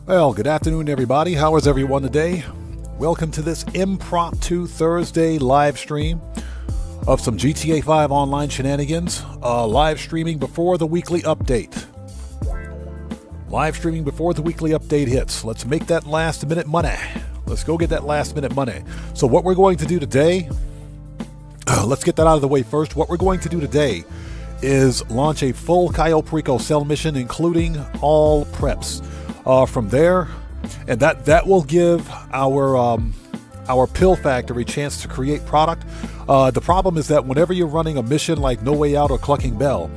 Well, good afternoon, everybody. How is everyone today? Welcome to this impromptu Thursday live stream of some GTA 5 online shenanigans. Live streaming before the weekly update. Live streaming before the weekly update hits. Let's make that last minute money. Let's go get that last minute money. So what we're going to do today, let's get that out of the way first. What we're going to do today is launch a full Cayo Perico cell mission, including all preps. From there, and that will give our pill factory chance to create product. The problem is that whenever you're running a mission like No Way Out or Clucking Bell,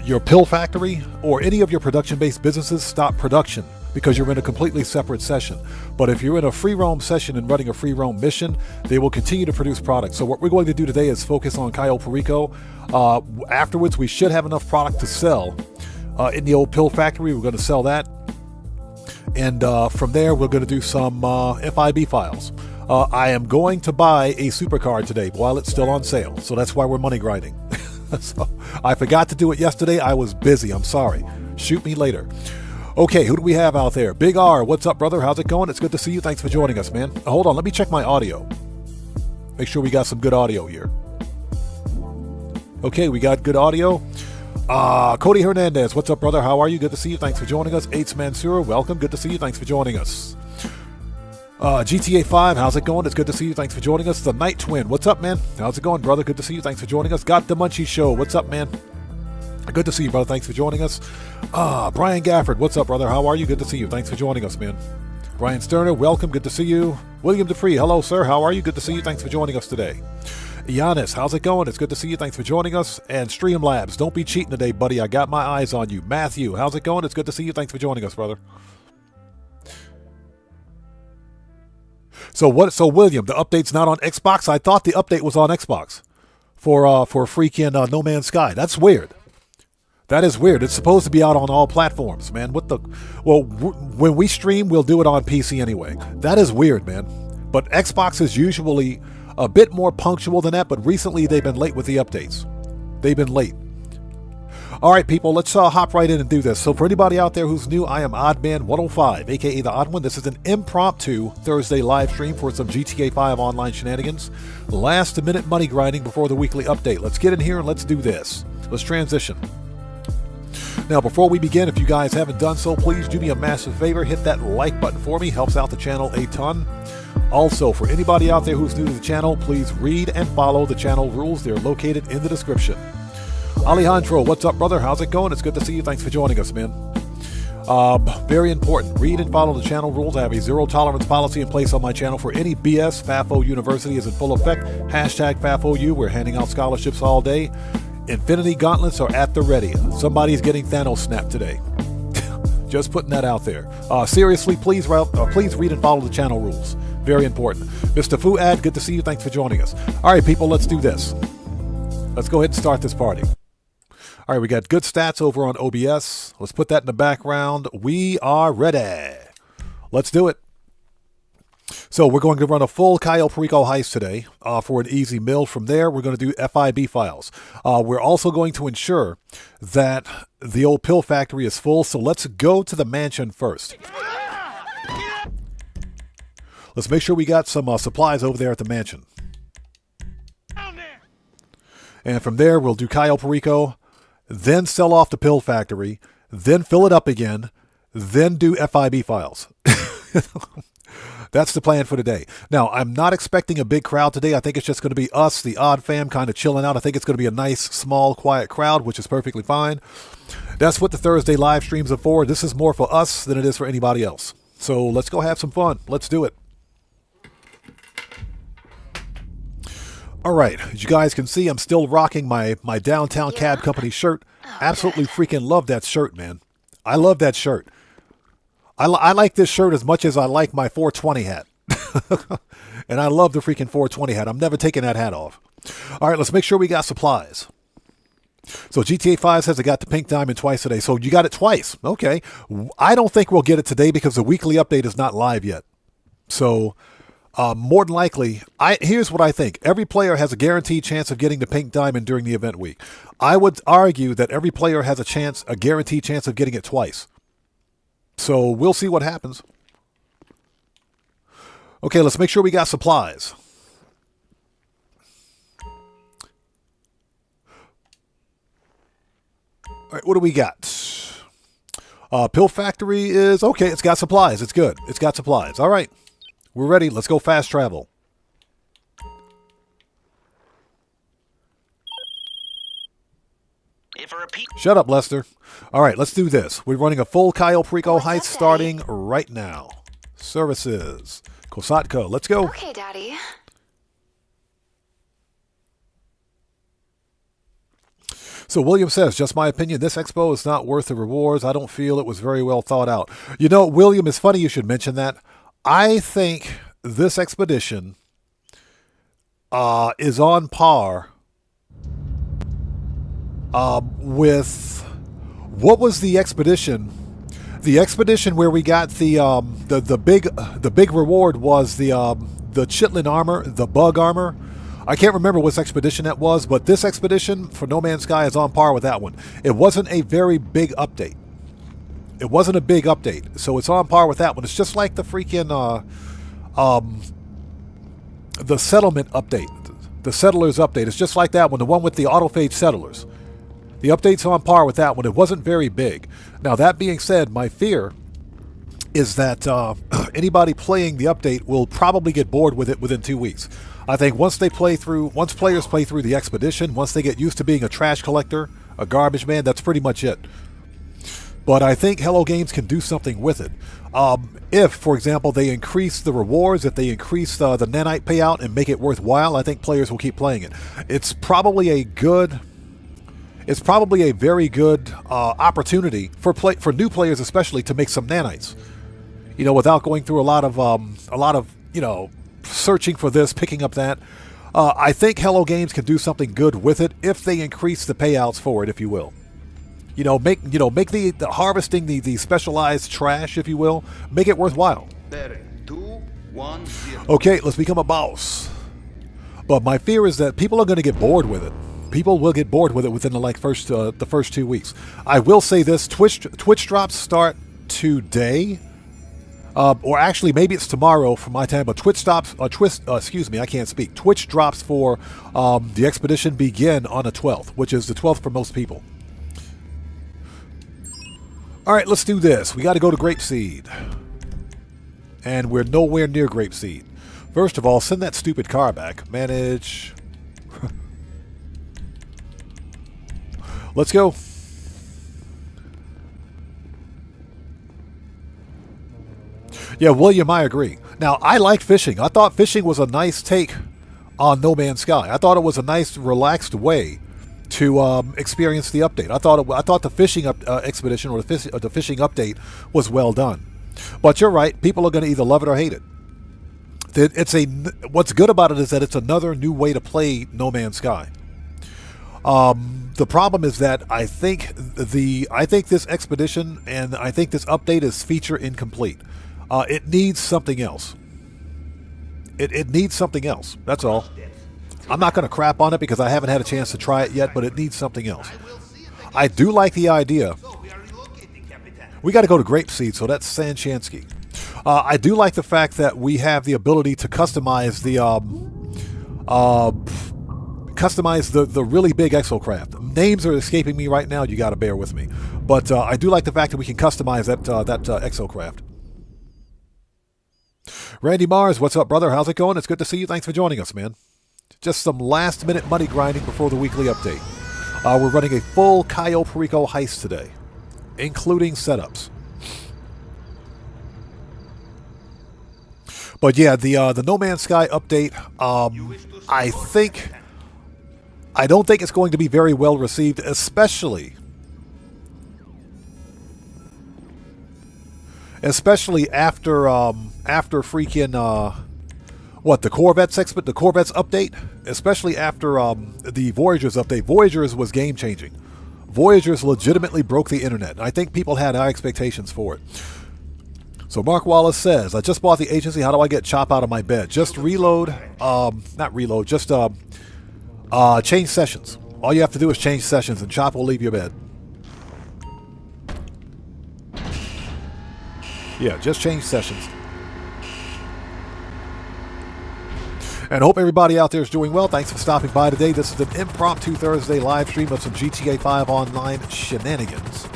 your pill factory or any of your production-based businesses stop production because you're in a completely separate session. But if you're in a free roam session and running a free roam mission, they will continue to produce products. So what we're going to do today is focus on Cayo Perico. Afterwards, we should have enough product to sell in the old pill factory. We're going to sell that. And from there, we're going to do some FIB files. I am going to buy a supercard today while it's still on sale. So that's why we're money grinding. So I forgot to do it yesterday. I was busy. I'm sorry. Shoot me later. Okay, who do we have out there? Big R, what's up, brother? How's it going? It's good to see you. Thanks for joining us, man. Hold on, let me check my audio. Make sure we got some good audio here. Okay, we got good audio. Cody Hernandez, what's up, brother? How are you? Good to see you. Thanks for joining us. Ates Mansour, welcome. Good to see you. Thanks for joining us. GTA 5, how's it going? It's good to see you. Thanks for joining us. The Night Twin, what's up, man? How's it going, brother? Good to see you. Thanks for joining us. Got the Munchie Show, what's up, man? Good to see you, brother. Thanks for joining us. Brian Gafford, what's up, brother? How are you? Good to see you. Thanks for joining us, man. Brian Sterner, welcome. Good to see you. William Dupree, hello, sir. How are you? Good to see you. Thanks for joining us today. Giannis, how's it going? It's good to see you. Thanks for joining us. And Streamlabs, don't be cheating today, buddy. I got my eyes on you. Matthew, how's it going? It's good to see you. Thanks for joining us, brother. So William, the update's not on Xbox? I thought the update was on Xbox for freaking No Man's Sky. That's weird. That is weird. It's supposed to be out on all platforms, man. When we stream, we'll do it on PC anyway. That is weird, man. But Xbox is usually a bit more punctual than that, but recently they've been late with the updates. They've been late. All right, people, let's hop right in and do this. So for anybody out there who's new, I am Oddman105, aka The Odd One. This is an impromptu Thursday live stream for some GTA 5 online shenanigans. Last-minute money grinding before the weekly update. Let's get in here and let's do this. Let's transition. Now, before we begin, if you guys haven't done so, please do me a massive favor. Hit that like button for me. Helps out the channel a ton. Also, for anybody out there who's new to the channel, please read and follow the channel rules. They're located in the description. Alejandro, what's up, brother? How's it going? It's good to see you. Thanks for joining us, man. Very important. Read and follow the channel rules. I have a zero-tolerance policy in place on my channel for any BS. FAFO University is in full effect. Hashtag FAFOU. We're handing out scholarships all day. Infinity Gauntlets are at the ready. Somebody's getting Thanos snapped today. Just putting that out there. Seriously, please read and follow the channel rules. Very important. Mr. Fuad, good to see you. Thanks for joining us. All right, people, let's do this. Let's go ahead and start this party. All right, we got good stats over on OBS. Let's put that in the background. We are ready. Let's do it. So we're going to run a full Cayo Perico heist today for an easy mill. From there, we're going to do FIB files. We're also going to ensure that the old pill factory is full. So let's go to the mansion first. Let's make sure we got some supplies over there at the mansion. And from there, we'll do Cayo Perico, then sell off the pill factory, then fill it up again, then do FIB files. That's the plan for today. Now, I'm not expecting a big crowd today. I think it's just going to be us, the Odd Fam, kind of chilling out. I think it's going to be a nice, small, quiet crowd, which is perfectly fine. That's what the Thursday live streams are for. This is more for us than it is for anybody else. So let's go have some fun. Let's do it. All right, as you guys can see, I'm still rocking my Downtown Cab Company shirt. Absolutely freaking love that shirt, man. I love that shirt. I like this shirt as much as I like my 420 hat. And I love the freaking 420 hat. I'm never taking that hat off. All right, let's make sure we got supplies. So GTA 5 says I got the pink diamond twice today. So you got it twice. Okay. I don't think we'll get it today because the weekly update is not live yet. So more than likely, here's what I think. Every player has a guaranteed chance of getting the pink diamond during the event week. I would argue that every player has a guaranteed chance of getting it twice. So we'll see what happens. Okay, let's make sure we got supplies. All right, what do we got? Pill Factory is okay. It's got supplies. It's good. It's got supplies. All right. We're ready. Let's go fast travel. Shut up, Lester. All right, let's do this. We're running a full Cayo Perico heist starting right now. Services. Kosatko. Let's go. Okay, Daddy. So William says, just my opinion, this expo is not worth the rewards. I don't feel it was very well thought out. You know, William, it's funny you should mention that. I think this expedition is on par with, what was the expedition? The expedition where we got the big reward was the chitlin armor, the bug armor. I can't remember which expedition that was, but this expedition for No Man's Sky is on par with that one. It wasn't a very big update. It wasn't a big update, so it's on par with that one. It's just like the freaking the settlement update, the settlers update. It's just like that one, the one with the autophage settlers. The update's on par with that one. It wasn't very big. Now, that being said, my fear is that anybody playing the update will probably get bored with it within 2 weeks. I think once players play through the expedition, once they get used to being a trash collector, a garbage man, that's pretty much it. But I think Hello Games can do something with it. If, for example, they increase the rewards, if they increase the nanite payout and make it worthwhile, I think players will keep playing it. It's probably a very good opportunity for new players, especially, to make some nanites. You know, without going through a lot of you know, searching for this, picking up that. I think Hello Games can do something good with it if they increase the payouts for it, if you will. Make the harvesting the specialized trash, if you will, make it worthwhile. 2, 1, 0. Okay, let's become a boss. But my fear is that people are going to get bored with it. People will get bored with it within the first 2 weeks. I will say this: Twitch drops start today. Or actually, maybe it's tomorrow for my time, but Twitch drops, excuse me, I can't speak. Twitch drops for the expedition begin on the 12th, which is the 12th for most people. All right, let's do this. We got to go to Grapeseed. And we're nowhere near Grapeseed. First of all, send that stupid car back. Manage. Let's go. Yeah, William, I agree. Now, I like fishing. I thought fishing was a nice take on No Man's Sky. I thought it was a nice, relaxed way to experience the update. I thought the fishing expedition or the fishing update was well done. But you're right. People are going to either love it or hate it. What's good about it is that it's another new way to play No Man's Sky. The problem is that I think this expedition and I think this update is feature incomplete. It needs something else. It needs something else. That's all. I'm not going to crap on it because I haven't had a chance to try it yet, but it needs something else. I do like the idea. We got to go to Grapeseed, so that's Sanchansky. I do like the fact that we have the ability to customize the really big exocraft. Names are escaping me right now. You got to bear with me, but I do like the fact that we can customize that exocraft. Randy Mars, what's up, brother? How's it going? It's good to see you. Thanks for joining us, man. Just some last-minute money grinding before the weekly update. We're running a full Cayo Perico heist today, including setups. But yeah, the No Man's Sky update, I don't think it's going to be very well received, especially after freaking the Corvettes update, especially after the Voyagers update. Voyagers was game changing. Voyagers legitimately broke the internet. I think people had high expectations for it. So Mark Wallace says, I just bought the agency. How do I get Chop out of my bed? Just reload, not reload, just change sessions. All you have to do is change sessions and Chop will leave your bed. Yeah, just change sessions. And I hope everybody out there is doing well. Thanks for stopping by today. This is an impromptu Thursday live stream of some GTA 5 online shenanigans.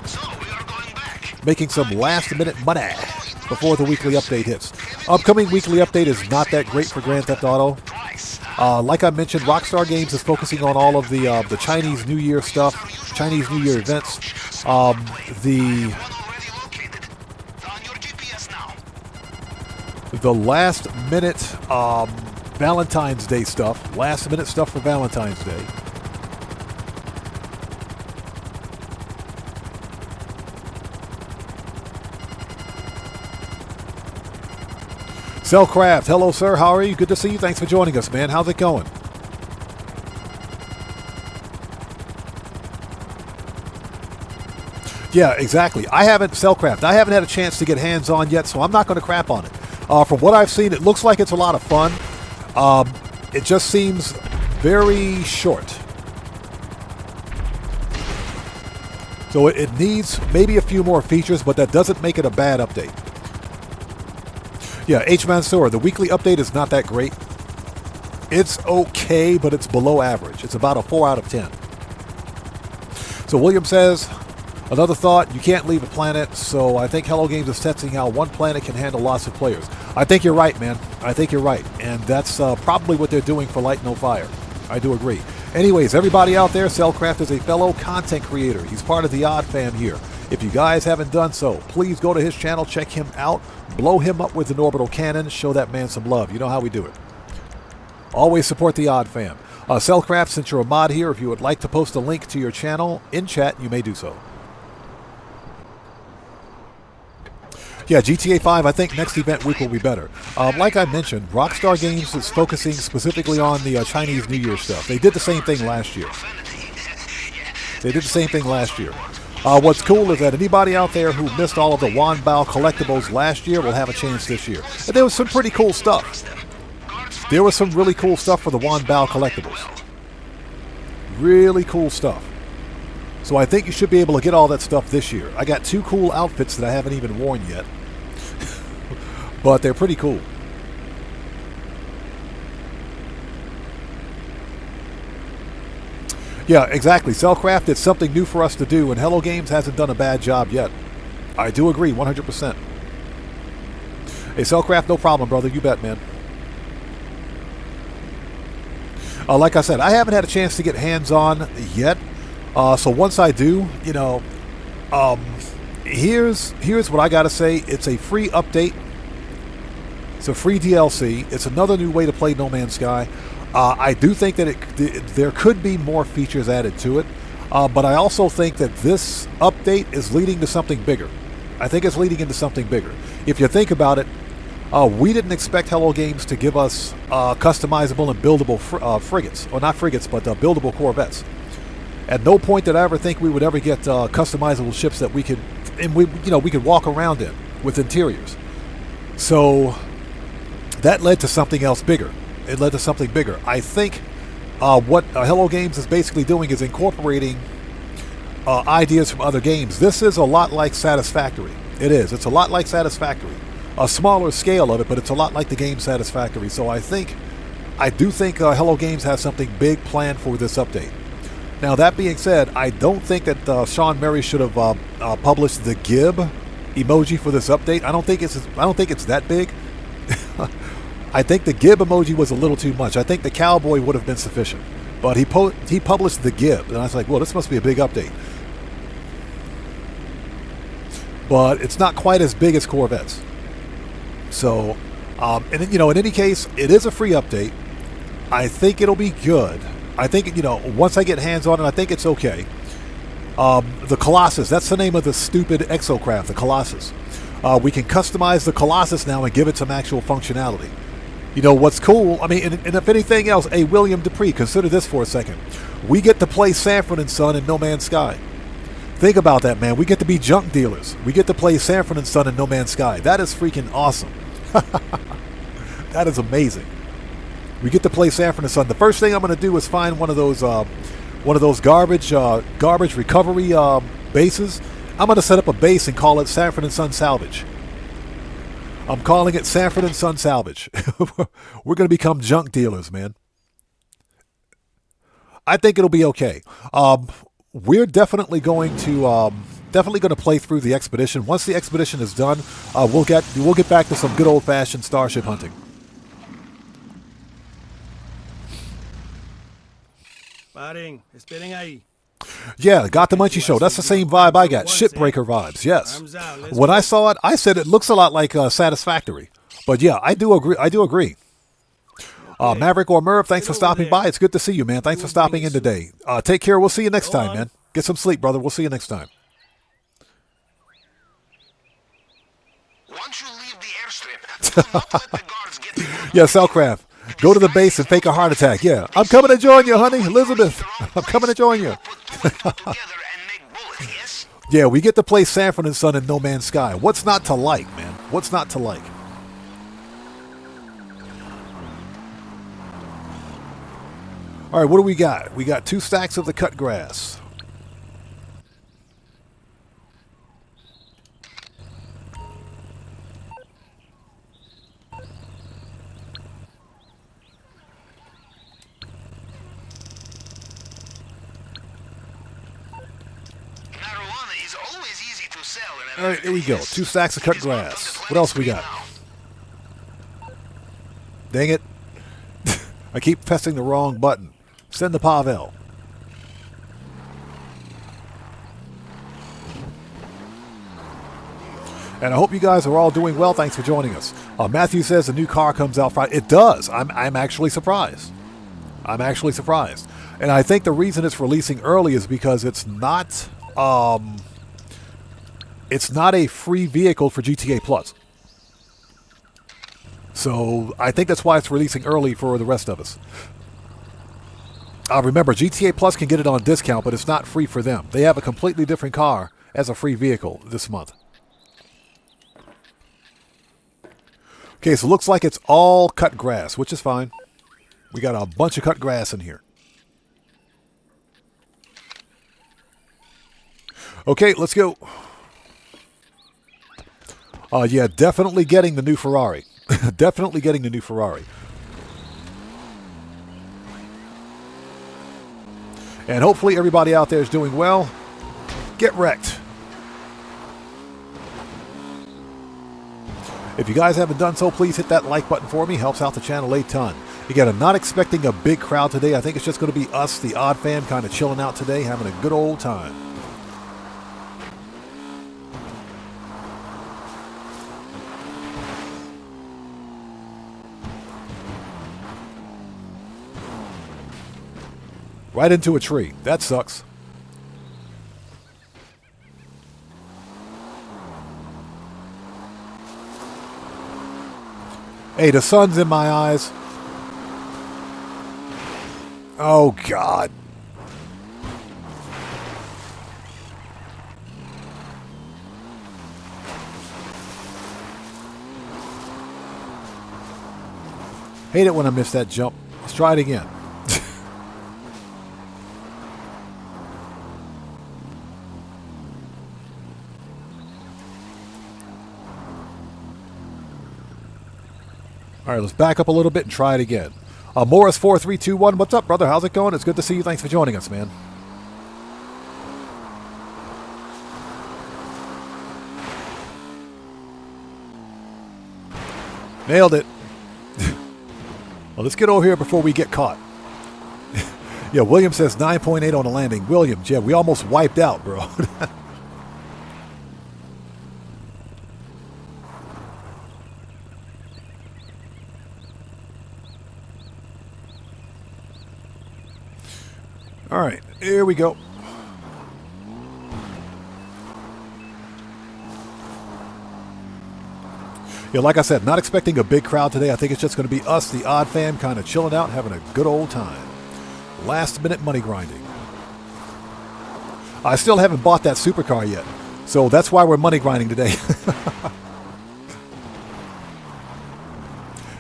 So we are going back. Making some last-minute money before the weekly update hits. Upcoming weekly update is not that great for Grand Theft Auto. Like I mentioned, Rockstar Games is focusing on all of the Chinese New Year stuff, Chinese New Year events. The last-minute Valentine's Day stuff. Last-minute stuff for Valentine's Day. Cellcraft, hello, sir. How are you? Good to see you. Thanks for joining us, man. How's it going? Yeah, exactly. I haven't had a chance to get hands-on yet, so I'm not going to crap on it. From what I've seen, it looks like it's a lot of fun. It just seems very short. So it needs maybe a few more features, but that doesn't make it a bad update. Yeah, H. Mansour, the weekly update is not that great. It's okay, but it's below average. It's about a 4 out of 10. So William says, another thought, you can't leave a planet, so I think Hello Games is testing how one planet can handle lots of players. I think you're right, man. I think you're right. And that's probably what they're doing for Light No Fire. I do agree. Anyways, everybody out there, Cellcraft is a fellow content creator. He's part of the Odd Fam here. If you guys haven't done so, please go to his channel, check him out, blow him up with an orbital cannon, show that man some love. You know how we do it. Always support the Odd Fam. Cellcraft, since you're a mod here, if you would like to post a link to your channel in chat, you may do so. Yeah, GTA 5, I think next event week will be better. Like I mentioned, Rockstar Games is focusing specifically on the Chinese New Year stuff. They did the same thing last year. What's cool is that anybody out there who missed all of the Wanbao collectibles last year will have a chance this year. And there was some pretty cool stuff. There was some really cool stuff for the Wanbao collectibles. Really cool stuff. So I think you should be able to get all that stuff this year. I got 2 cool outfits that I haven't even worn yet. But they're pretty cool. Yeah, exactly. Cellcraft, it's something new for us to do, and Hello Games hasn't done a bad job yet. I do agree, 100%. Hey, Cellcraft, no problem, brother. You bet, man. Like I said, I haven't had a chance to get hands-on yet. So once I do, you know, here's what I gotta say. It's a free update. It's a free DLC. It's another new way to play No Man's Sky. I do think that there could be more features added to it, but I also think that this update is leading to something bigger. I think it's leading into something bigger. If you think about it, we didn't expect Hello Games to give us customizable and buildable frigates, or not frigates, but buildable corvettes. At no point did I ever think we would ever get customizable ships that we could walk around in with interiors. So that led to something else bigger. It led to something bigger. I think what Hello Games is basically doing is incorporating ideas from other games. This is a lot like Satisfactory. It is. It's a lot like Satisfactory. A smaller scale of it, but it's a lot like the game Satisfactory. So I do think Hello Games has something big planned for this update. Now, that being said, I don't think that Sean Murray should have published the gib emoji for this update. I don't think it's that big. I think the gib emoji was a little too much. I think the cowboy would have been sufficient. But he published the gib, and I was like, well, this must be a big update. But it's not quite as big as Corvettes. So, and you know, in any case, it is a free update. I think it'll be good. I think, you know, once I get hands on it, I think it's okay. The Colossus, that's the name of the stupid exocraft, the Colossus. We can customize the Colossus now and give it some actual functionality. You know, what's cool, I mean, and if anything else, hey, William Dupree, consider this for a second. We get to play Sanford & Son in No Man's Sky. Think about that, man. We get to be junk dealers. We get to play Sanford & Son in No Man's Sky. That is freaking awesome. That is amazing. We get to play Sanford & Son. The first thing I'm going to do is find one of those garbage recovery bases. I'm going to set up a base and call it Sanford & Son Salvage. I'm calling it Sanford & Son Salvage. We're going to become junk dealers, man. I think it'll be okay. We're definitely going to play through the expedition. Once the expedition is done, we'll get back to some good old-fashioned starship hunting. Yeah, got the Munchie Show. That's the same vibe I got. Shipbreaker vibes, yes. When I saw it, I said it looks a lot like Satisfactory. But yeah, I do agree. Maverick or Merv, thanks for stopping by. It's good to see you, man. Thanks for stopping in today. Take care. We'll see you next time, man. Get some sleep, brother. We'll see you next time. Once you leave the airstrip, Not let the guards get you. Yeah, Cellcraft. Go to the base and fake a heart attack. Yeah, I'm coming to join you, honey. Elizabeth, I'm coming to join you. Put two and two together and make bullets, yes? Yeah, we get to play Sanford and Son in No Man's Sky. What's not to like, man? What's not to like? All right, what do we got? We got 2 stacks of the cut grass. Marijuana is always easy to sell. All right, here we go. 2 stacks of cut grass. What else we got? Dang it. I keep pressing the wrong button. Send the Pavel. And I hope you guys are all doing well. Thanks for joining us. Matthew says the new car comes out Friday. It does. I'm actually surprised. I'm actually surprised. And I think the reason it's releasing early is because it's not a free vehicle for GTA Plus. So I think that's why it's releasing early for the rest of us. Remember, GTA Plus can get it on discount, but it's not free for them. They have a completely different car as a free vehicle this month. Okay, so it looks like it's all cut grass, which is fine. We got a bunch of cut grass in here. Okay, let's go. Yeah, definitely getting the new Ferrari. Definitely getting the new Ferrari. And hopefully everybody out there is doing well. Get wrecked. If you guys haven't done so, please hit that like button for me. Helps out the channel a ton. Again, I'm not expecting a big crowd today. I think it's just going to be us, the Odd Fam, kind of chilling out today, having a good old time. Right into a tree. That sucks. Hey, the sun's in my eyes. Oh, God. Hate it when I miss that jump. Let's try it again. All right, let's back up a little bit and try it again. Morris4321, what's up, brother? How's it going? It's good to see you. Thanks for joining us, man. Nailed it. Well, let's get over here before we get caught. Yeah, William says 9.8 on the landing. William, yeah, we almost wiped out, bro. All right, here we go. Yeah, like I said, not expecting a big crowd today. I think it's just going to be us, the Odd Fam, kind of chilling out, having a good old time. Last minute money grinding. I still haven't bought that supercar yet, so that's why we're money grinding today.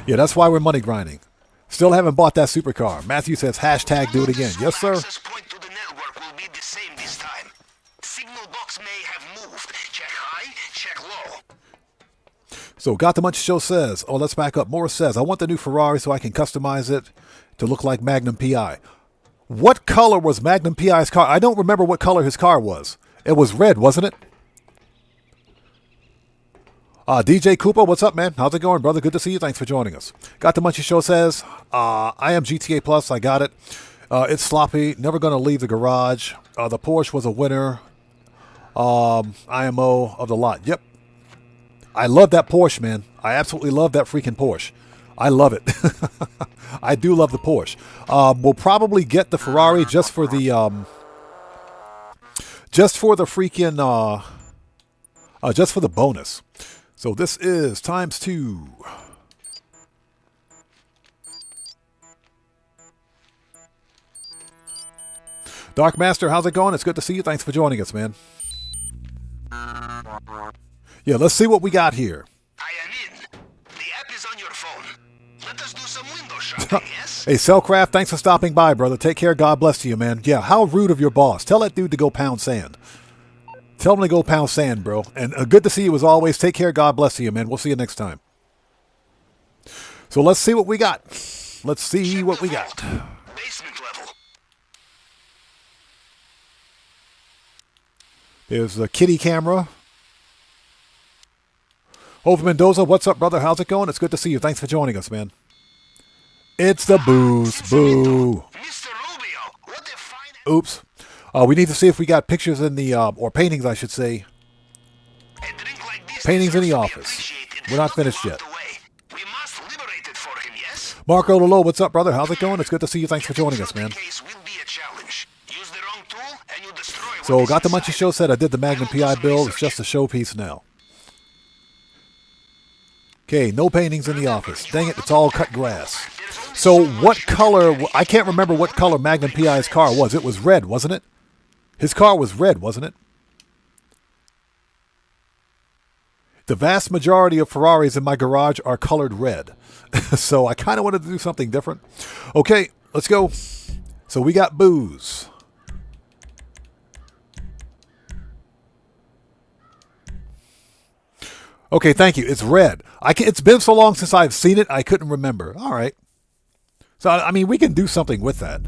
Yeah, that's why we're money grinding. Still haven't bought that supercar. Matthew says, hashtag do it again. Yes, sir. Access point to the network will be the same this time. Signal box may have moved. Check high, check low. So Got the Munch Show says, oh, let's back up. Morris says, I want the new Ferrari so I can customize it to look like Magnum PI. What color was Magnum PI's car? I don't remember what color his car was. It was red, wasn't it? DJ Cooper, what's up, man? How's it going, brother? Good to see you. Thanks for joining us. Got the Munchie Show says, I am GTA Plus. I got it. It's sloppy. Never going to leave the garage. The Porsche was a winner. IMO of the lot. Yep. I love that Porsche, man. I absolutely love that freaking Porsche. I love it. I do love the Porsche. We'll probably get the Ferrari just for the freaking just for the bonus. So this is ×2. Dark Master, how's it going? It's good to see you. Thanks for joining us, man. Yeah, let's see what we got here. I am in. The app is on your phone. Let us do some window shopping, yes? Hey, Cellcraft, thanks for stopping by, brother. Take care. God bless you, man. Yeah, how rude of your boss. Tell that dude to go pound sand. Tell him to go pound sand, bro. And good to see you as always. Take care. God bless you, man. We'll see you next time. So let's see what we got. Let's see what we got. Basement level. There's the kitty camera. Hope Mendoza, what's up, brother? How's it going? It's good to see you. Thanks for joining us, man. It's the booze. Boo. Mr. Rubio, what a fine... Oops. We need to see if we got pictures in the, or paintings, I should say. A drink like this Paintings in the deserves to be office. appreciated, We're not not finished locked yet. away. We must liberate it for him, yes? Marco Lolo, what's up, brother? How's it going? It's good to see you. Thanks for joining us, man. Case will be a challenge. Use the wrong tool and you destroy what So, is got the inside. Munchie Show said I did the Magnum PI build. It's just a showpiece now. Okay, no paintings in the office. Dang it, it's all cut grass. So, what color... I can't remember what color Magnum PI's car was. It was red, wasn't it? His car was red, wasn't it? The vast majority of Ferraris in my garage are colored red. So I kind of wanted to do something different. Okay, let's go. So we got booze. Okay, thank you. It's red. It's been so long since I've seen it, I couldn't remember. All right. So, I mean, we can do something with that.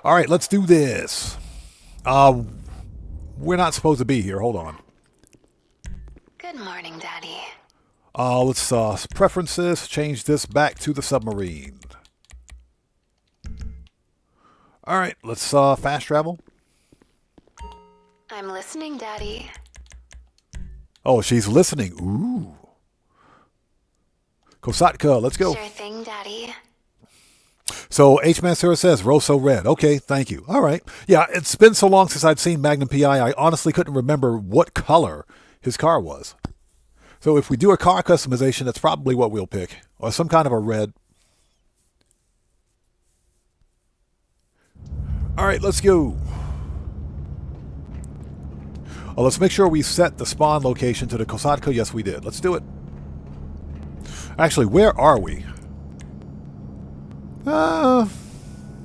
All right, let's do this. We're not supposed to be here. Hold on. Good morning, Daddy. Let's preferences, change this back to the submarine. All right, let's fast travel. I'm listening, Daddy. Oh, she's listening. Ooh. Kosatka, let's go. Sure thing, Daddy. So H-Man Sarah says, Rosso red. Okay, thank you. All right. Yeah, it's been so long since I'd seen Magnum PI, I honestly couldn't remember what color his car was. So if we do a car customization, that's probably what we'll pick. Or some kind of a red. All right, let's go. Oh, let's make sure we set the spawn location to the Kosatka. Yes, we did. Let's do it. Actually, where are we?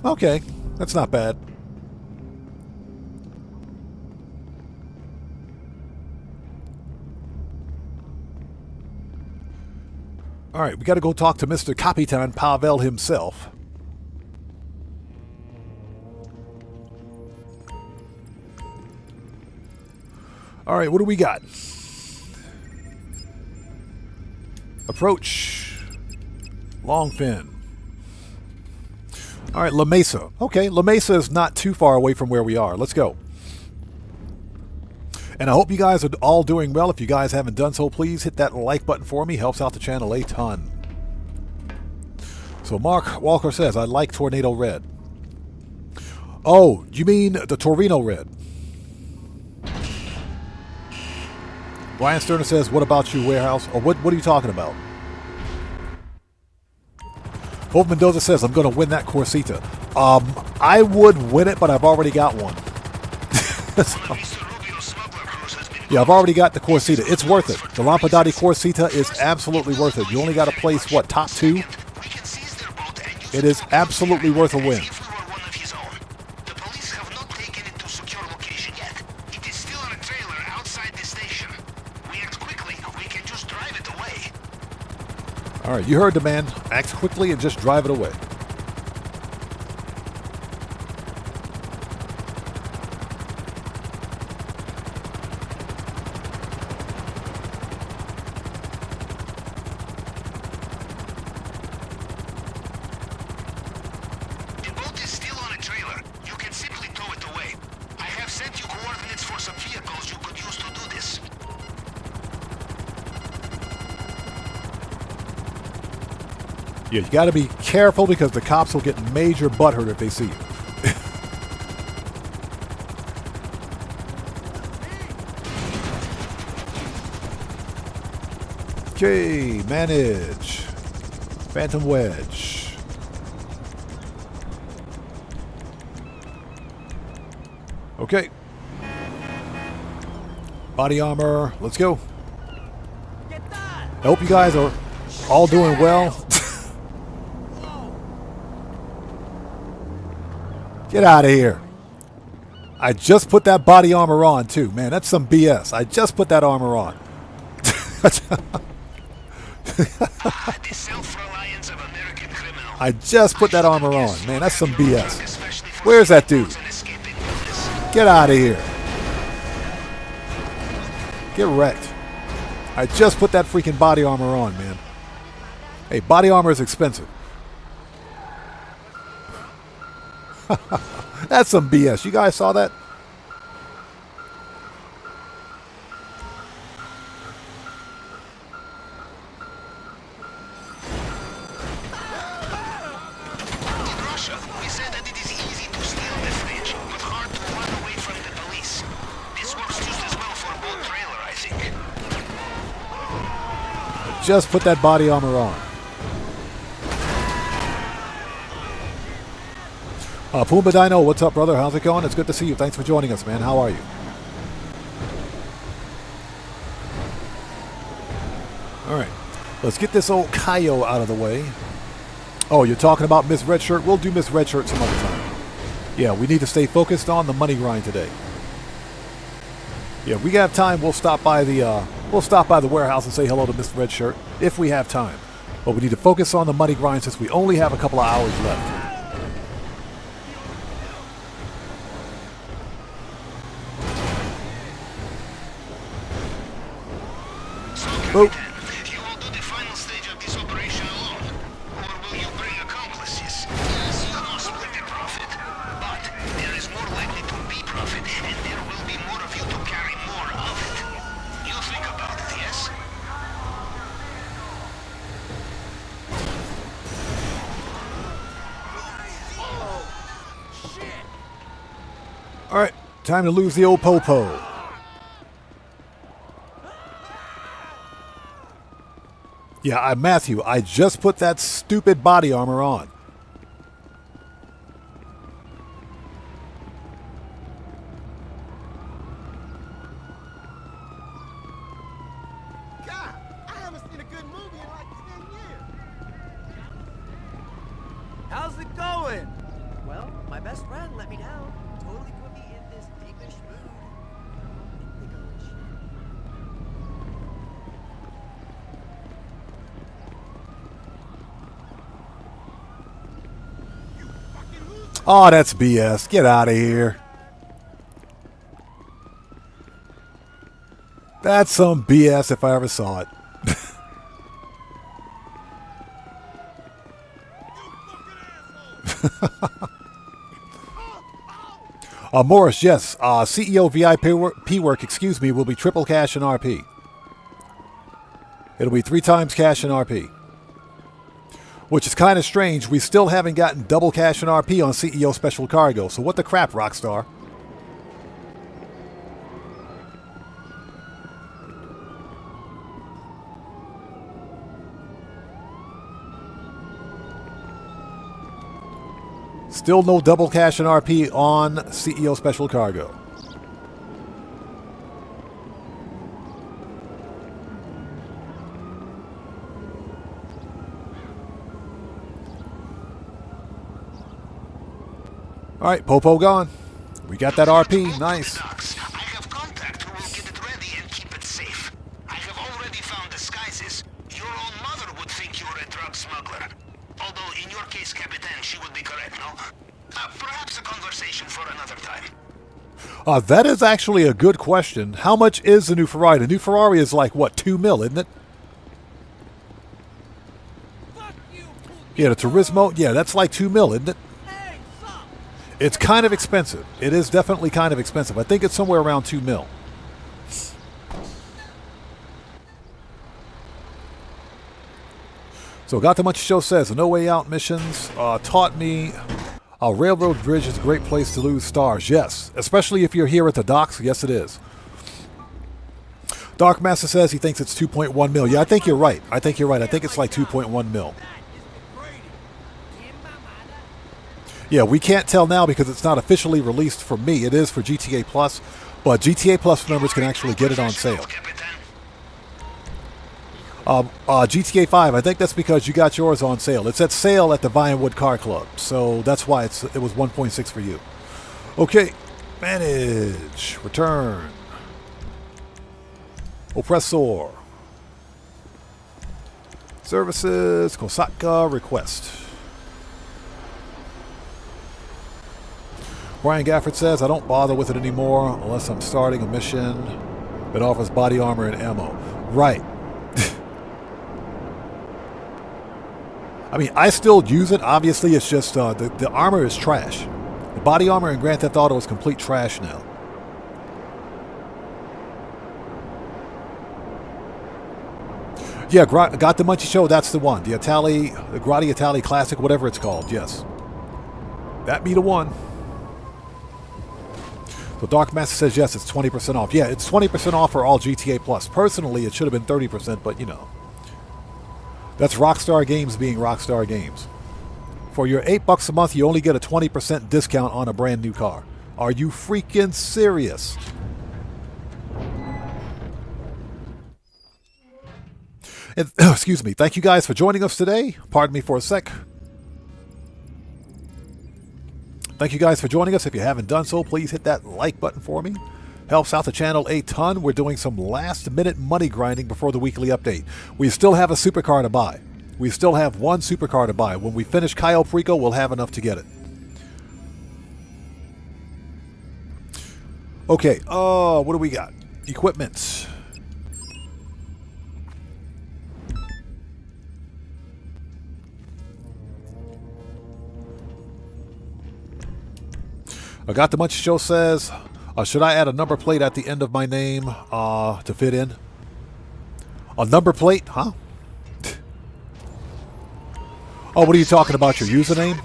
Okay. That's not bad. All right, we got to go talk to Mr. Kapitan Pavel himself. All right, what do we got? Approach. Long fin. All right, La Mesa. Okay, La Mesa is not too far away from where we are. Let's go. And I hope you guys are all doing well. If you guys haven't done so, please hit that like button for me. Helps out the channel a ton. So Mark Walker says, I like Tornado Red. Oh, you mean the Torino Red? Brian Sterner says, what about you, Warehouse? Or what are you talking about? Hope Mendoza says, I'm going to win that Corsita. I would win it, but I've already got one. Yeah, I've already got the Corsita. It's worth it. The Lampadati Corsita is absolutely worth it. You only got to place, what, top 2? It is absolutely worth a win. All right, you heard the man. Act quickly and just drive it away. The boat is still on a trailer. You can simply tow it away. I have sent you coordinates for some vehicles you could use to do this. Yeah, you got to be careful because the cops will get major butthurt if they see you. Okay, manage. Phantom Wedge. Okay. Body armor. Let's go. I hope you guys are all doing well. Get out of here. I just put that body armor on too. Man, that's some BS. I just put that armor on. The self-reliance of American criminals. I just put that armor on. Man, that's some BS. Where's that dude? Get out of here. Get wrecked. I just put that freaking body armor on, man. Hey, body armor is expensive. That's some BS. You guys saw that? In Russia, we said that it is easy to steal the fridge, but hard to run away from the police. This works just as well for a boat trailer, I think. Just put that body armor on. Pumbaa Dino, what's up, brother? How's it going? It's good to see you. Thanks for joining us, man. How are you? All right. Let's get this old Kaio out of the way. Oh, you're talking about Miss Redshirt? We'll do Miss Redshirt some other time. Yeah, we need to stay focused on the money grind today. Yeah, if we have time, we'll stop by the warehouse and say hello to Miss Redshirt if we have time. But we need to focus on the money grind since we only have a couple of hours left. Oh. You will do the final stage of this operation alone, or will you bring accomplices? Yes, you must split the profit, but there is more likely to be profit, and there will be more of you to carry more of it. You think about it, yes? All right, time to lose the old Popo. Yeah, Matthew, I just put that stupid body armor on. God, I haven't seen a good movie in like 10 years. How's it going? Well, my best friend let me down. Totally put me in this deepish mood. Oh, that's BS. Get out of here. That's some BS if I ever saw it. Morris, yes. CEO VIP work, excuse me, will be triple cash and RP. It'll be 3 times cash and RP. Which is kind of strange. We still haven't gotten double cash and RP on CEO Special Cargo. So what the crap, Rockstar? Still no double cash and RP on CEO Special Cargo. All right, Popo gone. We got that RP. Nice. I have contact who will get it ready and keep it safe. I have already found disguises. Your own mother would think you were a drug smuggler. Although in your case, Capitan, she would be correct, no? Perhaps a conversation for another time. That is actually a good question. How much is the new Ferrari? The new Ferrari is like, what, 2 mil, isn't it? Yeah, the Turismo, yeah, that's like 2 mil, isn't it? It's kind of expensive. It is definitely kind of expensive. I think it's somewhere around 2 mil. So Got the Much Show says, the No Way Out missions taught me a railroad bridge is a great place to lose stars. Yes, especially if you're here at the docks. Yes, it is. Dark Master says he thinks it's 2.1 mil. Yeah, I think you're right. I think it's like 2.1 mil. Yeah, we can't tell now because it's not officially released for me. It is for GTA Plus, but GTA Plus members can actually get it on sale. GTA 5, I think that's because you got yours on sale. It's at sale at the Vinewood Car Club, so that's why it was 1.6 for you. Okay, manage, return, oppressor, services, Kosaka, request. Brian Gafford says, I don't bother with it anymore unless I'm starting a mission that offers body armor and ammo. Right. I mean, I still use it. Obviously, it's just the armor is trash. The body armor in Grand Theft Auto is complete trash now. Yeah, got the Munchie Show. That's the one. The Grotti Itali Classic, whatever it's called. Yes. That be the one. So Dark Master says, yes, it's 20% off. Yeah, it's 20% off for all GTA Plus. Personally, it should have been 30%, but you know. That's Rockstar Games being Rockstar Games. For your $8 a month, you only get a 20% discount on a brand new car. Are you freaking serious? And, excuse me. Thank you guys for joining us today. Pardon me for a sec. Thank you guys for joining us. If you haven't done so, please hit that like button for me. Helps out the channel a ton. We're doing some last-minute money grinding before the weekly update. We still have a supercar to buy. We still have one supercar to buy. When we finish Cayo Perico, we'll have enough to get it. Okay, what do we got? Equipment. I got the Munchie Show says, should I add a number plate at the end of my name to fit in? A number plate? Huh? Oh, what are you talking about? Your username?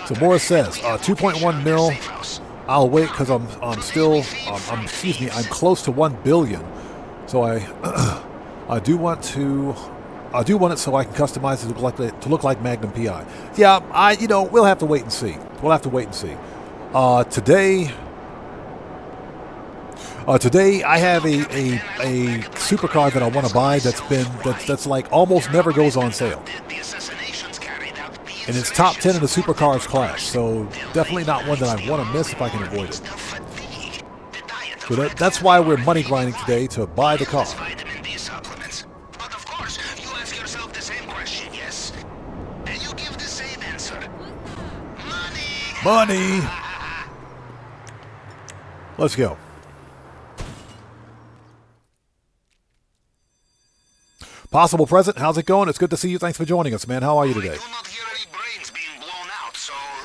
So Morris says, 2.1 mil. I'll wait because I'm close to 1 billion. So I do want it so I can customize it to look like Magnum PI. Yeah, we'll have to wait and see. We'll have to wait and see. Today I have a supercar that I want to buy that's like almost never goes on sale. And it's top 10 in the supercars class, so definitely not one that I want to miss if I can avoid it. So that's why we're money grinding today, to buy the car. Money! Let's go. Possible Present, how's it going? It's good to see you. Thanks for joining us, man. How are you today?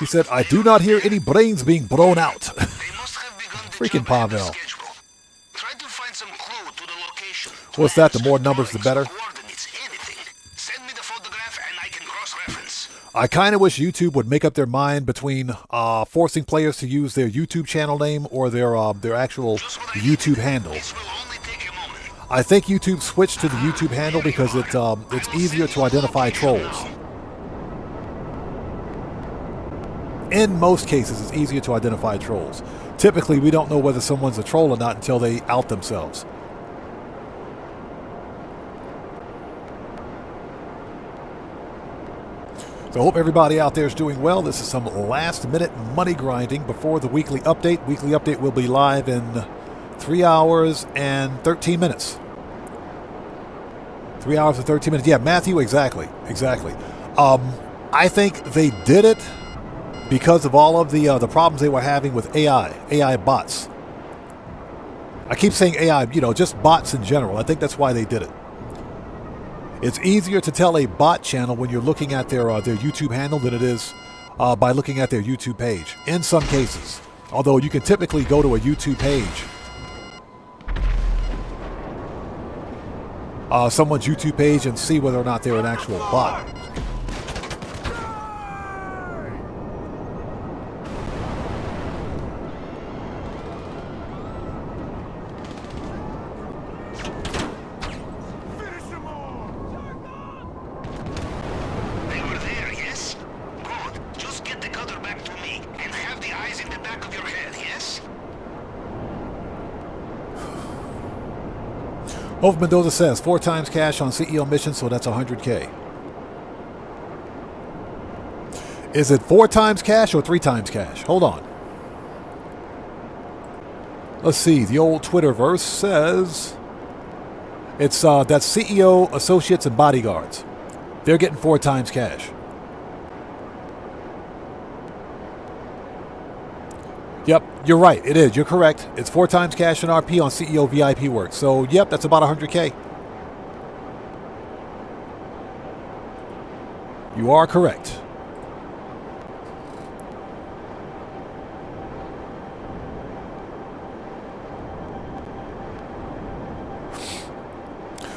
He said, I do not hear any brains being blown out. Freaking Pavel. What's that? The more numbers, the better? I kind of wish YouTube would make up their mind between forcing players to use their YouTube channel name or their actual YouTube handle. I think YouTube switched to the YouTube handle because it's easier to identify trolls. In most cases, it's easier to identify trolls. Typically, we don't know whether someone's a troll or not until they out themselves. So I hope everybody out there is doing well. This is some last-minute money grinding before the weekly update. Weekly update will be live in 3 hours and 13 minutes. 3 hours and 13 minutes. Yeah, Matthew, exactly. I think they did it because of all of the problems they were having with AI bots. I keep saying AI, just bots in general. I think that's why they did it. It's easier to tell a bot channel when you're looking at their YouTube handle than it is by looking at their YouTube page. In some cases, although you can typically go to a YouTube page, someone's YouTube page, and see whether or not they're an actual bot. Hope Mendoza says 4 times cash on CEO mission, so that's 100K. Is it 4 times cash or 3 times cash? Hold on. Let's see. The old Twitterverse says it's that's CEO, associates, and bodyguards. They're getting 4 times cash. Yep, you're right. It is. You're correct. It's 4 times cash and RP on CEO VIP work. So, yep, that's about 100K. You are correct.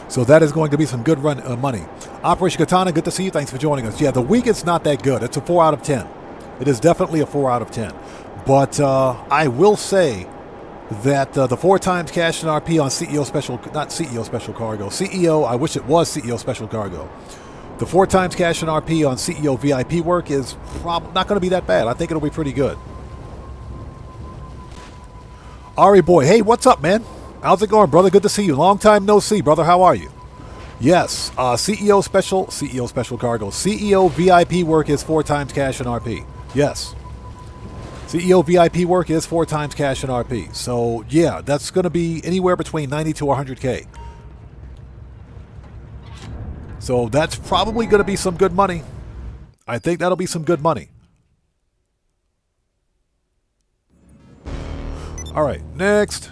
So that is going to be some good money. Operation Katana, good to see you. Thanks for joining us. Yeah, the week it's not that good. It's a 4 out of 10. It is definitely a 4 out of 10. But I will say that the 4 times cash and RP on CEO Special, not CEO Special Cargo, CEO, I wish it was CEO Special Cargo. The 4 times cash and RP on CEO VIP work is not going to be that bad. I think it'll be pretty good. Ari boy, hey, what's up, man? How's it going, brother? Good to see you. Long time no see, brother. How are you? Yes, CEO Special Cargo. CEO VIP work is 4 times cash and RP. Yes. CEO VIP work is 4 times cash and RP. So, yeah, that's going to be anywhere between 90 to 100K. So that's probably going to be some good money. I think that'll be some good money. All right, next.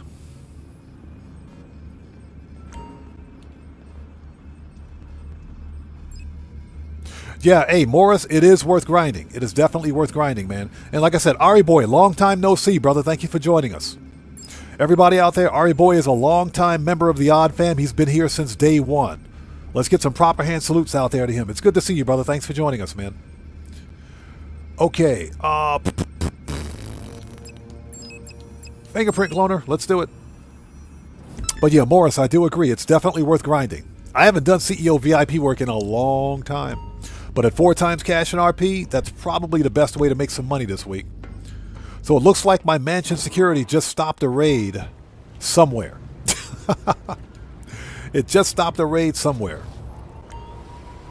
Yeah, hey, Morris, it is worth grinding. It is definitely worth grinding, man. And like I said, Ari Boy, long time no see, brother. Thank you for joining us. Everybody out there, Ari Boy is a long-time member of the Odd Fam. He's been here since day one. Let's get some proper hand salutes out there to him. It's good to see you, brother. Thanks for joining us, man. Okay. Fingerprint cloner. Let's do it. But yeah, Morris, I do agree. It's definitely worth grinding. I haven't done CEO VIP work in a long time. But at 4 times cash and RP, that's probably the best way to make some money this week. So it looks like my mansion security just stopped a raid somewhere. It just stopped a raid somewhere.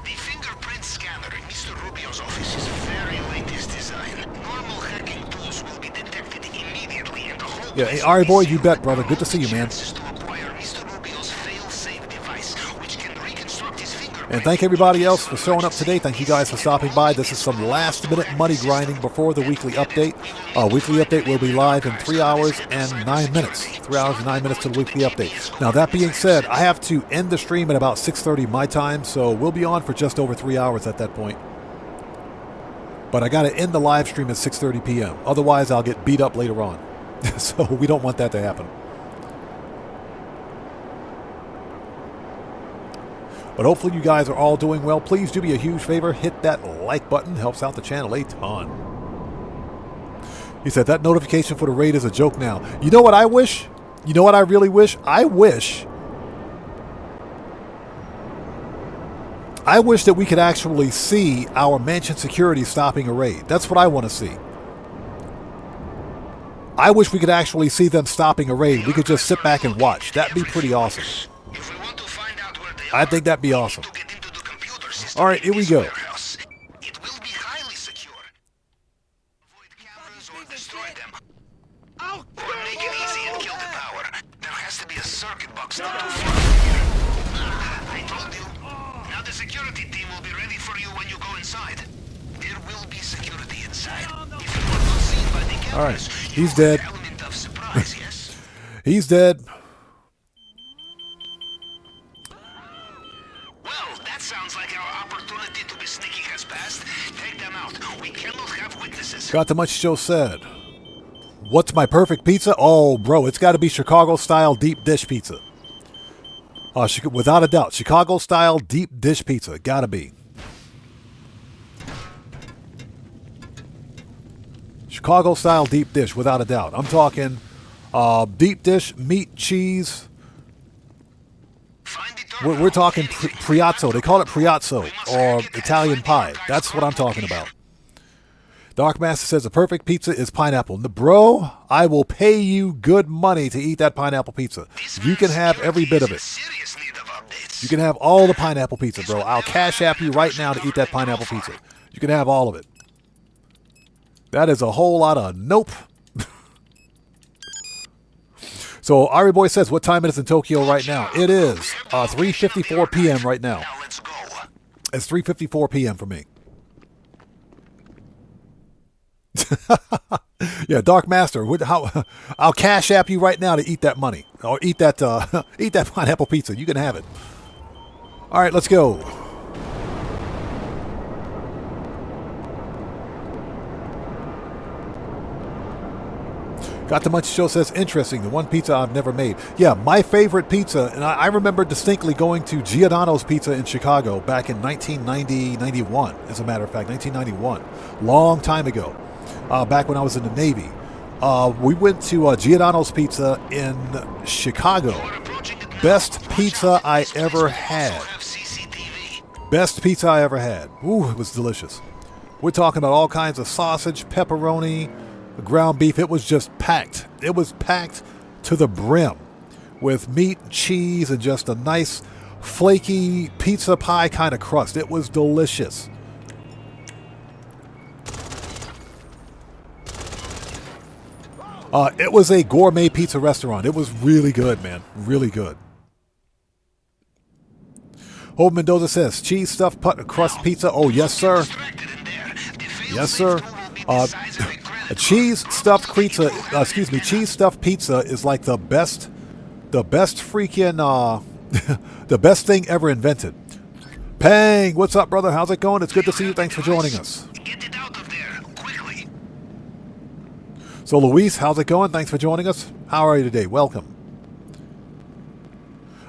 The fingerprint scanner in Mr. Rubio's office is very latest design. Normal hacking tools will be detected immediately, and the whole Yeah, hey, Ari boy, you bet, brother. Good to see you, man. And thank everybody else for showing up today. Thank you guys for stopping by. This is some last-minute money grinding before the weekly update. Weekly update will be live in 3 hours and 9 minutes. 3 hours and 9 minutes to the weekly update. Now, that being said, I have to end the stream at about 6:30 my time, so we'll be on for just over 3 hours at that point. But I got to end the live stream at 6:30 p.m. Otherwise, I'll get beat up later on. So we don't want that to happen. But hopefully you guys are all doing well. Please do me a huge favor. Hit that like button. Helps out the channel a ton. He said that notification for the raid is a joke now. You know what I wish? You know what I really wish? I wish that we could actually see our mansion security stopping a raid. That's what I want to see. I wish we could actually see them stopping a raid. We could just sit back and watch. That'd be pretty awesome. I think that'd be awesome. All right, here we go. It will be highly secure. Avoid cameras or destroy them. Or make it easy and kill the power. There has to be a circuit box not too far from here. I told you. Now the security team will be ready for you when you go inside. There will be security inside. If you are not seen by the cameras, all right, he's dead. Element of surprise, yes? He's dead. Sounds like our opportunity to be sneaky has passed. Take them out. We cannot have witnesses. Got the much Joe said. What's my perfect pizza? Oh, bro, it's got to be Chicago-style deep dish pizza. Without a doubt, Chicago-style deep dish pizza. Gotta be. Chicago-style deep dish, without a doubt. I'm talking deep dish, meat, cheese. We're talking priazzo. They call it priazzo or Italian pie. That's what I'm talking about. Dark Master says the perfect pizza is pineapple. Bro, I will pay you good money to eat that pineapple pizza. You can have every bit of it. Serious need of updates. You can have all the pineapple pizza, bro. I'll cash app you right now to eat that pineapple pizza. You can have all of it. That is a whole lot of nope. So Ari Boy says, what time it is in Tokyo right now? It is 3:54 p.m. right now. Now let's go. It's 3:54 p.m. for me. Yeah, Dark Master. I'll cash app you right now to eat that money or eat that pineapple pizza. You can have it. All right, let's go. Got the Munch Show says, interesting, the one pizza I've never made. Yeah, my favorite pizza, and I remember distinctly going to Giordano's Pizza in Chicago back in 91, as a matter of fact, 1991. Long time ago, back when I was in the Navy. We went to Giordano's Pizza in Chicago. Best pizza I ever had. Best pizza I ever had. Ooh, it was delicious. We're talking about all kinds of sausage, pepperoni, ground beef. It was just packed. It was packed to the brim with meat, cheese, and just a nice flaky pizza pie kind of crust. It was delicious. It was a gourmet pizza restaurant. It was really good, man. Really good. Hope Mendoza says, cheese stuffed crust pizza. Oh, yes, sir. Yes, sir. A cheese stuffed pizza, cheese stuffed pizza is like the best freaking, the best thing ever invented. Pang, what's up, brother? How's it going? It's good to see you. Thanks for joining us. Get it out of there, quickly. So, Luis, how's it going? Thanks for joining us. How are you today? Welcome.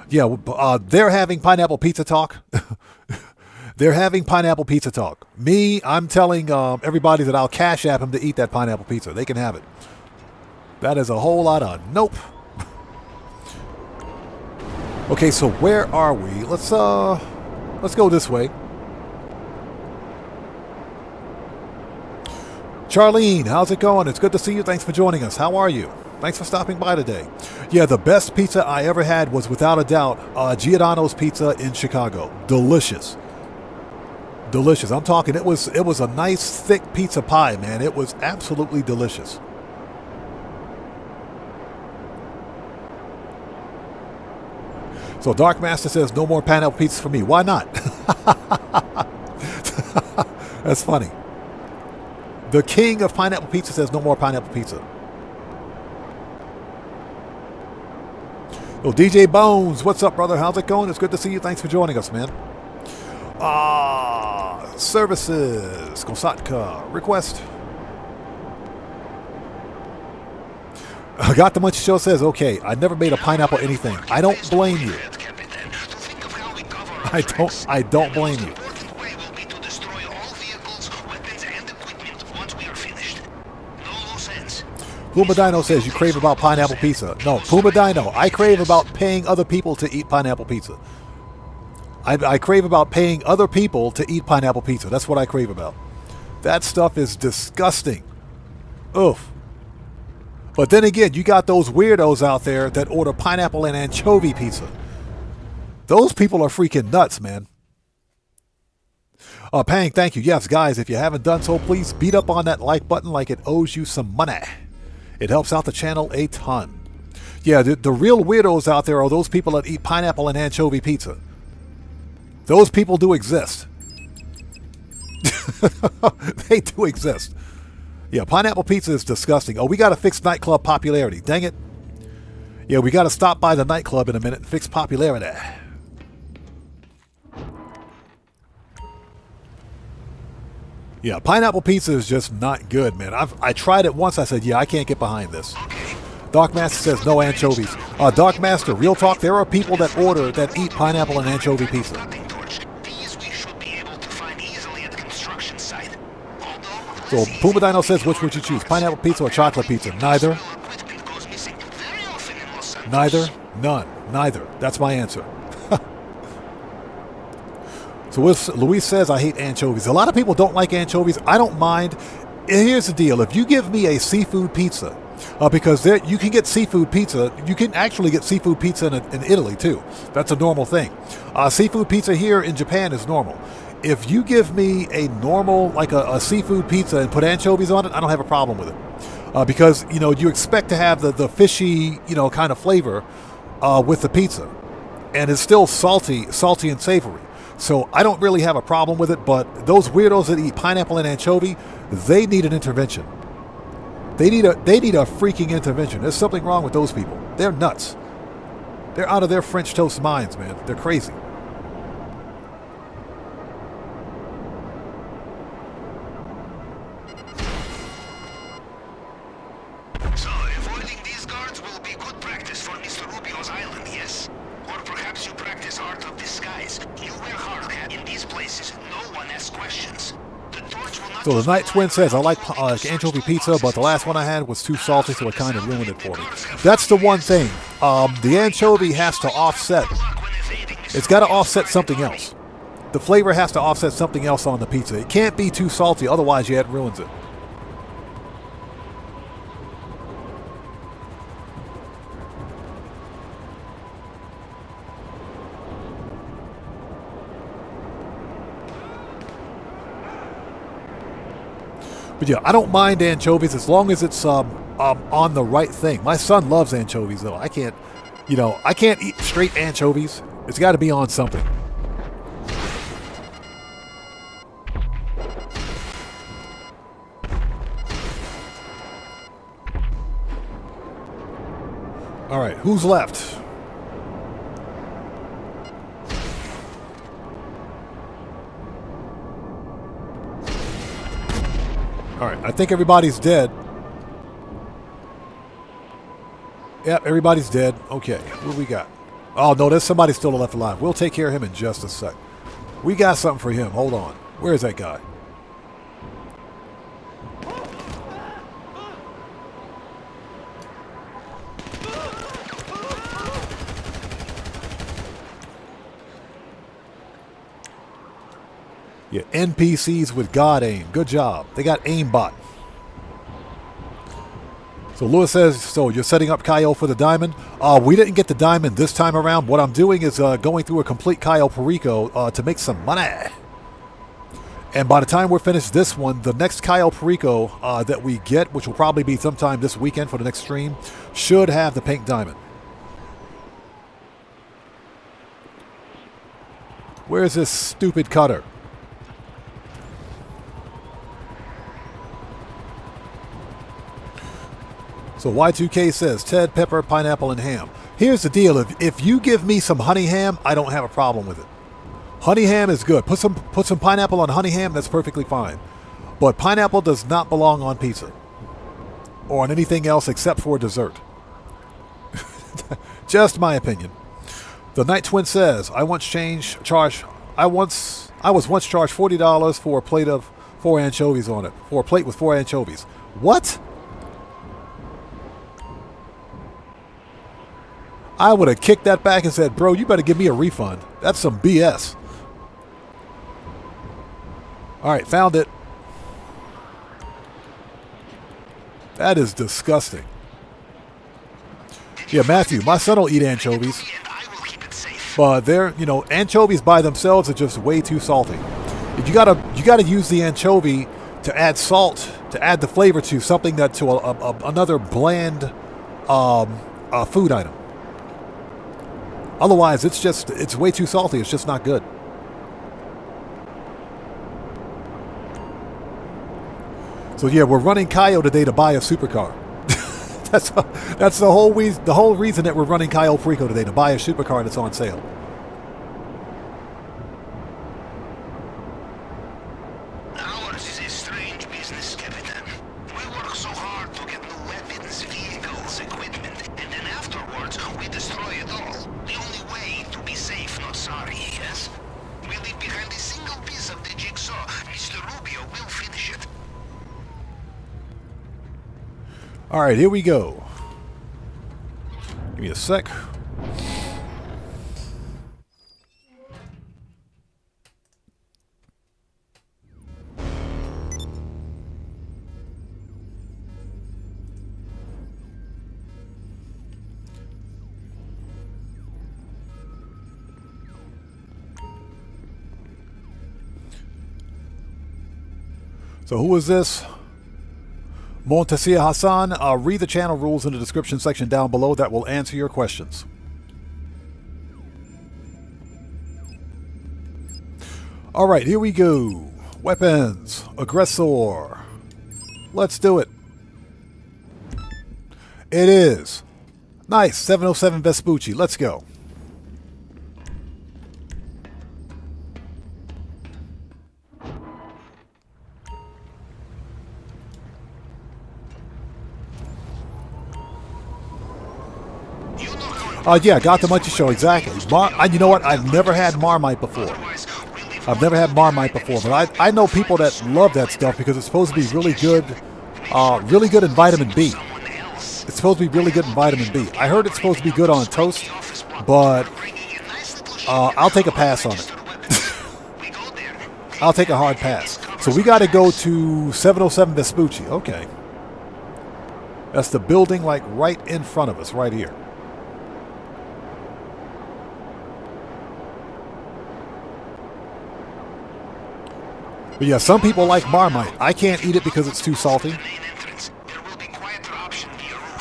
Yeah, they're having pineapple pizza talk. They're having pineapple pizza talk. Me, I'm telling everybody that I'll cash app them to eat that pineapple pizza. They can have it. That is a whole lot of nope. Okay, so where are we? Let's go this way. Charlene, how's it going? It's good to see you. Thanks for joining us. How are you? Thanks for stopping by today. Yeah, the best pizza I ever had was without a doubt Giordano's Pizza in Chicago. Delicious. Delicious. I'm talking, it was a nice thick pizza pie, man. It was absolutely delicious. So Dark Master says, no more pineapple pizza for me. Why not? That's funny. The king of pineapple pizza says, no more pineapple pizza. Oh, DJ Bones, what's up, brother? How's it going? It's good to see you. Thanks for joining us, man. Services, Kosatka, request. Got the Munch Show says, okay, I never made a pineapple anything. I don't blame you. I don't blame you. Puma Dino says you crave about pineapple pizza. No, Puma Dino, I crave about paying other people to eat pineapple pizza. I crave about paying other people to eat pineapple pizza. That's what I crave about. That stuff is disgusting. Oof. But then again, you got those weirdos out there that order pineapple and anchovy pizza. Those people are freaking nuts, man. Pang, thank you. Yes, guys, if you haven't done so, please beat up on that like button like it owes you some money. It helps out the channel a ton. Yeah, the real weirdos out there are those people that eat pineapple and anchovy pizza. Those people do exist. They do exist. Yeah, pineapple pizza is disgusting. Oh, we got to fix nightclub popularity. Dang it. Yeah, we got to stop by the nightclub in a minute and fix popularity. Yeah, pineapple pizza is just not good, man. I tried it once. I said, yeah, I can't get behind this. Dark Master says no anchovies. Dark Master, real talk, there are people that eat pineapple and anchovy pizza. So Puma Dino says, which would you choose, pineapple pizza or chocolate pizza? Neither. Neither. None. Neither. That's my answer. So Luis says, I hate anchovies. A lot of people don't like anchovies. I don't mind. here's the deal. If you give me a seafood pizza, because there, you can get seafood pizza. You can actually get seafood pizza in Italy, too. That's a normal thing. Seafood pizza here in Japan is normal. If you give me a normal, like a seafood pizza and put anchovies on it, I don't have a problem with it. Because, you know, you expect to have the fishy, you know, kind of flavor with the pizza. And it's still salty and savory. So I don't really have a problem with it, but those weirdos that eat pineapple and anchovy, they need an intervention. They need a freaking intervention. There's something wrong with those people. They're nuts. They're out of their French toast minds, man. They're crazy. So, avoiding these guards will be good practice for Mr. Rubio's island, yes? Or perhaps you practice art of disguise. You wear hard hat in these places. No one asks questions. So the Night Twin says, I like anchovy pizza, but the last one I had was too salty, so it kind of ruined it for me. That's the one thing. The anchovy has to offset. It's got to offset something else. The flavor has to offset something else on the pizza. It can't be too salty, otherwise, yeah, it ruins it. But yeah, I don't mind anchovies as long as it's on the right thing. My son loves anchovies, though. I can't eat straight anchovies. It's got to be on something. All right, who's left? All right, I think everybody's dead. Yep, everybody's dead. Okay, what do we got? Oh, no, there's somebody still left alive. We'll take care of him in just a sec. We got something for him. Hold on. Where is that guy? Yeah, NPCs with God aim. Good job. They got aimbot. So Lewis says, so you're setting up Cayo for the diamond? We didn't get the diamond this time around. What I'm doing is going through a complete Cayo Perico to make some money. And by the time we're finished this one, the next Cayo Perico that we get, which will probably be sometime this weekend for the next stream, should have the pink diamond. Where's this stupid cutter? So Y2K says, Ted, pepper, pineapple, and ham. Here's the deal. If you give me some honey ham, I don't have a problem with it. Honey ham is good. Put some pineapple on honey ham, that's perfectly fine. But pineapple does not belong on pizza. Or on anything else except for dessert. Just my opinion. The Night Twin says, I was once charged $40 for a plate of 4 anchovies on it. For a plate with 4 anchovies. What? I would have kicked that back and said, bro, you better give me a refund. That's some BS. All right, found it. That is disgusting. Yeah, Matthew, my son will eat anchovies. But they're, you know, anchovies by themselves are just way too salty. You gotta use the anchovy to add salt, to add the flavor to something that to another bland food item. Otherwise, it's way too salty. It's just not good. So yeah, we're running Cayo today to buy a supercar. that's the whole reason that we're running Cayo Perico today, to buy a supercar that's on sale. Ours is a strange business, Captain. We work so hard to get new weapons, vehicles, equipment, and then afterwards we destroy it all. The only way to be safe, not sorry, yes? We leave behind a single piece of the jigsaw. Mr. Rubio will finish it. All right, here we go. Give me a sec. So who is this? Montasia Hassan. Read the channel rules in the description section down below. That will answer your questions. All right, here we go. Weapons. Aggressor. Let's do it. It is. Nice. 707 Vespucci. Let's go. Yeah, got the Munchie Show, exactly. You know what? I've never had Marmite before. But I know people that love that stuff because it's supposed to be really good in vitamin B. It's supposed to be really good in vitamin B. I heard it's supposed to be good on toast, but I'll take a pass on it. I'll take a hard pass. So we got to go to 707 Vespucci. Okay. That's the building like right in front of us, right here. But yeah, some people like Marmite. I can't eat it because it's too salty.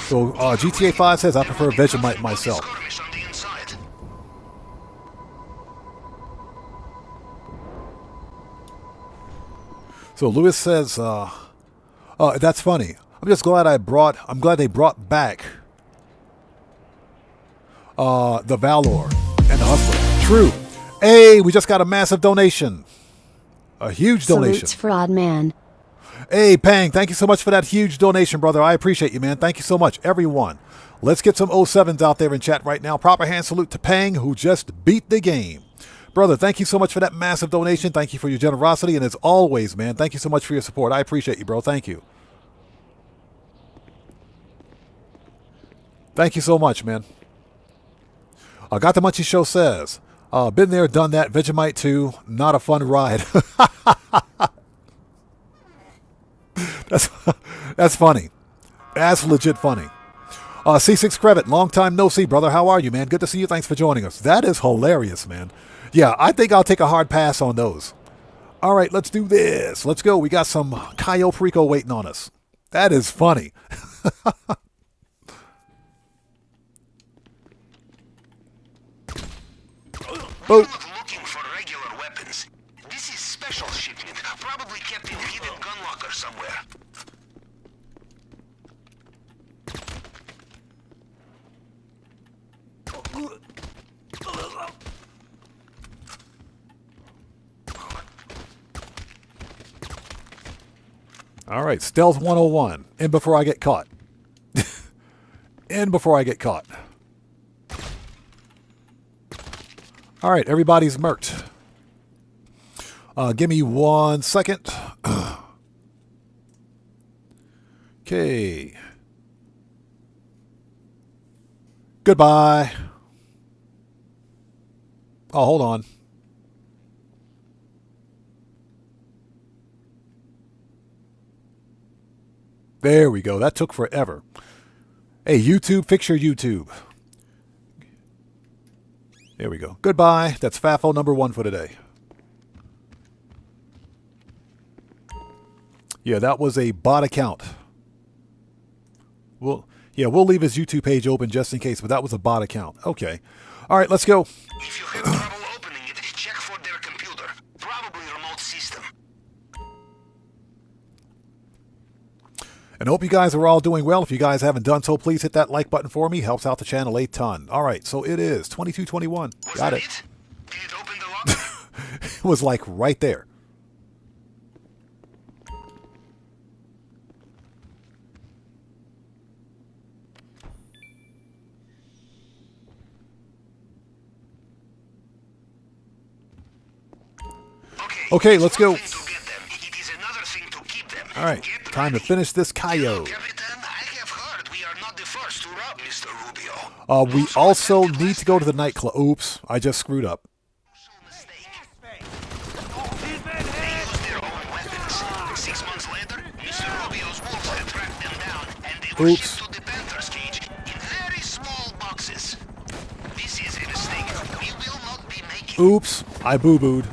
So GTA 5 says I prefer Vegemite myself. So Lewis says, that's funny. I'm just glad I'm glad they brought back the Valor and the Hustler. True. Hey, we just got a massive donation. A huge donation. Salutes, Fraud Man. Hey, Pang, thank you so much for that huge donation, brother. I appreciate you, man. Thank you so much, everyone. Let's get some 07s out there in chat right now. Proper hand salute to Pang, who just beat the game. Brother, thank you so much for that massive donation. Thank you for your generosity. And as always, man, thank you so much for your support. I appreciate you, bro. Thank you. Thank you so much, man. Got the Munchie Show says, been there, done that. Vegemite too. Not a fun ride. That's funny. That's legit funny. C6 Crevitt, long time no see, brother. How are you, man? Good to see you. Thanks for joining us. That is hilarious, man. Yeah, I think I'll take a hard pass on those. All right, let's do this. Let's go. We got some Cayo Perico waiting on us. That is funny. We're not looking for regular weapons. This is special shipment, probably kept in hidden gun locker somewhere. All right, Stealth 101. In before I get caught. In before I get caught. All right, everybody's murked. Give me 1 second. Okay. Goodbye. Oh, hold on. There we go. That took forever. Hey, YouTube, fix your YouTube. There we go. Goodbye. That's FAFO number 1 for today. Yeah, that was a bot account. We'll leave his YouTube page open just in case, but that was a bot account. Okay. All right, let's go. If you have trouble opening it, check for their computer. Probably remote system. And I hope you guys are all doing well. If you guys haven't done so, please hit that like button for me. Helps out the channel a ton. All right, so it is 2221. Got it. Did it open the locker? It was like right there. Okay, let's go. All right, time to finish this Cayo. We also need to go to the nightclub. Oops, I just screwed up. Oops. Oops, I boo-booed.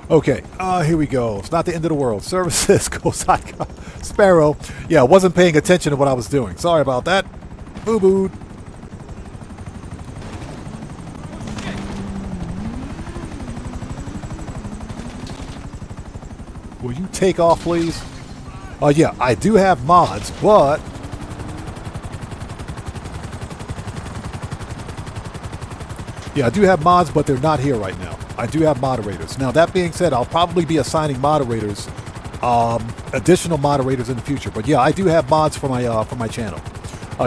Okay, here we go. It's not the end of the world. Services goes Sparrow. Yeah, I wasn't paying attention to what I was doing. Sorry about that. Boo-boo. Will you take off, please? Yeah, I do have mods, but... Yeah, I do have mods, but they're not here right now. I do have moderators. Now, that being said, I'll probably be assigning moderators, additional moderators in the future. But yeah, I do have mods for my channel.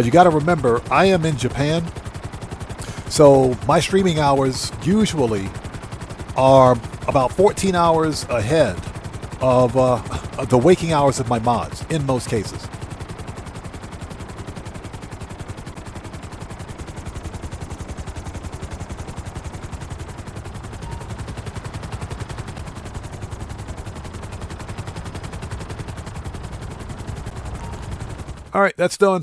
You got to remember, I am in Japan, so my streaming hours usually are about 14 hours ahead of the waking hours of my mods, in most cases. All right, that's done.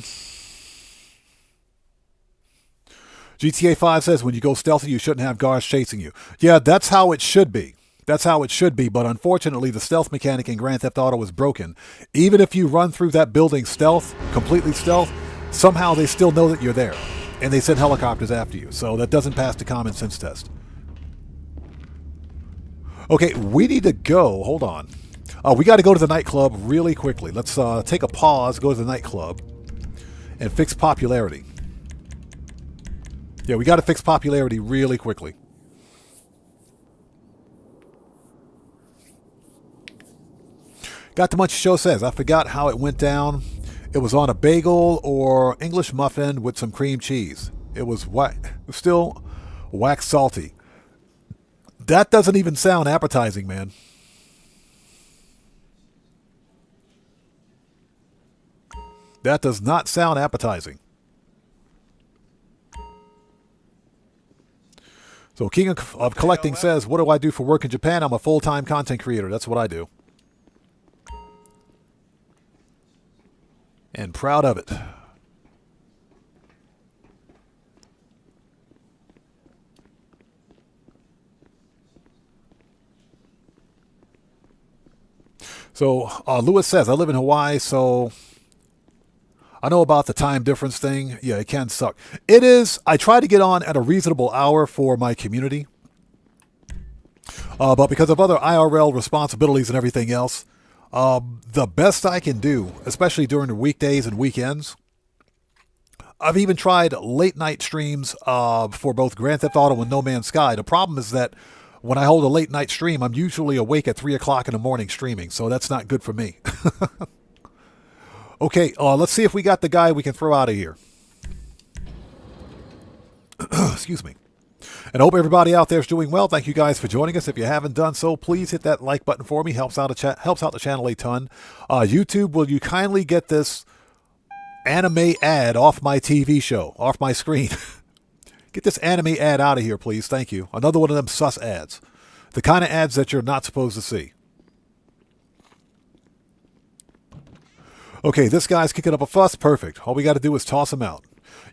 GTA 5 says when you go stealthy, you shouldn't have guards chasing you. Yeah, that's how it should be. That's how it should be, but unfortunately, the stealth mechanic in Grand Theft Auto is broken. Even if you run through that building stealth, completely stealth, somehow they still know that you're there, and they send helicopters after you, so that doesn't pass the common sense test. Okay, we need to go. Hold on. We got to go to the nightclub really quickly. Let's take a pause, go to the nightclub, and fix popularity. Yeah, we got to fix popularity really quickly. Got the Munchy Show says, I forgot how it went down. It was on a bagel or English muffin with some cream cheese. It was still wax salty. That doesn't even sound appetizing, man. That does not sound appetizing. So King of Collecting says, what do I do for work in Japan? I'm a full-time content creator. That's what I do. And proud of it. So Lewis says, I live in Hawaii, so I know about the time difference thing. Yeah, it can suck. It is. I try to get on at a reasonable hour for my community. But because of other IRL responsibilities and everything else, the best I can do, especially during the weekdays and weekends, I've even tried late night streams for both Grand Theft Auto and No Man's Sky. The problem is that when I hold a late night stream, I'm usually awake at 3 o'clock in the morning streaming, so that's not good for me. Okay, let's see if we got the guy we can throw out of here. Excuse me. And I hope everybody out there is doing well. Thank you guys for joining us. If you haven't done so, please hit that like button for me. Helps out the channel a ton. YouTube, will you kindly get this anime ad off my TV show, off my screen? Get this anime ad out of here, please. Thank you. Another one of them sus ads. The kind of ads that you're not supposed to see. Okay, this guy's kicking up a fuss. Perfect. All we got to do is toss him out.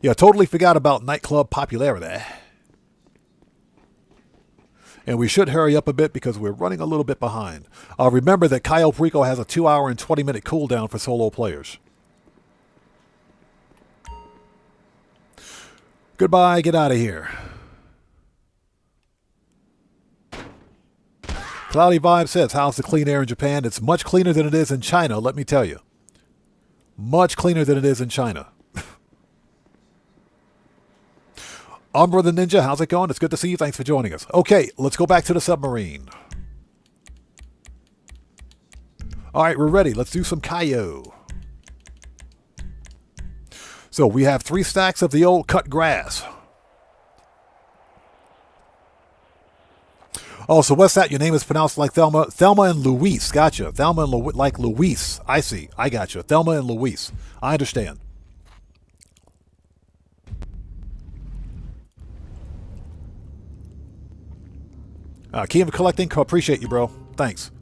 Yeah, totally forgot about nightclub popularity. And we should hurry up a bit because we're running a little bit behind. Remember that Cayo Perico has a 2-hour and 20-minute cooldown for solo players. Goodbye. Get out of here. Cloudy Vibe says, how's the clean air in Japan? It's much cleaner than it is in China, let me tell you. Much cleaner than it is in China. Umbra the Ninja, how's it going? It's good to see you. Thanks for joining us. Okay, let's go back to the submarine. All right, we're ready. Let's do some Cayo. So we have 3 stacks of the old cut grass. Oh, so what's that? Your name is pronounced like Thelma. Thelma and Louise. Gotcha. Thelma and like Louise. I see. I gotcha. Thelma and Louise. I understand. Key of Collecting. Appreciate you, bro. Thanks.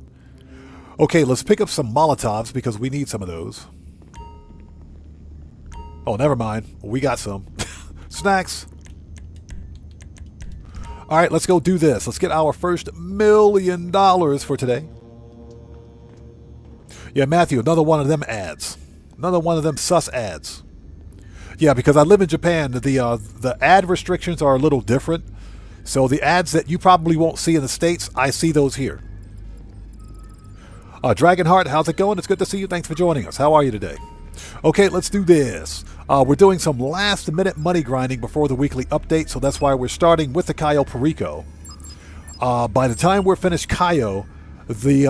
Okay, let's pick up some Molotovs because we need some of those. Oh, never mind. We got some. Snacks. All right, let's go do this. Let's get our first $1 million for today. Yeah, Matthew, another one of them ads. Another one of them sus ads. Yeah, because I live in Japan, the ad restrictions are a little different. So the ads that you probably won't see in the States, I see those here. Dragonheart, how's it going? It's good to see you. Thanks for joining us. How are you today? Okay, let's do this. We're doing some last-minute money grinding before the weekly update, so that's why we're starting with the Cayo Perico. By the time we're finished Cayo, the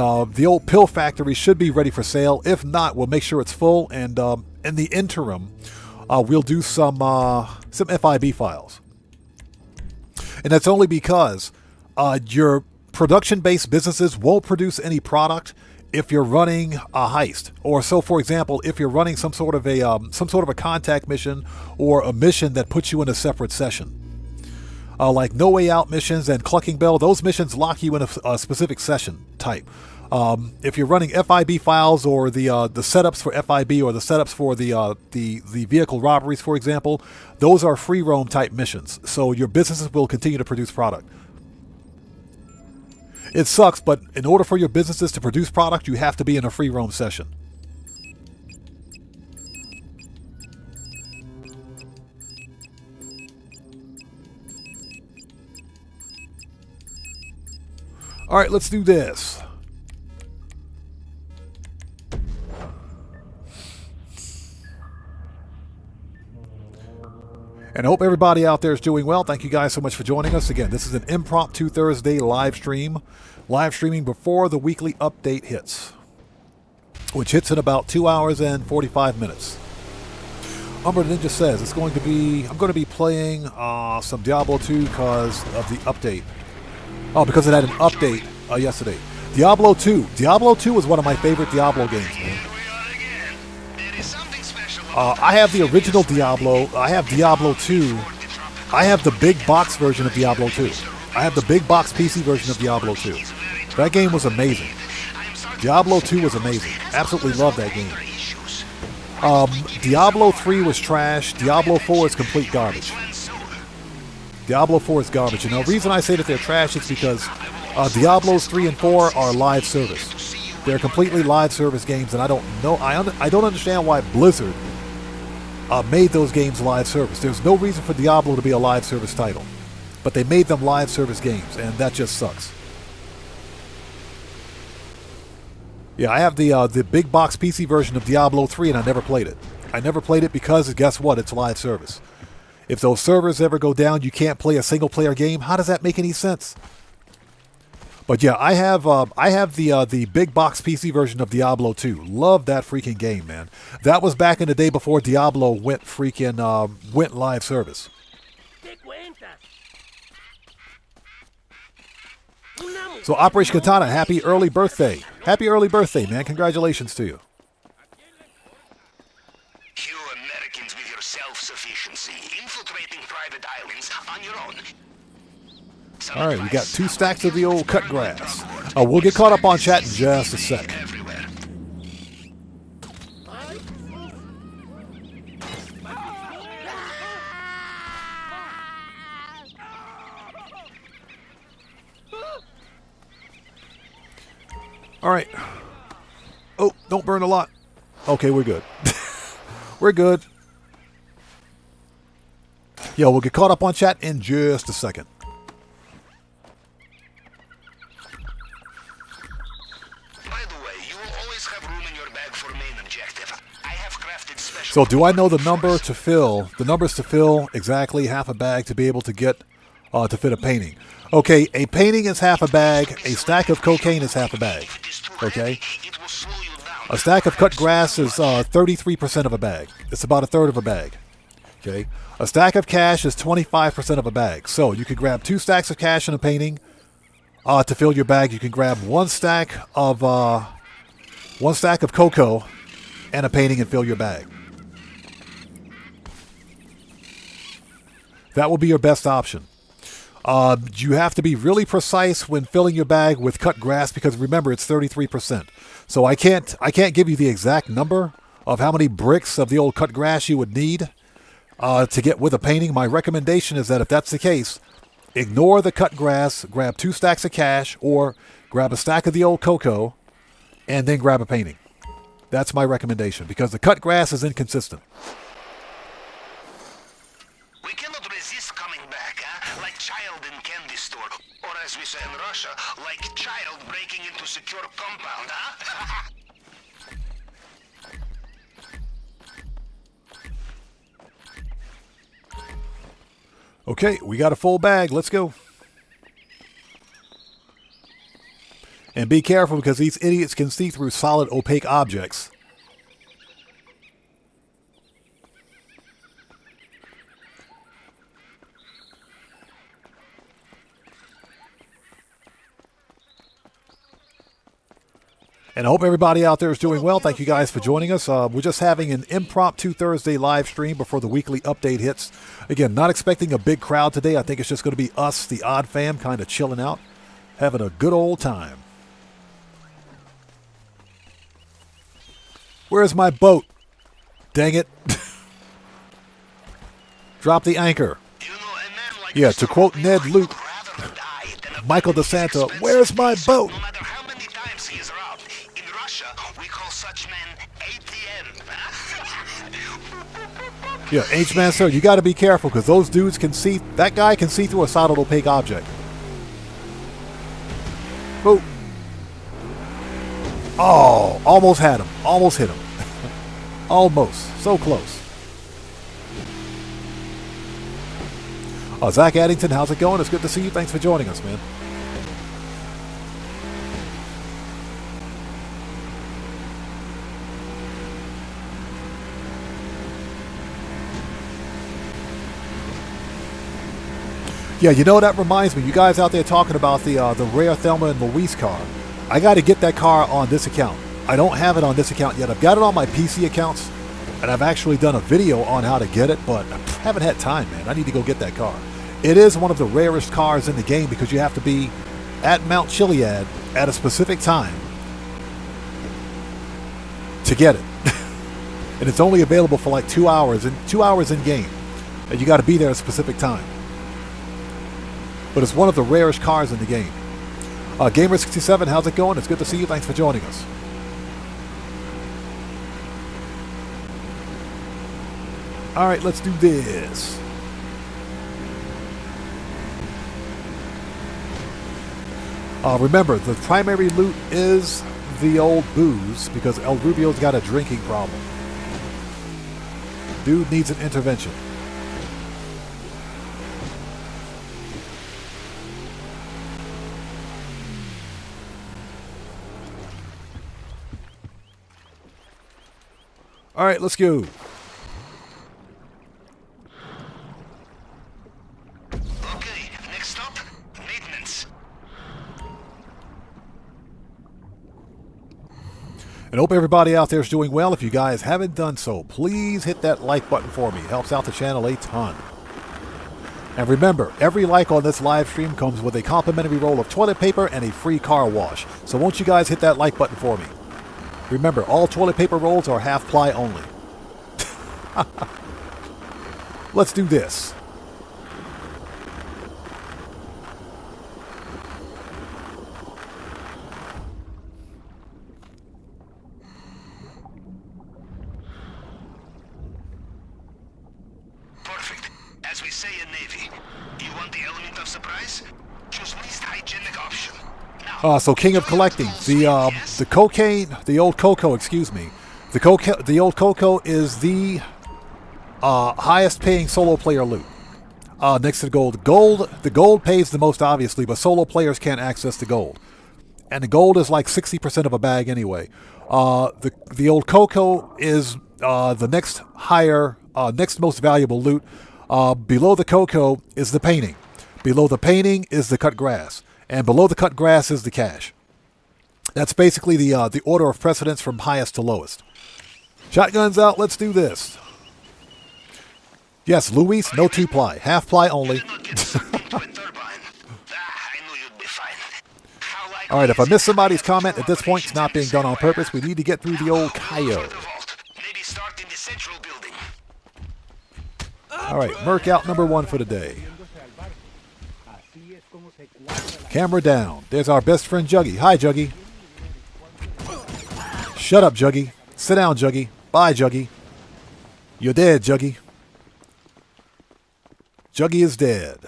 old pill factory should be ready for sale. If not, we'll make sure it's full, and in the interim, we'll do some FIB files. And that's only because your production-based businesses won't produce any product if you're running a heist, or so, for example, if you're running some sort of a contact mission or a mission that puts you in a separate session, like No Way Out missions and Clucking Bell. Those missions lock you in a specific session type. If you're running FIB files or the setups for FIB or the setups for the vehicle robberies, for example, those are free roam type missions. So your businesses will continue to produce product. It sucks, but in order for your businesses to produce product, you have to be in a free roam session. All right, let's do this. And I hope everybody out there is doing well. Thank you guys so much for joining us. Again, this is an Impromptu Thursday live stream. Live streaming before the weekly update hits, which hits in about 2 hours and 45 minutes. Umber Ninja says I'm going to be playing some Diablo 2 because of the update. Oh, because it had an update yesterday. Diablo 2. Diablo 2 is one of my favorite Diablo games, man. I have the original Diablo. I have Diablo 2. I have the big box version of Diablo 2. I have the big box PC version of Diablo 2. That game was amazing. Diablo 2 was amazing. Absolutely love that game. Diablo 3 was trash. Diablo 4 is complete garbage. Diablo 4 is garbage. And the reason I say that they're trash is because Diablos 3 and 4 are live service. They're completely live service games, and I don't know. I don't understand why Blizzard made those games live service. There's no reason for Diablo to be a live service title, but they made them live service games, and that just sucks. Yeah, I have the big box PC version of Diablo 3, and I never played it. I never played it because, guess what? It's live service. If those servers ever go down, you can't play a single-player game. How does that make any sense? But yeah, I have the big box PC version of Diablo 2. Love that freaking game, man. That was back in the day before Diablo went live service. So Operation Katana, happy early birthday. Happy early birthday, man. Congratulations to you. You Americans with your self-sufficiency, infiltrating private islands on your own. All right, we got 2 stacks of the old cut grass. We'll get caught up on chat in just a sec. All right. Oh, don't burn a lot. Okay, we're good. We're good. Yeah, we'll get caught up on chat in just a second. So do I know the number to fill? The numbers to fill exactly half a bag to be able to get to fit a painting. Okay, a painting is half a bag. A stack of cocaine is half a bag. Okay, a stack of cut grass is 33% of a bag. It's about a third of a bag. Okay, a stack of cash is 25% of a bag. So you could grab 2 stacks of cash in a painting to fill your bag. You can grab 1 stack of cocoa and a painting and fill your bag. That will be your best option. You have to be really precise when filling your bag with cut grass because remember it's 33%. So I can't give you the exact number of how many bricks of the old cut grass you would need to get with a painting. My recommendation is that if that's the case, ignore the cut grass, grab 2 stacks of cash, or grab a stack of the old cocoa, and then grab a painting. That's my recommendation, because the cut grass is inconsistent. We cannot resist coming back, huh? Like child in candy store. Or as we say in Russia, like child breaking into secure compound, huh? Okay, we got a full bag. Let's go. And be careful, because these idiots can see through solid, opaque objects. And I hope everybody out there is doing well. Thank you guys for joining us. We're just having an impromptu Thursday live stream before the weekly update hits. Again, not expecting a big crowd today. I think it's just going to be us, the Odd Fam, kind of chilling out, having a good old time. Where's my boat? Dang it. Drop the anchor. You know, a man like Yeah, Mr. to quote Ned Romeo Luke, would rather die than a Michael very DeSanta, expensive where's my piece, boat? No matter how many times he is robbed. In Russia, we call such men ATM. Yeah, H-Man, sir, you got to be careful, because those dudes can see, that guy can see through a solid, opaque object. Oh. Oh, almost had him. Almost hit him. Almost. So close. Zach Addington, how's it going? It's good to see you. Thanks for joining us, man. Yeah, you know, that reminds me. You guys out there talking about the rare Thelma and Louise car. I got to get that car on this account. I don't have it on this account yet. I've got it on my PC accounts, and I've actually done a video on how to get it, but I haven't had time, man. I need to go get that car. It is one of the rarest cars in the game, because you have to be at Mount Chiliad at a specific time to get it. And it's only available for like 2 hours, and 2 hours in game. And you got to be there at a specific time. But it's one of the rarest cars in the game. Gamer67, how's it going? It's good to see you. Thanks for joining us. All right, let's do this. Remember, the primary loot is the old booze, because El Rubio's got a drinking problem. Dude needs an intervention. All right, let's go. Okay, next stop, maintenance. And hope everybody out there is doing well. If you guys haven't done so, please hit that like button for me. It helps out the channel a ton. And remember, every like on this live stream comes with a complimentary roll of toilet paper and a free car wash. So won't you guys hit that like button for me? Remember, all toilet paper rolls are half ply only. Let's do this. Perfect. As we say in Navy, you want the element of surprise? Choose least hygienic option. Now, So King of Collecting, the cocaine, the old cocoa, excuse me. The old cocoa is the highest paying solo player loot. Next to the gold. The gold pays the most, obviously, but solo players can't access the gold. And the gold is like 60% of a bag anyway. The old cocoa is the next next most valuable loot. Below the cocoa is the painting. Below the painting is the cut grass. And below the cut grass is the cash. That's basically the order of precedence from highest to lowest. Shotguns out, let's do this. Yes, Luis, no 2-ply. Half-ply only. Alright, if I miss somebody's comment at this point, it's not being done on purpose. We need to get through the old Kaio. Alright, Merc out number 1 for the day. Camera down. There's our best friend Juggy. Hi, Juggy. Shut up, Juggy. Sit down, Juggy. Bye, Juggy. You're dead, Juggy. Juggy is dead.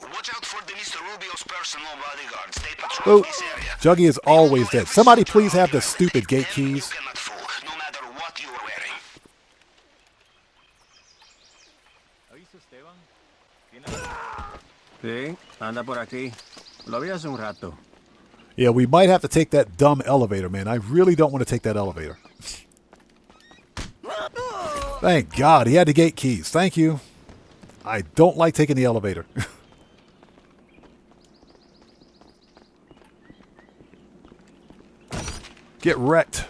Watch out for the Mr. Rubio's personal bodyguards. They patrol Oh, this area. Juggy is always dead. Somebody please have the stupid gate keys. You cannot fool, no matter what you are wearing. Sí, anda por aquí. Lo vi hace un rato. Yeah, we might have to take that dumb elevator, man. I really don't want to take that elevator. Thank God he had the gate keys. Thank you. I don't like taking the elevator. Get wrecked.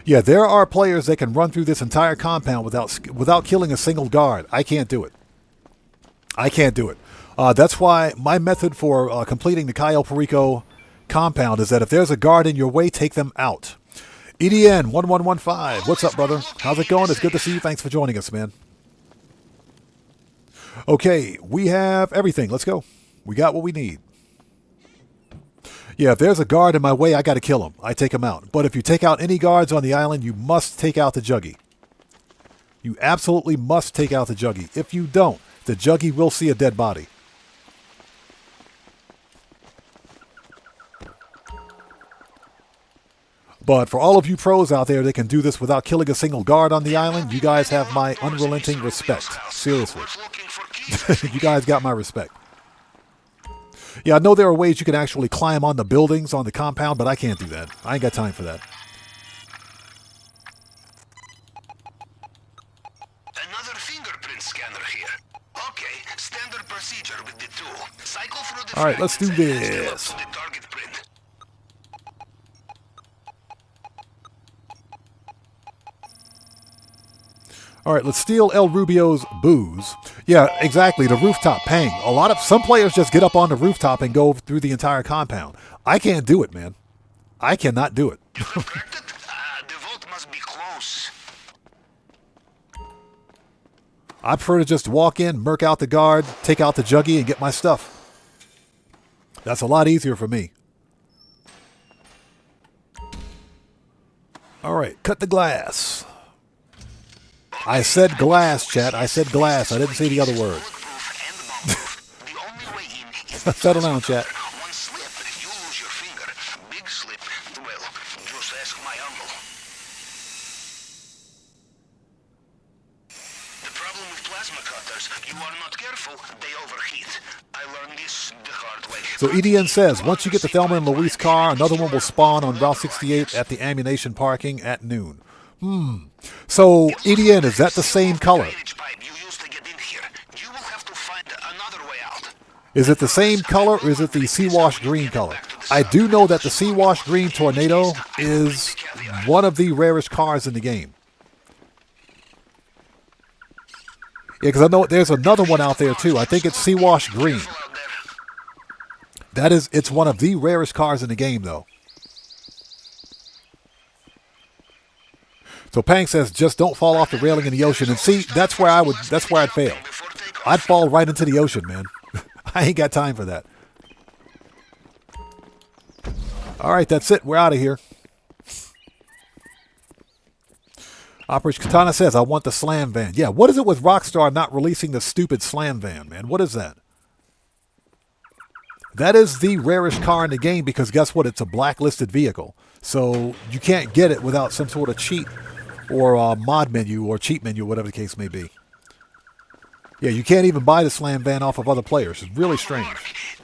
Yeah, there are players that can run through this entire compound without killing a single guard. I can't do it. I can't do it. That's why my method for completing the Cayo Perico compound is that if there's a guard in your way, take them out. EDN 1115. What's up, brother? How's it going? It's good to see you. Thanks for joining us, man. Okay, we have everything. Let's go. We got what we need. Yeah, if there's a guard in my way, I got to kill him. I take him out. But if you take out any guards on the island, you must take out the Juggy. You absolutely must take out the Juggy. If you don't, the Juggy will see a dead body. But for all of you pros out there that can do this without killing a single guard on the island, you guys have my unrelenting respect. Seriously. You guys got my respect. Yeah, I know there are ways you can actually climb on the buildings on the compound, but I can't do that. I ain't got time for that. Another fingerprint scanner here. Okay, standard procedure with the tool. Cycle through the All right, let's do fragments and match them up this. to the target print. All right, let's steal El Rubio's booze. Yeah, exactly, the rooftop pang. Some players just get up on the rooftop and go through the entire compound. I can't do it, man. I cannot do it. Corrected? The vault must be close. I prefer to just walk in, murk out the guard, take out the Juggy, and get my stuff. That's a lot easier for me. All right, cut the glass. I said glass, chat. I said glass. I didn't say the other word. The only way in is Settle down, chat. one slip, you lose your finger. Big slip, well, just ask my uncle. The problem with plasma cutters, you are not careful, they overheat. I learned this the hard way. So EDN says, once you get the Thelma and Louise car, another one will spawn on Route 68 at the ammunition parking at noon. So, EDN, is that the same color? Drainage pipe you used to get in here. You will have to find another way out. Is it the same color or is it the sea-wash green color? I do know that the sea-wash green Tornado is one of the rarest cars in the game. Yeah, because I know there's another one out there too. I think it's sea-wash green. It's one of the rarest cars in the game though. So Pang says, just don't fall off the railing in the ocean. And see, that's where I'd fail. I'd fall right into the ocean, man. I ain't got time for that. All right, that's it. We're out of here. Operation Katana says, I want the slam van. Yeah, what is it with Rockstar not releasing the stupid slam van, man? What is that? That is the rarest car in the game because guess what? It's a blacklisted vehicle. So you can't get it without some sort of cheat or mod menu or cheat menu, whatever the case may be. Yeah, you can't even buy the slam van off of other players. It's really strange.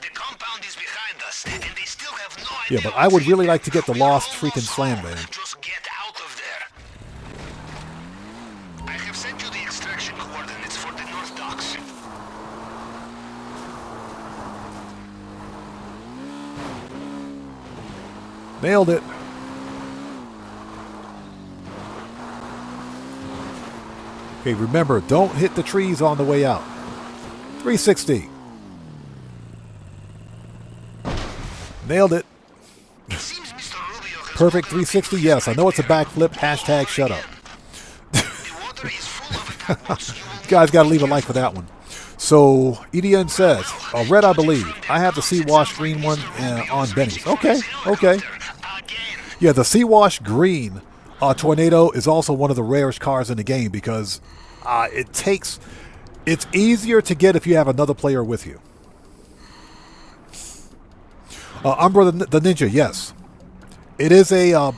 The compound is behind us, and they still have no idea. Yeah, but I would really like to get the lost freaking slam van. Just get out of there. I have sent you the extraction coordinates for the North Docks. Nailed it. Okay, remember, don't hit the trees on the way out. 360. Nailed it. Seems Mr. Rubio has Perfect woken up 360. into Yes, I know it's a his backflip. Hashtag shut up. The water is full of attack bots. You will You guys got to leave a like for that one. So EDN says, red, I believe. I have the sea wash green one on Benny's. Okay, okay. Yeah, the sea wash green Tornado is also one of the rarest cars in the game because it's easier to get if you have another player with you. Umbra the Ninja, yes. It is a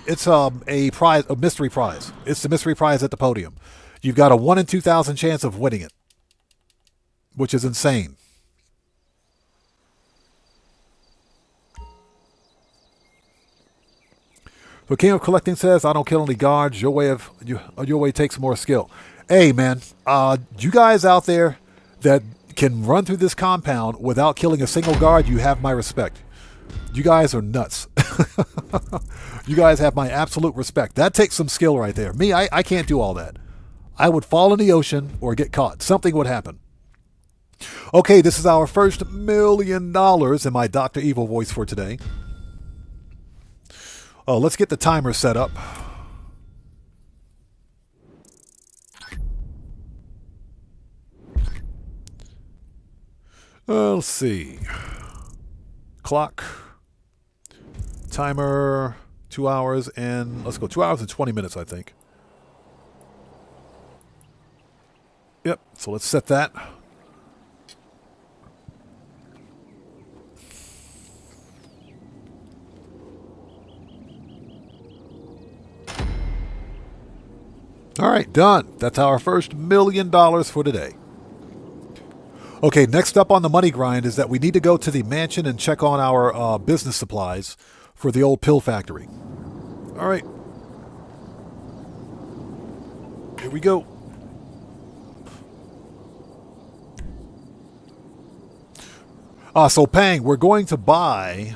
prize, a mystery prize. It's the mystery prize at the podium. You've got a 1 in 2,000 chance of winning it, which is insane. So King of Collecting says, I don't kill any guards. Your way takes more skill. Hey, man, you guys out there that can run through this compound without killing a single guard, you have my respect. You guys are nuts. You guys have my absolute respect. That takes some skill right there. Me, I can't do all that. I would fall in the ocean or get caught. Something would happen. Okay, this is our first $1 million in my Dr. Evil voice for today. Let's get the timer set up. Let's see. Clock. Timer. 2 hours and... Let's go 2 hours and 20 minutes, I think. Yep, so let's set that. All right, done. That's our first $1 million for today. Okay, next up on the money grind is that we need to go to the mansion and check on our business supplies for the old pill factory. All right. Here we go. So Pang, we're going to buy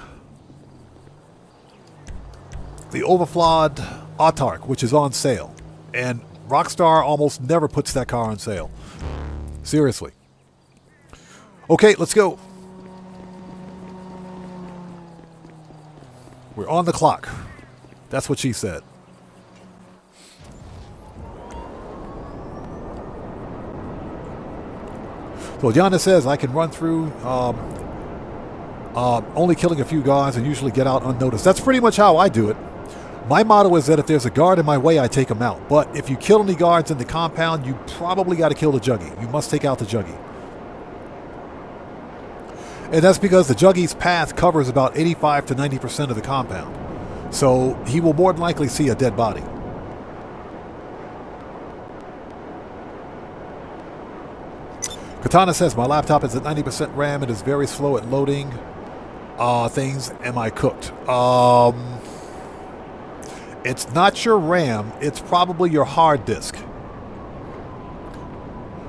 the overflawed Autark, which is on sale. And Rockstar almost never puts that car on sale. Seriously. Okay, let's go. We're on the clock. That's what she said. So Yana says I can run through only killing a few guards and usually get out unnoticed. That's pretty much how I do it. My motto is that if there's a guard in my way, I take him out. But if you kill any guards in the compound, you probably got to kill the Juggy. You must take out the Juggy. And that's because the Juggy's path covers about 85 to 90% of the compound. So he will more than likely see a dead body. Katana says, my laptop is at 90% RAM. It is very slow at loading things. Am I cooked? It's not your RAM. It's probably your hard disk.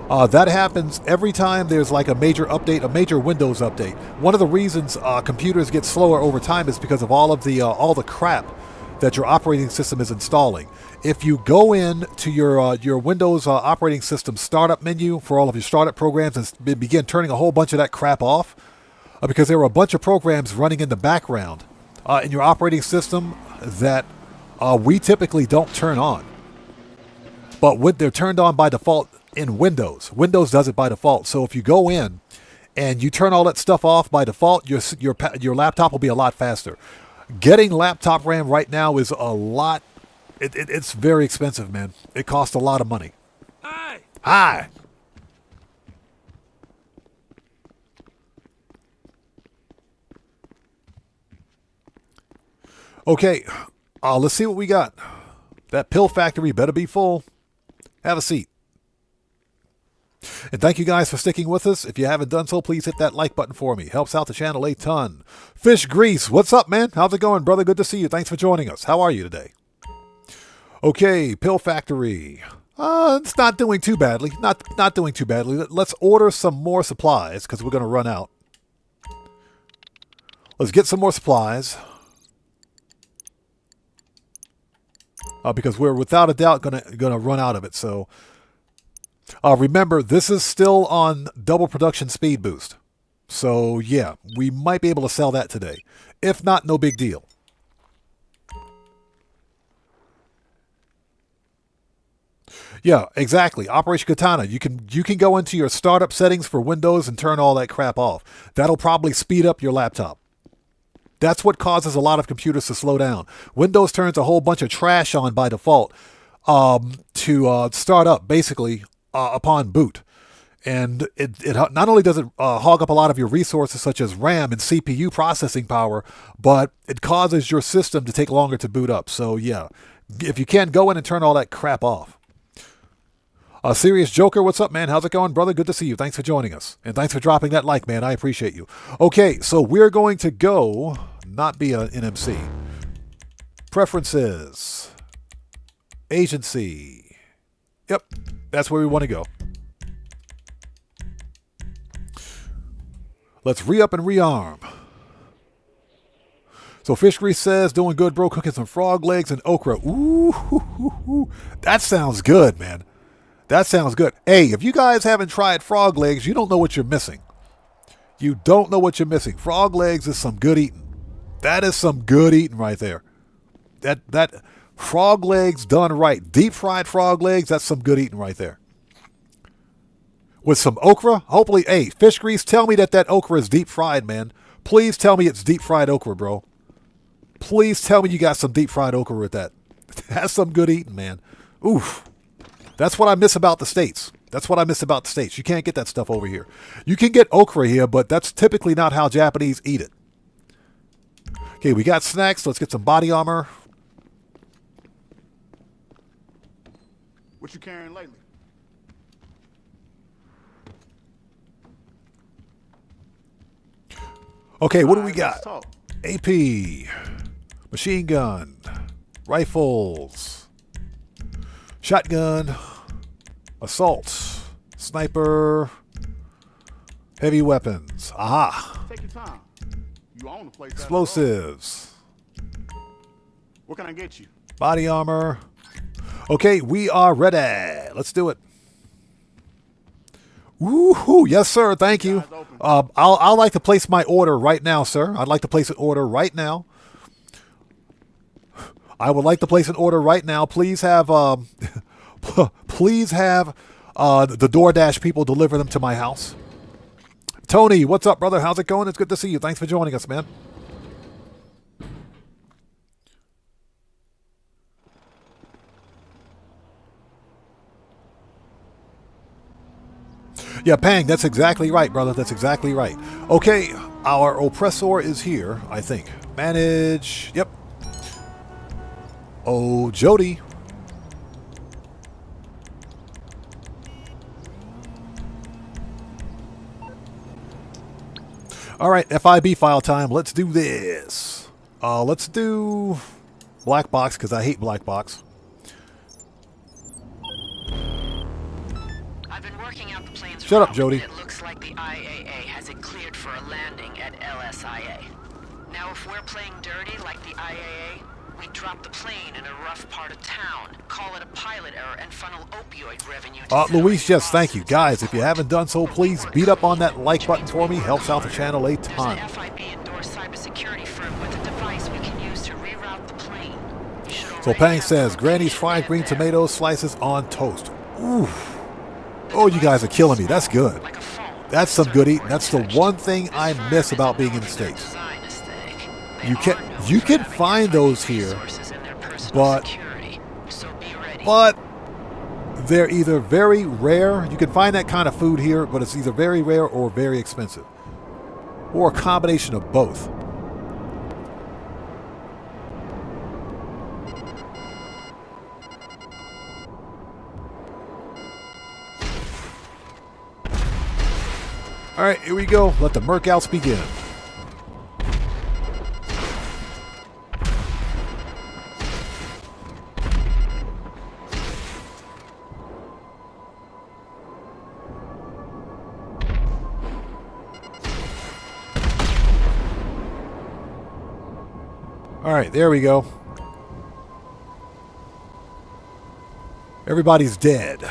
That happens every time there's like a major update, a major Windows update. One of the reasons computers get slower over time is because of all the crap that your operating system is installing. If you go in to your Windows operating system startup menu for all of your startup programs and begin turning a whole bunch of that crap off, because there are a bunch of programs running in the background in your operating system that we typically don't turn on. But when they're turned on by default in Windows. Windows does it by default. So if you go in and you turn all that stuff off by default, your laptop will be a lot faster. Getting laptop RAM right now is a lot. It's very expensive, man. It costs a lot of money. Hi. Hi. Okay, let's see what we got. That pill factory better be full. Have a seat. And thank you guys for sticking with us. If you haven't done so, please hit that like button for me. Helps out the channel a ton. Fish Grease, what's up, man? How's it going, brother? Good to see you. Thanks for joining us. How are you today? Okay, Pill Factory. It's not doing too badly. Not doing too badly. Let's order some more supplies because we're going to run out. Let's get some more supplies. Because we're without a doubt gonna run out of it. So remember, this is still on double production speed boost. So yeah, we might be able to sell that today. If not, no big deal. Yeah, exactly. Operation Katana. You can go into your startup settings for Windows and turn all that crap off. That'll probably speed up your laptop. That's what causes a lot of computers to slow down. Windows turns a whole bunch of trash on by default to start up, basically, upon boot. And it not only does it hog up a lot of your resources, such as RAM and CPU processing power, but it causes your system to take longer to boot up. So, yeah, if you can, go in and turn all that crap off. Serious Joker, what's up, man? How's it going, brother? Good to see you. Thanks for joining us. And thanks for dropping that like, man. I appreciate you. Okay, so we're going to go, not be an MC. Preferences. Agency. Yep, that's where we want to go. Let's re-up and rearm. So Fish Grease says, doing good, bro. Cooking some frog legs and okra. Ooh, that sounds good, man. That sounds good. Hey, if you guys haven't tried frog legs, you don't know what you're missing. You don't know what you're missing. Frog legs is some good eating. That is some good eating right there. That frog legs done right. Deep fried frog legs, that's some good eating right there. With some okra, hopefully, hey, Fish Grease, tell me that okra is deep fried, man. Please tell me it's deep fried okra, bro. Please tell me you got some deep fried okra with that. That's some good eating, man. Oof. That's what I miss about the States. That's what I miss about the States. You can't get that stuff over here. You can get okra here, but that's typically not how Japanese eat it. Okay, we got snacks. Let's get some body armor. What you carrying lately? Okay, what do we got? Let's talk. AP, machine gun, rifles, shotgun, assault, sniper, heavy weapons. Aha. Take your time. You own the place. Explosives, What can I get you? body armor. Okay, we are ready. Let's do it. Woohoo! Yes, sir. Thank you. I'll like to place my order right now, sir. I'd like to place an order right now. I would like to place an order right now. Please have please have the DoorDash people deliver them to my house. Tony, what's up, brother? How's it going? It's good to see you. Thanks for joining us, man. Yeah, Pang, that's exactly right, brother. That's exactly right. Okay, our oppressor is here, I think. Manage. Yep. Oh, Jody. All right, FIB file time. Let's do this. Let's do black box because I hate black box. I've been working out the plane's Shut up, route. Jody. It looks like the IAA has it cleared for a landing at LSIA. Now, if we're playing dirty like the IAA, we drop the plane in a rough part of town, call it a pilot error, and funnel opioid revenue to Luis, yes, thank you. Guys, if you haven't done so, please beat up on that like button for me. Helps out the channel a ton. There's an FIB-endorsed cybersecurity firm with a device we can use to reroute the plane. So Pang says, Granny's fried green tomato slices on toast. Oof. Oh, you guys are killing me. That's good. That's some good eating. That's the one thing I miss about being in the States. You can find those here, but they're either very rare. You can find that kind of food here, but it's either very rare or very expensive, or a combination of both. All right, here we go. Let the Merkouts begin. All right, there we go. Everybody's dead.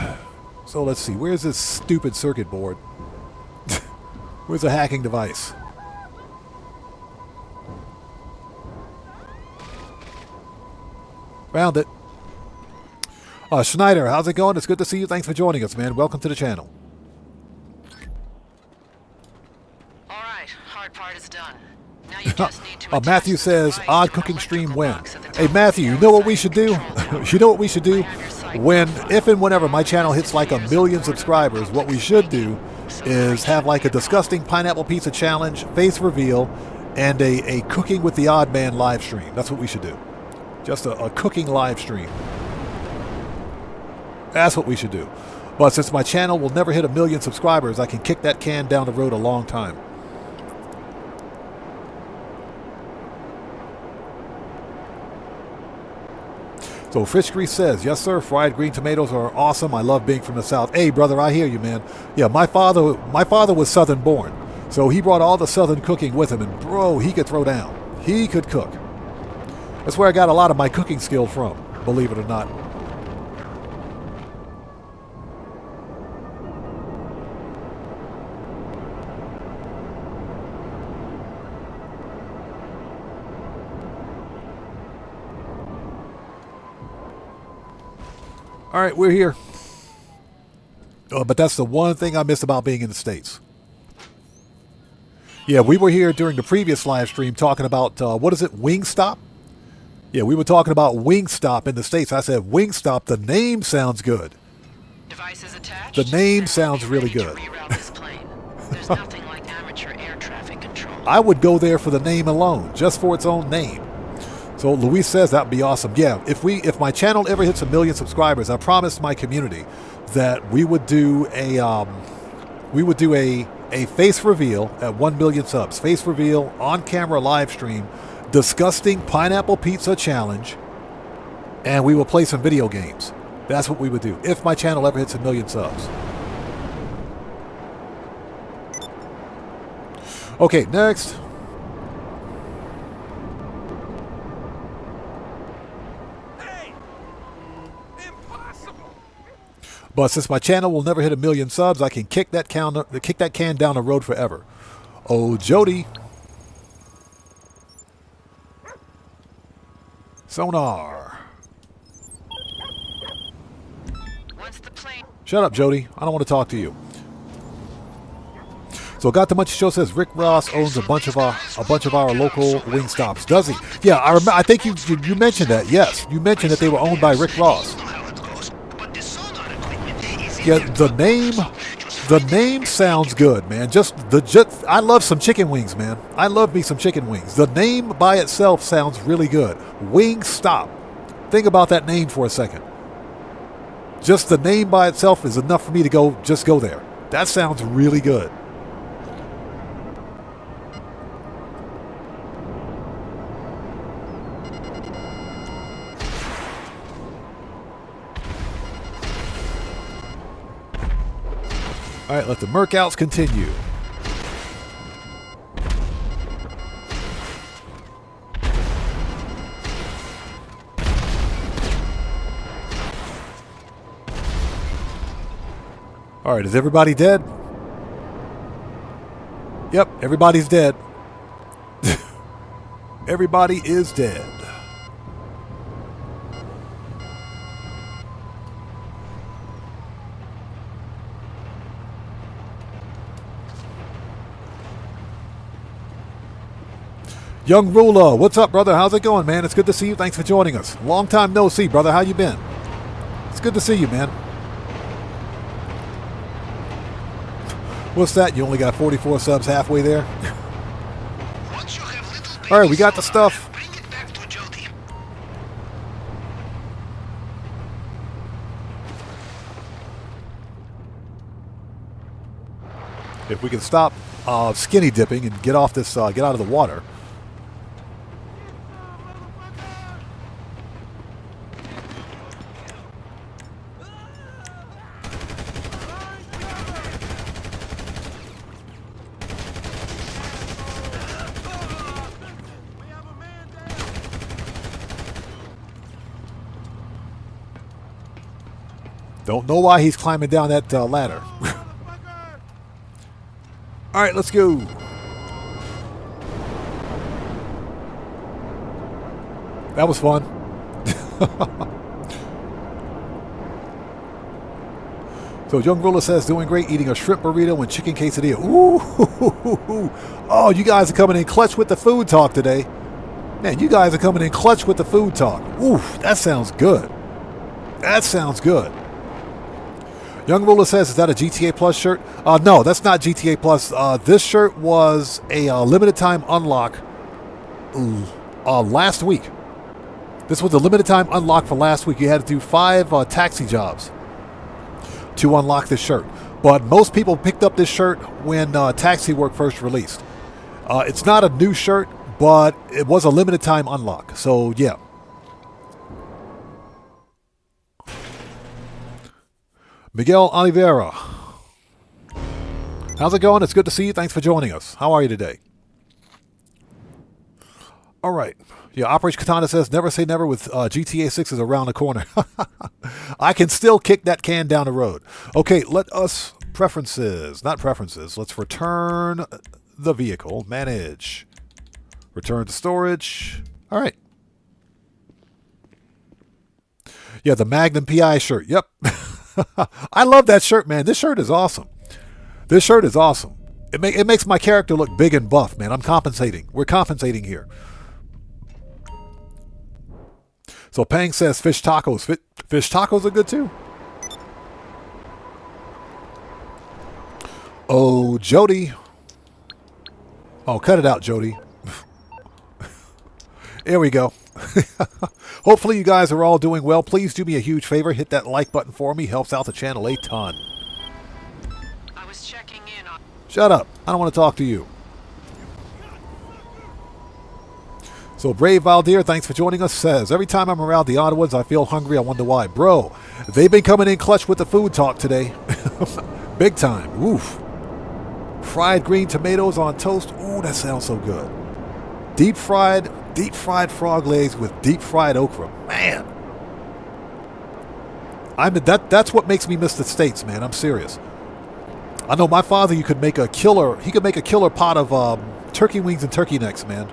So let's see. Where's this stupid circuit board? Where's the hacking device? Found it. Schneider, how's it going? It's good to see you. Thanks for joining us, man. Welcome to the channel. All right, hard part is done. Now you just need to Matthew attach the says, device odd to an cooking stream electrical when? box at the Hey, top Matthew, of you the know what we should outside do? control tower. You know what we should do? Right on your site. When, if and whenever my channel hits like 1 million subscribers, what we should do is have like a disgusting pineapple pizza challenge, face reveal, and a cooking with the odd man live stream. That's what we should do. Just a cooking live stream. That's what we should do. But since my channel will never hit 1 million subscribers, I can kick that can down the road a long time. So Fish Grease says, yes sir, fried green tomatoes are awesome. I love being from the South. Hey brother, I hear you, man. Yeah, my father was Southern born. So he brought all the Southern cooking with him, and bro, he could throw down. He could cook. That's where I got a lot of my cooking skill from, believe it or not. All right, we're here. But that's the one thing I miss about being in the States. Yeah, we were here during the previous live stream talking about, what is it, Wingstop? Yeah, we were talking about Wingstop in the States. I said, Wingstop, the name sounds good. Devices attached. The name and sounds be really ready to good. reroute this plane. There's nothing like amateur air traffic control. I would go there for the name alone, just for its own name. So Luis says that'd be awesome. Yeah, if my channel ever hits 1 million subscribers, I promised my community that we would do a face reveal at 1 million subs. Face reveal on camera live stream, disgusting pineapple pizza challenge, and we will play some video games. That's what we would do if my channel ever hits 1 million subs. Okay, next. But since my channel will never hit 1 million subs, I can kick that can down the road forever. Oh, Jody. Sonar. Once the plane. Shut up, Jody. I don't want to talk to you. So Got the Munchie Show says Rick Ross owns a bunch of our local wing stops. Does he? Yeah, I think you mentioned that. Yes, you mentioned that they were owned by Rick Ross. Yeah, the name sounds good, man. I love some chicken wings, man. I love me some chicken wings. The name by itself sounds really good. Wingstop. Think about that name for a second. Just the name by itself is enough for me to go there. That sounds really good. All right, let the Merkouts continue. All right, is everybody dead? Yep, everybody's dead. Everybody is dead. Young Ruler, what's up, brother? How's it going, man? It's good to see you. Thanks for joining us. Long time no see, brother. How you been? It's good to see you, man. What's that? You only got 44 subs halfway there? All right, we got the stuff. Bring it back to Jody. If we can stop skinny dipping and get off this, get out of the water. Don't know why he's climbing down that ladder. All right, let's go. That was fun. So Young Ruler says, doing great, eating a shrimp burrito and chicken quesadilla. Ooh, oh, you guys are coming in clutch with the food talk today. Man, you guys are coming in clutch with the food talk. Ooh, that sounds good. That sounds good. Young Ruler says, is that a GTA Plus shirt? No, that's not GTA Plus. This shirt was a limited time unlock last week. This was a limited time unlock for last week. You had to do 5 taxi jobs to unlock this shirt. But most people picked up this shirt when Taxi Work first released. It's not a new shirt, but it was a limited time unlock. So, yeah. Miguel Oliveira. How's it going? It's good to see you. Thanks for joining us. How are you today? All right. Yeah, Operation Katana says, never say never with GTA 6 is around the corner. I can still kick that can down the road. Okay, let us not preferences. Let's return the vehicle. Manage. Return to storage. All right. Yeah, the Magnum PI shirt. Yep. I love that shirt, man. This shirt is awesome. This shirt is awesome. It makes my character look big and buff, man. I'm compensating. We're compensating here. So Pang says fish tacos. Fish tacos are good too. Oh, Jody. Oh, cut it out, Jody. There we go. Hopefully you guys are all doing well. Please do me a huge favor. Hit that like button for me. Helps out the channel a ton. I was checking in on... Shut up. I don't want to talk to you. So Brave Valdir, thanks for joining us, says, every time I'm around the Ottawans, I feel hungry. I wonder why. Bro, they've been coming in clutch with the food talk today. Big time. Woof. Fried green tomatoes on toast. Ooh, that sounds so good. Deep fried frog legs with deep fried okra. Man. That's what makes me miss the States, man. I'm serious. I know my father, he could make a killer pot of turkey wings and turkey necks, man.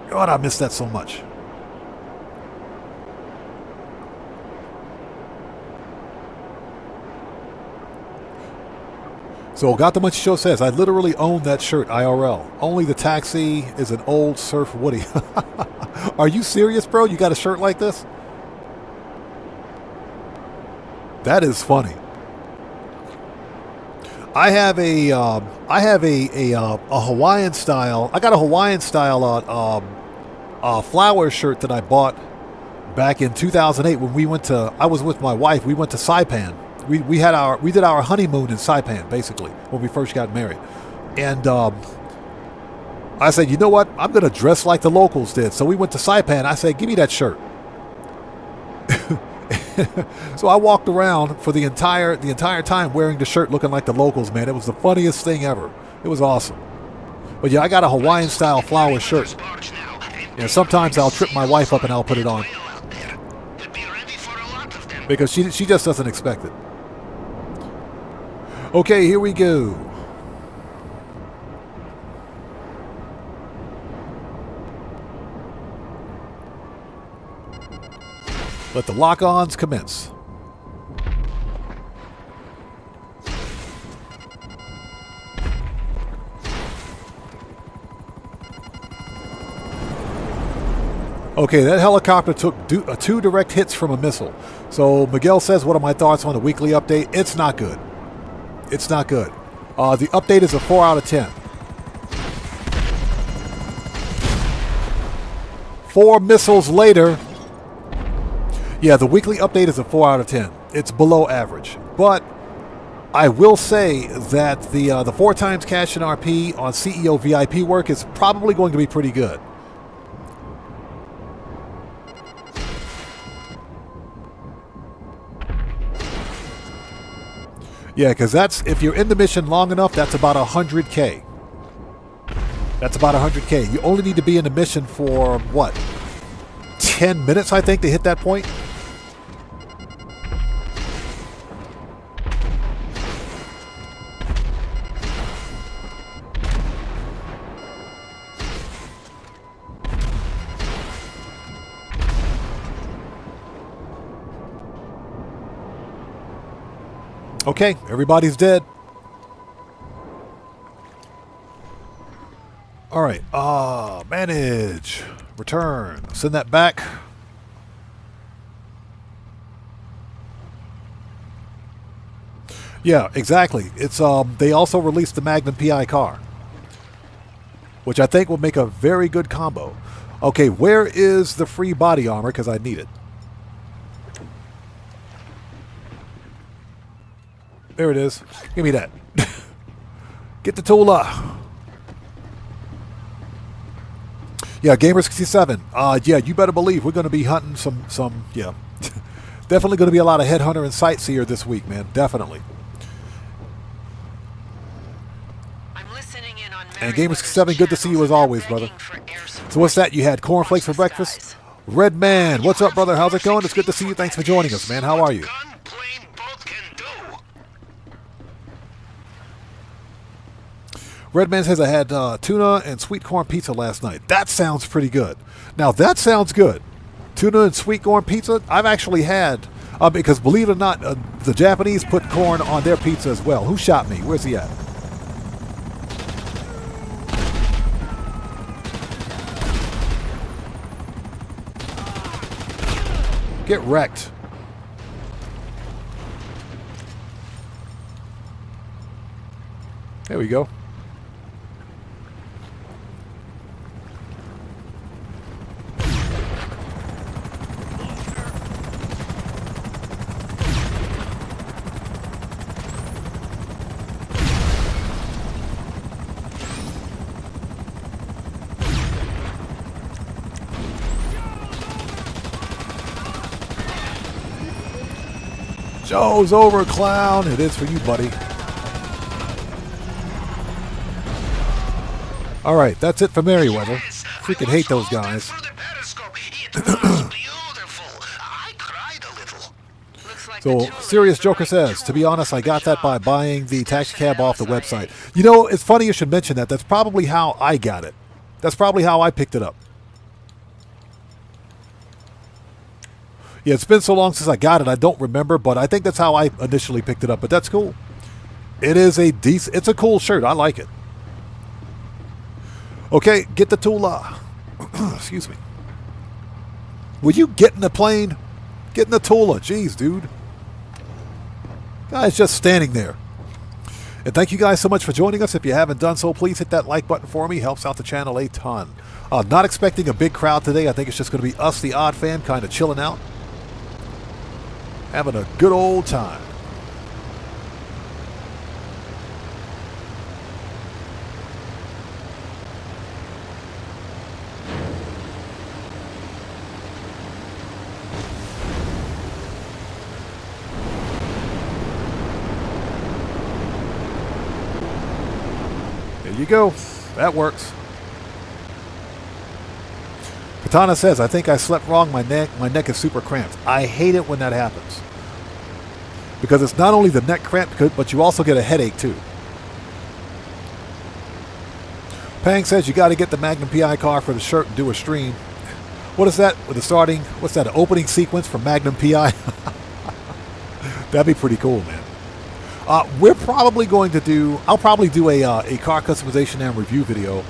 God, I miss that so much. So Got the Munchie Show says, I literally own that shirt IRL. Only the taxi is an old surf Woody. Are you serious, bro? You got a shirt like this? That is funny. I have a Hawaiian style. I got a Hawaiian style flower shirt that I bought back in 2008 when we went to. I was with my wife. We went to Saipan. We did our honeymoon in Saipan basically when we first got married, and I said, you know what? I'm gonna dress like the locals did. So we went to Saipan. I said, give me that shirt. So I walked around for the entire time wearing the shirt looking like the locals, man. It was the funniest thing ever. It was awesome. But yeah, I got a Hawaiian style flower shirt. Yeah, sometimes I'll trip my wife up and I'll put it on. Because she just doesn't expect it. Okay, here we go. Let the lock-ons commence. Okay, that helicopter took 2 direct hits from a missile. So Miguel says, what are my thoughts on the weekly update? It's not good. It's not good. The update is a 4 out of 10. 4 missiles later. Yeah, the weekly update is a 4 out of 10. It's below average. But I will say that the 4 times cash in RP on CEO VIP work is probably going to be pretty good. Yeah, because that's, if you're in the mission long enough, that's about 100K. That's about 100K. You only need to be in the mission for, what, 10 minutes, I think, to hit that point? Okay, everybody's dead. All right. Manage. Return. Send that back. Yeah, exactly. It's they also released the Magnum PI car, which I think will make a very good combo. Okay, where is the free body armor? Because I need it. There it is. Give me that. Get the Tula. Yeah, Gamer67. Yeah, you better believe we're going to be hunting some. Yeah, definitely going to be a lot of headhunter and sightseer this week, man. Definitely. I'm listening in on And Gamer67, good to see you as always, brother. So what's that? You had cornflakes for breakfast? Red Man, what's up, brother? How's it going? It's good to see you. Thanks for joining us, man. How are you? Red Man says I had tuna and sweet corn pizza last night. That sounds pretty good. Now, that sounds good. Tuna and sweet corn pizza, I've actually had, because believe it or not, the Japanese put corn on their pizza as well. Who shot me? Where's he at? Get wrecked. There we go. Joe's over, clown. It is for you, buddy. All right, that's it for Merryweather. Freaking hate those guys. So, Serious Joker says, to be honest, I got that by buying the taxi cab off the website. You know, it's funny you should mention that. That's probably how I got it. That's probably how I picked it up. Yeah, it's been so long since I got it, I don't remember, but I think that's how I initially picked it up. But that's cool. It is a decent, it's a cool shirt. I like it. Okay, get the Tula. Excuse me. Would you get in the plane? Get in the Tula. Jeez, dude. Guy's just standing there. And thank you guys so much for joining us. If you haven't done so, please hit that like button for me. Helps out the channel a ton. Not expecting a big crowd today. I think it's just going to be us, the odd fan, kind of chilling out. Having a good old time. There you go. That works. Katana says, I think I slept wrong. My neck is super cramped. I hate it when that happens. Because it's not only the neck cramp, but you also get a headache too. Pang says you got to get the Magnum PI car for the shirt and do a stream. What is that? With the starting, what's that, an opening sequence from Magnum PI? That'd be pretty cool, man. We're probably going to do, I'll probably do a car customization and review video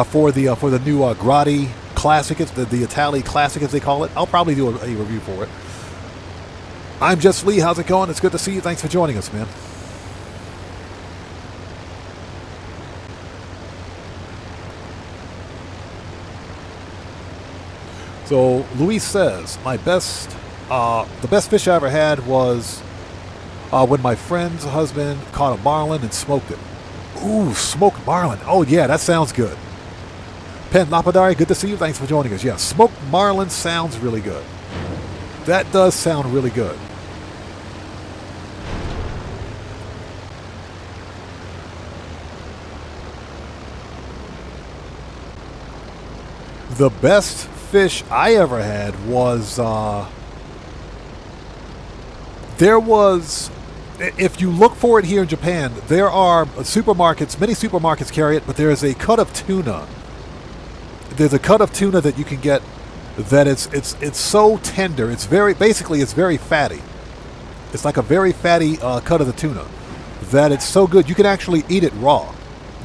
for the new Grotti Classic, the Itali Classic as they call it. I'll probably do a review for it. I'm Just Lee. How's it going? It's good to see you. Thanks for joining us, man. So Luis says, the best fish I ever had was when my friend's husband caught a marlin and smoked it. Ooh, smoked marlin. Oh yeah, that sounds good. Pen Lapidari, good to see you. Thanks for joining us. Yeah, smoked marlin sounds really good. That does sound really good. The best fish I ever had was, if you look for it here in Japan, there are supermarkets, many supermarkets carry it, but there is a cut of tuna. There's a cut of tuna that you can get that it's so tender. It's very fatty. It's like a very fatty cut of the tuna that it's so good you can actually eat it raw.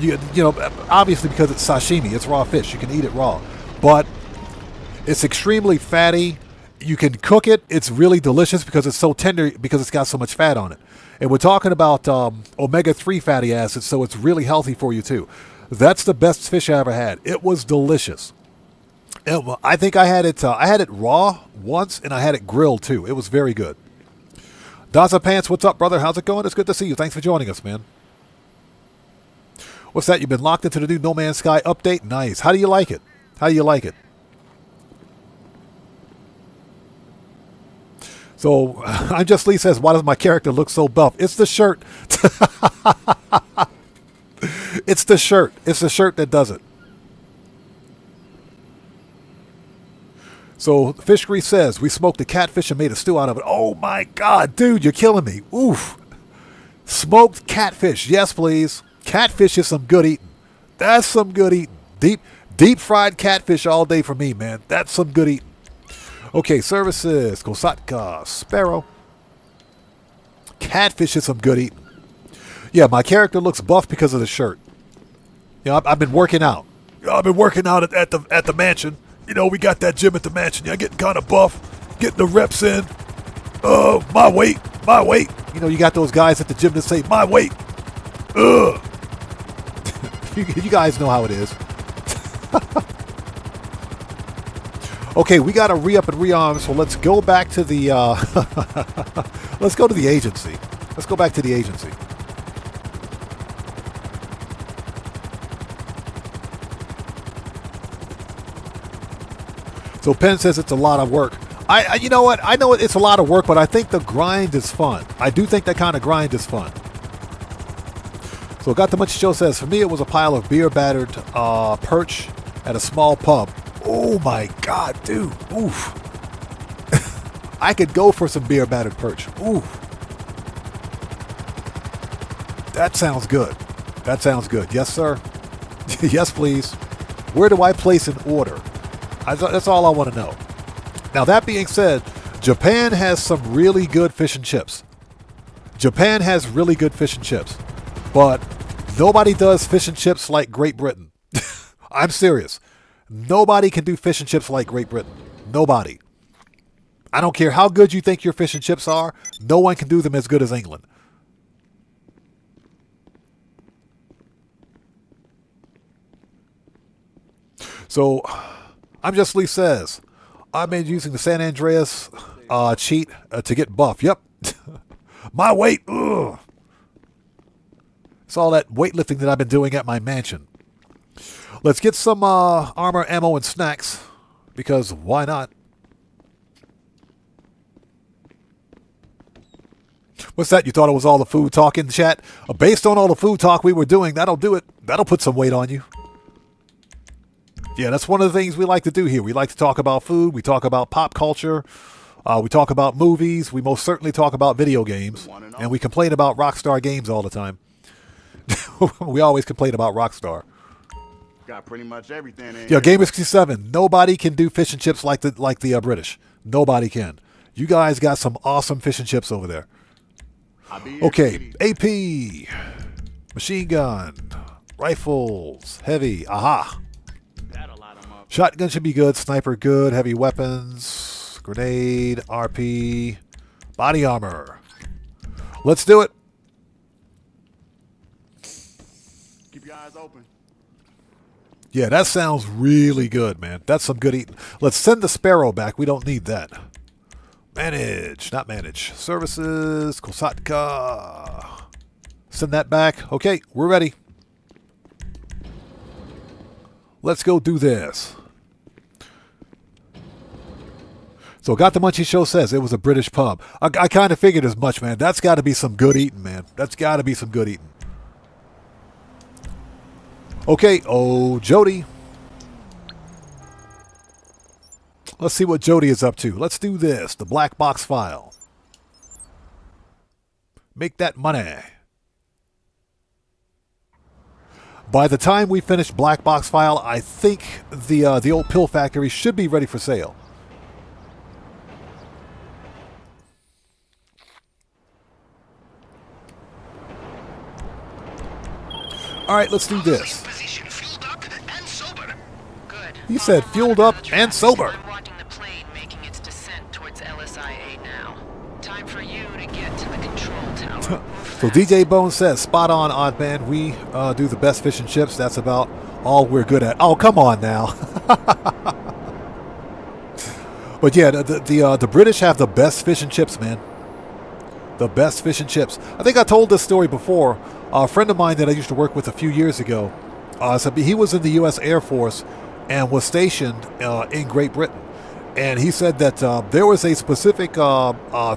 You know, obviously because it's sashimi, it's raw fish. You can eat it raw, but it's extremely fatty. You can cook it. It's really delicious because it's so tender because it's got so much fat on it. And we're talking about omega-3 fatty acids, so it's really healthy for you too. That's the best fish I ever had. It was delicious. I think I had it raw once, and I had it grilled too. It was very good. Daza Pants, what's up, brother? How's it going? It's good to see you. Thanks for joining us, man. What's that? You've been locked into the new No Man's Sky update? Nice. How do you like it? How do you like it? So, I'm Just Lee says, why does my character look so buff? It's the shirt. It's the shirt. It's the shirt that does it. So, Fish Grease says, we smoked a catfish and made a stew out of it. Oh my God, dude, you're killing me. Oof. Smoked catfish. Yes, please. Catfish is some good eating. That's some good eating. Deep fried catfish all day for me, man. That's some good eating. Okay, services, Kosatka, Sparrow. Catfish is some good eating. Yeah, my character looks buff because of the shirt. You know, I've been working out. I've been working out at the mansion. You know, we got that gym at the mansion. Yeah, getting kind of buff, getting the reps in. My weight. You know, you got those guys at the gym that say, my weight. You guys know how it is. Okay, we got to re-up and rearm, so let's go back to the, let's go to the agency. Let's go back to the agency. So Penn says it's a lot of work. You know what? I know it's a lot of work, but I think the grind is fun. I do think that kind of grind is fun. So Got the Munchy Show says, for me it was a pile of beer-battered perch at a small pub. Oh my God, dude. Oof. I could go for some beer-battered perch. Oof. That sounds good. That sounds good. Yes, sir. Yes, please. Where do I place an order? That's all I want to know. Now, that being said, Japan has some really good fish and chips. Japan has really good fish and chips. But nobody does fish and chips like Great Britain. I'm serious. Nobody can do fish and chips like Great Britain. Nobody. I don't care how good you think your fish and chips are. No one can do them as good as England. So, I'm Just Lee says, I've been using the San Andreas cheat to get buff. Yep. My weight. Ugh. It's all that weightlifting that I've been doing at my mansion. Let's get some armor, ammo, and snacks, because why not? What's that? You thought it was all the food talk in the chat? Based on all the food talk we were doing, that'll do it. That'll put some weight on you. Yeah, that's one of the things we like to do here. We like to talk about food. We talk about pop culture. We talk about movies. We most certainly talk about video games. And we complain about Rockstar Games all the time. We always complain about Rockstar. Got pretty much everything in Yeah, here. Gamer 67. Nobody can do fish and chips like the British. Nobody can. You guys got some awesome fish and chips over there. I'll be here, Okay, sweetie. AP, machine gun, rifles, heavy, aha. That'll light 'em up. Shotgun should be good, sniper good, heavy weapons, grenade, RP, body armor. Let's do it. Keep your eyes open. Yeah, that sounds really good, man. That's some good eating. Let's send the Sparrow back. We don't need that. Manage, not manage. Services, Kosatka. Send that back. Okay, we're ready. Let's go do this. So Got the Munchie Show says it was a British pub. I kind of figured as much, man. That's got to be some good eating, man. That's got to be some good eating. Okay, oh, Jody. Let's see what Jody is up to. Let's do this. The black box file. Make that money. By the time we finish black box file, I think the old pill factory should be ready for sale. All right, let's do this. Position, fueled up and sober. Good. He said fueled up and sober. I'm watching the plane making its descent towards LSIA now. Time for you to get to the control tower. So DJ Bone says, spot on, odd man. We do the best fish and chips. That's about all we're good at. Oh, come on now. But yeah, the British have the best fish and chips, man. The best fish and chips. I think I told this story before. A friend of mine that I used to work with a few years ago, so he was in the U.S. Air Force and was stationed in Great Britain. And he said that there was a specific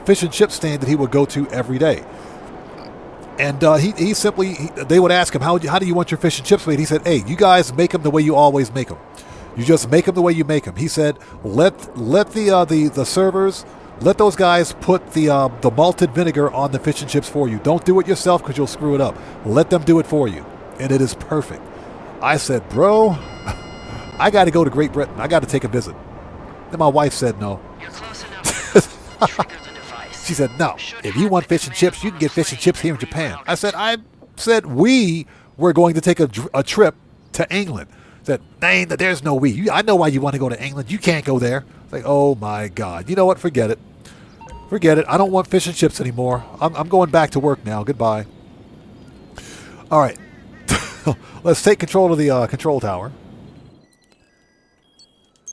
fish and chip stand that he would go to every day. And they would ask him, how do you want your fish and chips made? He said, hey, you guys make them the way you always make them. You just make them the way you make them. He said, let the servers, let those guys put the malted vinegar on the fish and chips for you. Don't do it yourself because you'll screw it up. Let them do it for you. And it is perfect. I said, bro, I got to go to Great Britain. I got to take a visit. Then my wife said no. You're close enough. Trigger the device. She said, no, if you want fish and chips, you can get fish and chips here in Japan. I said we were going to take a trip to England. Said, there's no we. I know why you want to go to England. You can't go there. It's like, oh my God. You know what? Forget it. Forget it. I don't want fish and chips anymore. I'm going back to work now. Goodbye. All right. Let's take control of the control tower.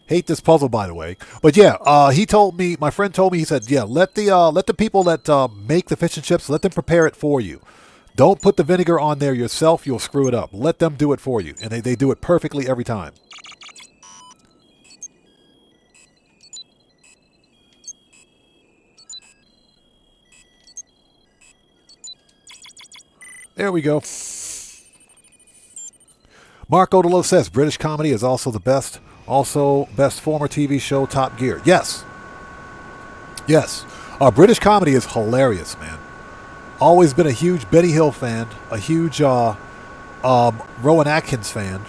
Hate this puzzle, by the way. But yeah, my friend told me, he said, yeah, let the people that make the fish and chips, let them prepare it for you. Don't put the vinegar on there yourself. You'll screw it up. Let them do it for you. And they do it perfectly every time. There we go. Mark Odolo says, British comedy is also the best. Also, best former TV show, Top Gear. Yes. Yes. British comedy is hilarious, man. Always been a huge Benny Hill fan, a huge Rowan Atkins fan.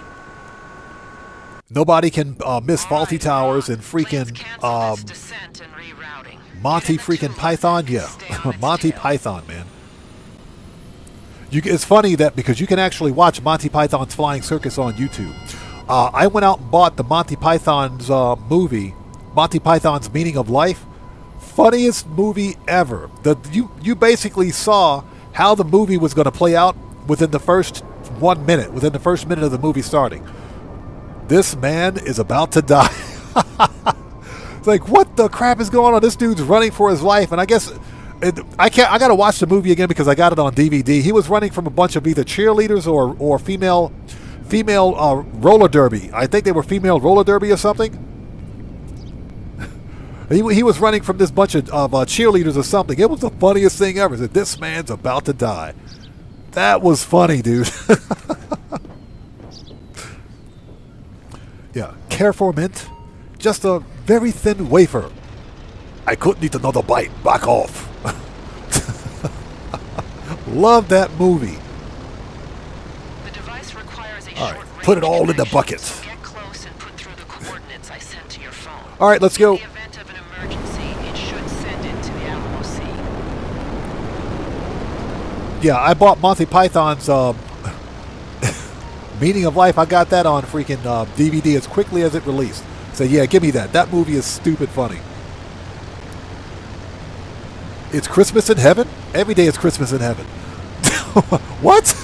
Nobody can miss Faulty Towers and freaking Monty freaking Python. Yeah, Monty Python, man. It's funny that because you can actually watch Monty Python's Flying Circus on YouTube. I went out and bought the Monty Python's movie, Monty Python's Meaning of Life. Funniest movie ever. You basically saw how the movie was going to play out within the first 1 minute, within the first minute of the movie starting. This man is about to die. It's like, what the crap is going on? This dude's running for his life, and I guess I got to watch the movie again because I got it on DVD. He was running from a bunch of either cheerleaders or female roller derby. I think they were female roller derby or something. He was running from this bunch of cheerleaders or something. It was the funniest thing ever. Said, this man's about to die. That was funny, dude. Yeah, care for mint. Just a very thin wafer. I couldn't eat another bite. Back off. Love that movie. The device requires a All short right, put it all in the range bucket. connection, so get close and put through the coordinates I sent to your phone. All right, let's go. In the event of an emergency, it should send it to the Alamo Sea. Yeah, I bought Monty Python's Meaning of Life. I got that on freaking DVD as quickly as it released. So yeah, give me that. That movie is stupid funny. It's Christmas in heaven? Every day is Christmas in heaven. What?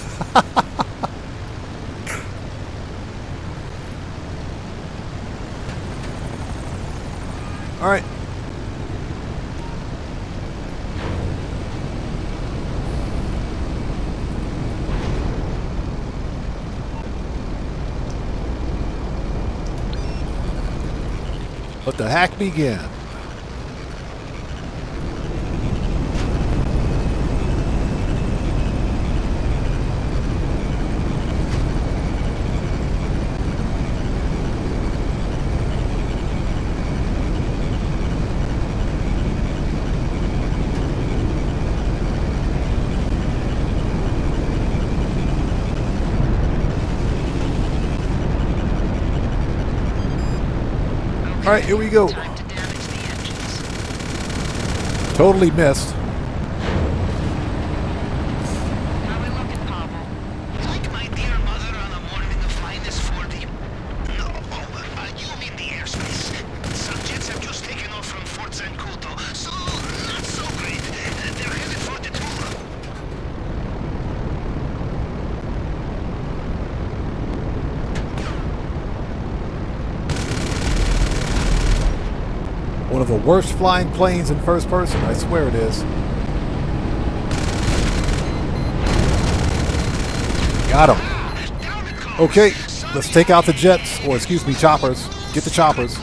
All right. Let the hack begin. All right, here we go. Time to damage the engines. Totally missed. How we looking, Pavel? Like my dear One of the worst flying planes in first person. I swear it is. Got him. Okay, let's take out the jets, or excuse me, choppers. Get the choppers.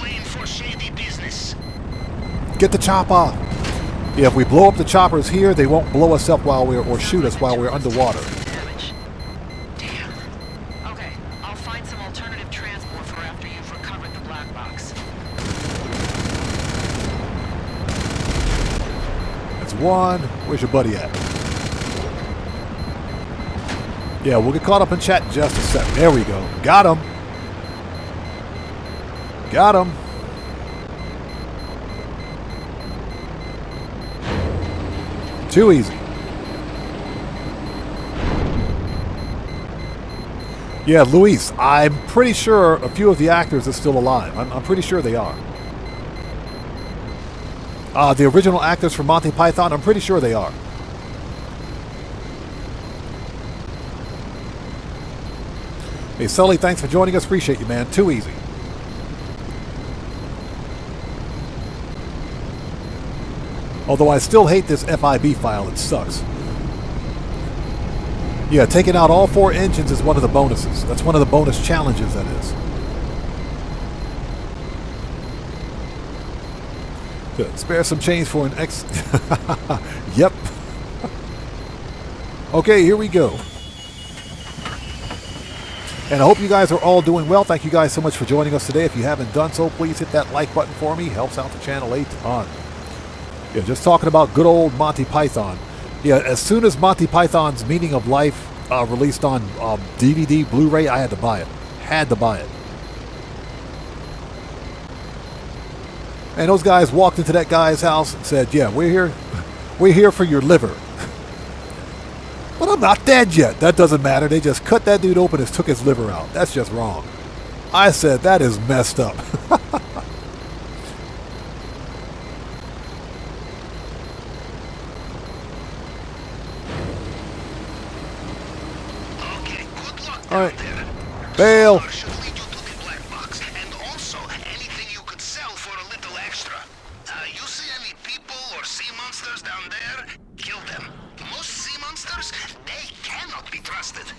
Get the chopper. Yeah, if we blow up the choppers here, they won't blow us up while we're, or shoot us while we're underwater. Damage. Damn. Okay, I'll find some alternative transport for after you've recovered the black box. That's one. Where's your buddy at? Yeah, we'll get caught up in chat in just a sec. There we go. Got him. Got him. Too easy. Yeah, Luis, I'm pretty sure a few of the actors are still alive. I'm pretty sure they are. The original actors from Monty Python, I'm pretty sure they are. Hey, Sully, thanks for joining us. Appreciate you, man. Too easy. Although I still hate this FIB file. It sucks. Yeah, taking out all 4 engines is one of the bonuses. That's one of the bonus challenges, that is. Good. Spare some change for an X. Yep. Okay, here we go. And I hope you guys are all doing well. Thank you guys so much for joining us today. If you haven't done so, please hit that like button for me. Helps out the channel a ton. Yeah, just talking about good old Monty Python. Yeah, as soon as Monty Python's Meaning of Life released on DVD, Blu-ray, I had to buy it. Had to buy it. And those guys walked into that guy's house and said, yeah, we're here for your liver. But I'm not dead yet. That doesn't matter. They just cut that dude open and took his liver out. That's just wrong. I said, that is messed up. All right, bail. Should lead you to the black box, and also anything you could sell for a little extra. You see any people or sea monsters down there? Kill them. Most sea monsters, they cannot be trusted.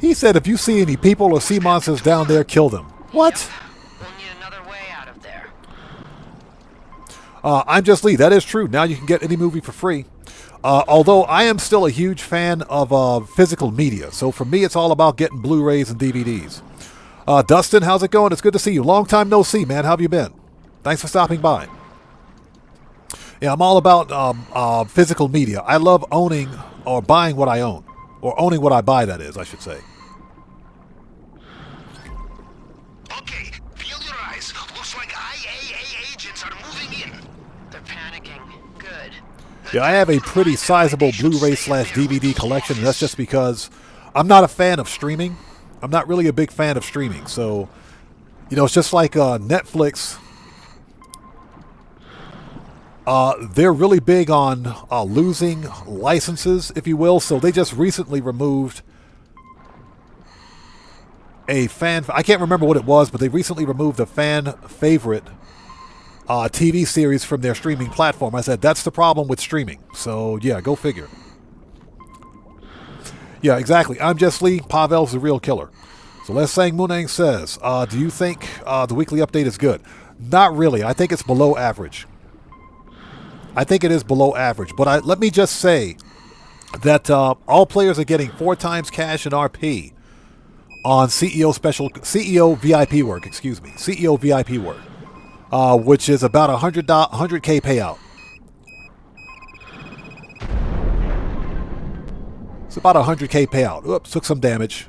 He said, if you see any people or sea monsters down there, kill them. What? We'll need another way out of there. I'm Just Lee. That is true. Now you can get any movie for free. Although I am still a huge fan of physical media. So for me, it's all about getting Blu-rays and DVDs. Dustin, how's it going? It's good to see you. Long time no see, man. How have you been? Thanks for stopping by. Yeah, I'm all about physical media. I love owning or buying what I own. Or owning what I buy, that is, I should say. Okay, feel your eyes. Looks like IAA agents are moving in. They're panicking. Good. Yeah, I have a pretty sizable Blu-ray/DVD collection, and that's just because I'm not a fan of streaming. I'm not really a big fan of streaming. So, you know, it's just like Netflix. They're really big on losing licenses, if you will. So they just recently removed a fan... I can't remember what it was, but they recently removed a fan favorite TV series from their streaming platform. I said, that's the problem with streaming. So, yeah, go figure. Yeah, exactly. I'm Just Lee. Pavel's the real killer. So Les Sang Munang says, do you think the weekly update is good? Not really. I think it's below average. I think it is below average. But let me just say that all players are getting 4 times cash in RP on CEO VIP work, excuse me. CEO VIP work. Which is about $100K payout. It's about $100K payout. Oops, took some damage.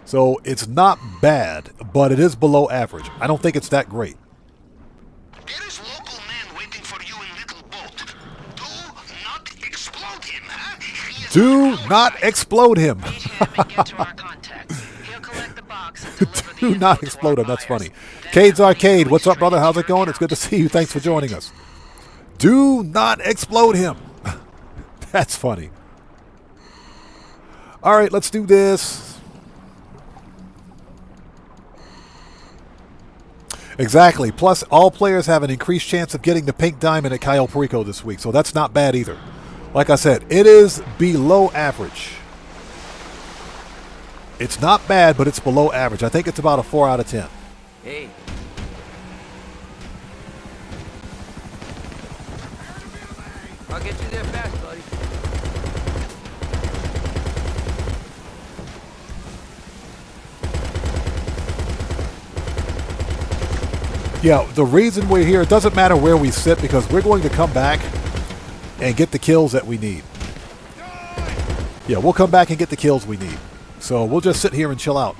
So it's not bad, but it is below average. I don't think it's that great. There is local man waiting for you in little boat. Do not explode him, huh? He is Do not explode him. Meet him and get to our contacts. He'll collect the box and deliver the Do info not to explode our him. That's buyers. funny. Then Cade's we'll Arcade. be What's up, going brother? How's it straight to going? your It's good to account. see you. Thanks for joining us. Do not explode him. That's funny. All right, let's do this. Exactly. Plus, all players have an increased chance of getting the pink diamond at Cayo Perico this week, so that's not bad either. Like I said, it is below average. It's not bad, but it's below average. I think it's about a 4 out of 10. Hey. I'll get you there fast, buddy. Yeah, the reason we're here, it doesn't matter where we sit because we're going to come back and get the kills that we need. Yeah, we'll come back and get the kills we need. So we'll just sit here and chill out.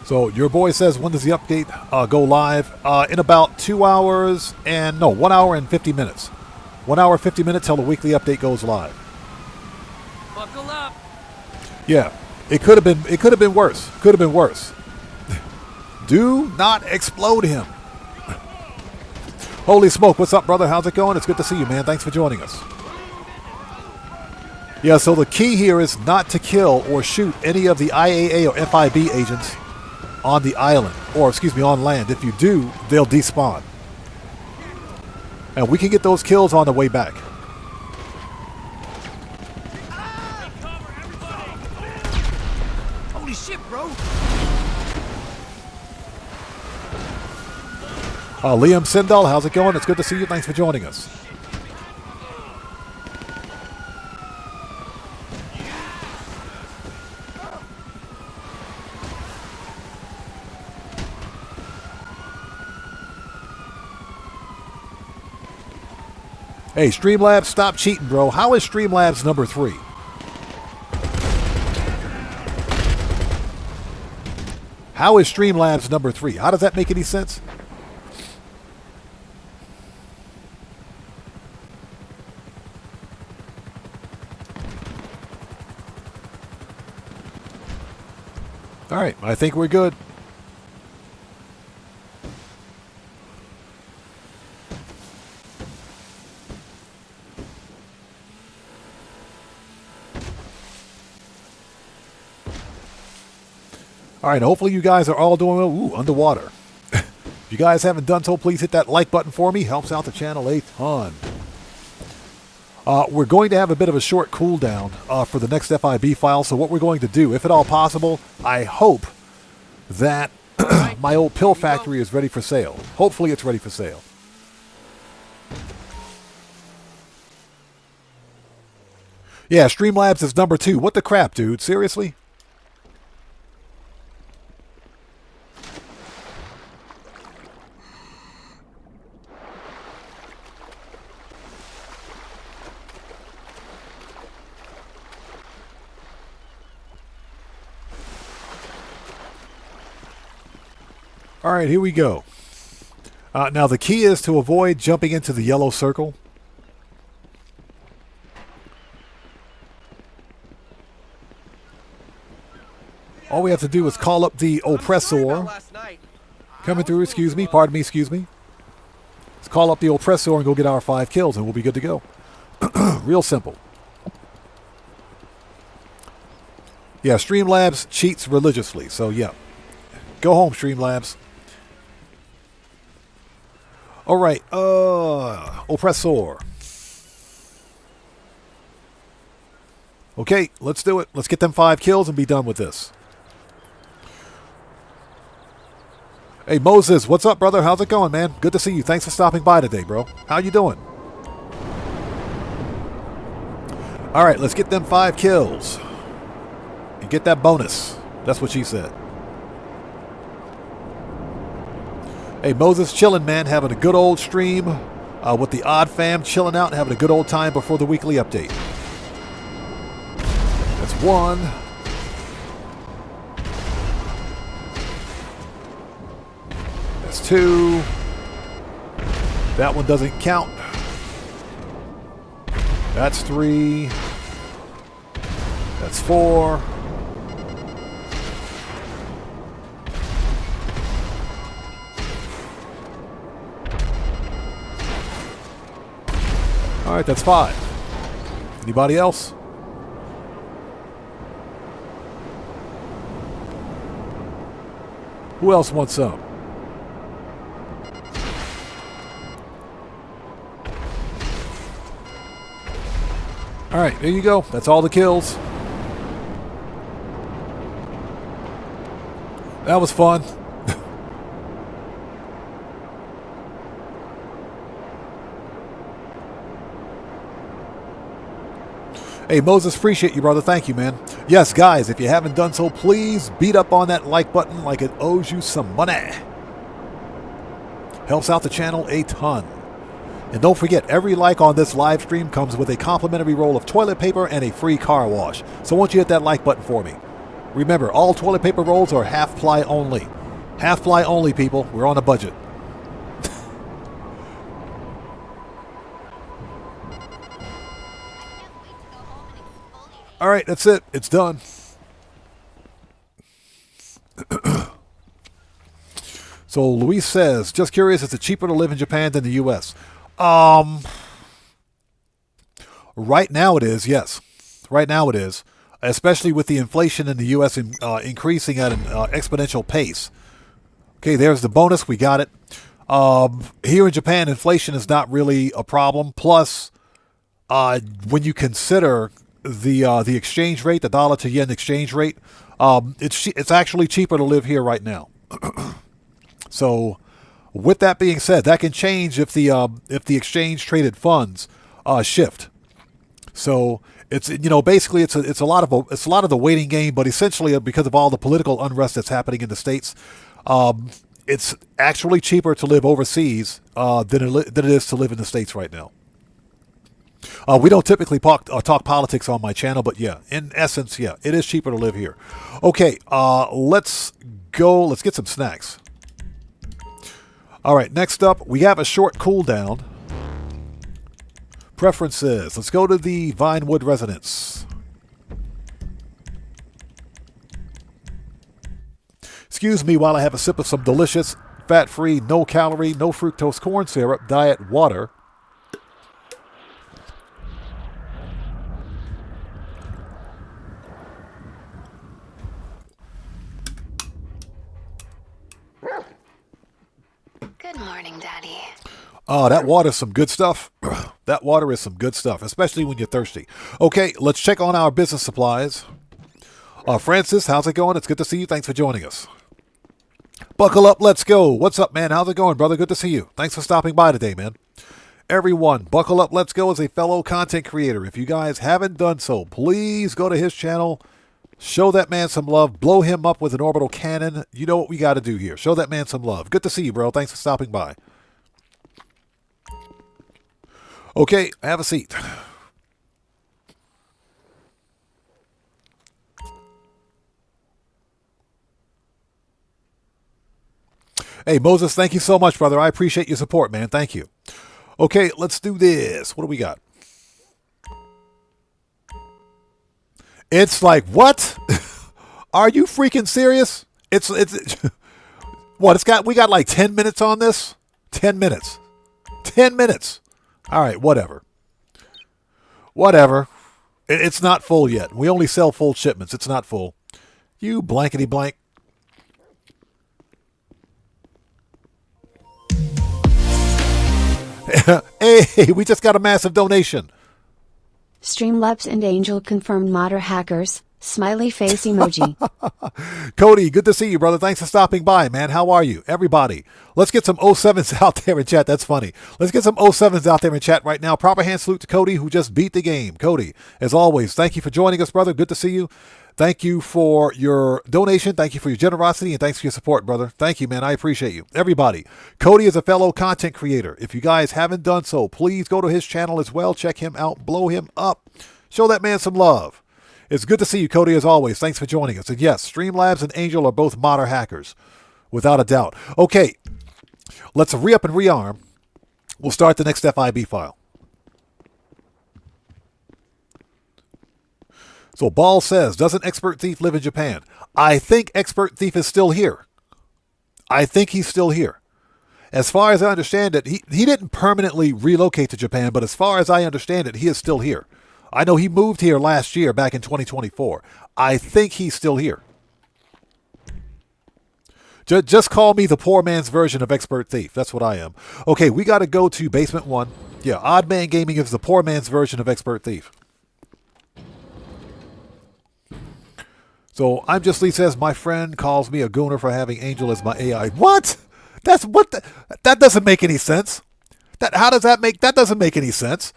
So your boy says, when does the update go live? In about 2 hours and, no, 1 hour and 50 minutes. 1 hour, 50 minutes till the weekly update goes live. Buckle up. Yeah, it could have been worse. Could have been worse. Do not explode him. Holy smoke, what's up, brother? How's it going? It's good to see you, man. Thanks for joining us. Yeah, so the key here is not to kill or shoot any of the IAA or FIB agents on the island, or excuse me, on land. If you do, they'll despawn. And we can get those kills on the way back. Holy shit, bro. Liam Sindal, how's it going? It's good to see you. Thanks for joining us. Hey, Streamlabs, stop cheating, bro. How is Streamlabs number 3? How is Streamlabs number 3? How does that make any sense? All right, I think we're good. All right, hopefully you guys are all doing well. Ooh, underwater. If you guys haven't done so, please hit that like button for me. Helps out the channel a ton. We're going to have a bit of a short cooldown for the next FIB file. So what we're going to do, if at all possible, I hope that my old pill factory is ready for sale. Hopefully it's ready for sale. Yeah, Streamlabs is number 2. What the crap, dude? Seriously? All right, here we go. Now, the key is to avoid jumping into the yellow circle. All we have to do is call up the oppressor. Coming through, excuse me. Pardon me, excuse me. Let's call up the oppressor and go get our 5 kills, and we'll be good to go. Real simple. Yeah, Streamlabs cheats religiously, so yeah. Go home, Streamlabs. All right, oppressor. Okay, let's do it. Let's get them 5 kills and be done with this. Hey, Moses, what's up, brother? How's it going, man? Good to see you. Thanks for stopping by today, bro. How you doing? All right, let's get them 5 kills. And get that bonus. That's what she said. Hey, Moses, chilling, man. Having a good old stream with the Odd Fam. Chilling out and having a good old time before the weekly update. That's 1. That's 2. That one doesn't count. That's 3. That's 4. All right, that's 5. Anybody else? Who else wants some? All right, there you go. That's all the kills. That was fun. Hey, Moses, appreciate you, brother. Thank you, man. Yes, guys, if you haven't done so, please beat up on that like button like it owes you some money. Helps out the channel a ton. And don't forget, every like on this live stream comes with a complimentary roll of toilet paper and a free car wash. So won't you hit that like button for me? Remember, all toilet paper rolls are half ply only. Half ply only, people. We're on a budget. All right, that's it. It's done. So Luis says, just curious, is it cheaper to live in Japan than the U.S.? Right now it is, yes. Right now it is, especially with the inflation in the U.S. Increasing at an exponential pace. Okay, there's the bonus. We got it. Here in Japan, inflation is not really a problem. Plus, when you consider the exchange rate, the dollar to yen exchange rate, it's actually cheaper to live here right now. So, with that being said, that can change if the exchange traded funds shift. So it's basically it's a lot of the waiting game, but essentially because of all the political unrest that's happening in the States, it's actually cheaper to live overseas than it is to live in the States right now. We don't typically talk politics on my channel, but yeah, in essence, yeah, it is cheaper to live here. Okay, let's go. Let's get some snacks. All right, next up, we have a short cooldown. Preferences. Let's go to the Vinewood residence. Excuse me while I have a sip of some delicious, fat-free, no-calorie, no-fructose corn syrup diet water. Good morning, Daddy. Oh, that water's some good stuff. That water is some good stuff, especially when you're thirsty. Okay, let's check on our business supplies. Francis, how's it going? It's good to see you. Thanks for joining us. Buckle up, let's go. What's up, man? How's it going, brother? Good to see you. Thanks for stopping by today, man. Everyone, Buckle Up, Let's Go is a fellow content creator. If you guys haven't done so, please go to his channel. Show that man some love. Blow him up with an orbital cannon. You know what we got to do here. Show that man some love. Good to see you, bro. Thanks for stopping by. Okay, have a seat. Hey, Moses, thank you so much, brother. I appreciate your support, man. Thank you. Okay, let's do this. What do we got? It's like, what? Are you freaking serious? It's what? We got like 10 minutes on this? 10 minutes. 10 minutes. All right, whatever. Whatever. It's not full yet. We only sell full shipments. It's not full. You blankety blank. Hey, we just got a massive donation. Streamlabs and Angel confirmed modder hackers. Smiley face emoji. Cody, good to see you, brother. Thanks for stopping by, man. How are you? Everybody, let's get some 07s out there in chat. That's funny. Let's get some 07s out there in chat right now. Proper hand salute to Cody, who just beat the game. Cody, as always, thank you for joining us, brother. Good to see you. Thank you for your donation. Thank you for your generosity, and thanks for your support, brother. Thank you, man. I appreciate you. Everybody, Cody is a fellow content creator. If you guys haven't done so, please go to his channel as well. Check him out. Blow him up. Show that man some love. It's good to see you, Cody, as always. Thanks for joining us. And yes, Streamlabs and Angel are both modder hackers, without a doubt. Okay, let's re-up and rearm. We'll start the next FIB file. So Ball says, doesn't Expert Thief live in Japan? I think Expert Thief is still here. I think he's still here. As far as I understand it, he didn't permanently relocate to Japan, but as far as I understand it, he is still here. I know he moved here last year, back in 2024. I think he's still here. Just call me the poor man's version of expert thief. That's what I am. Okay, we got to go to basement 1. Yeah, Odd Man Gaming is the poor man's version of expert thief. So I'm just Lee says my friend calls me a gooner for having Angel as my AI. What? That's what? That doesn't make any sense. That doesn't make any sense.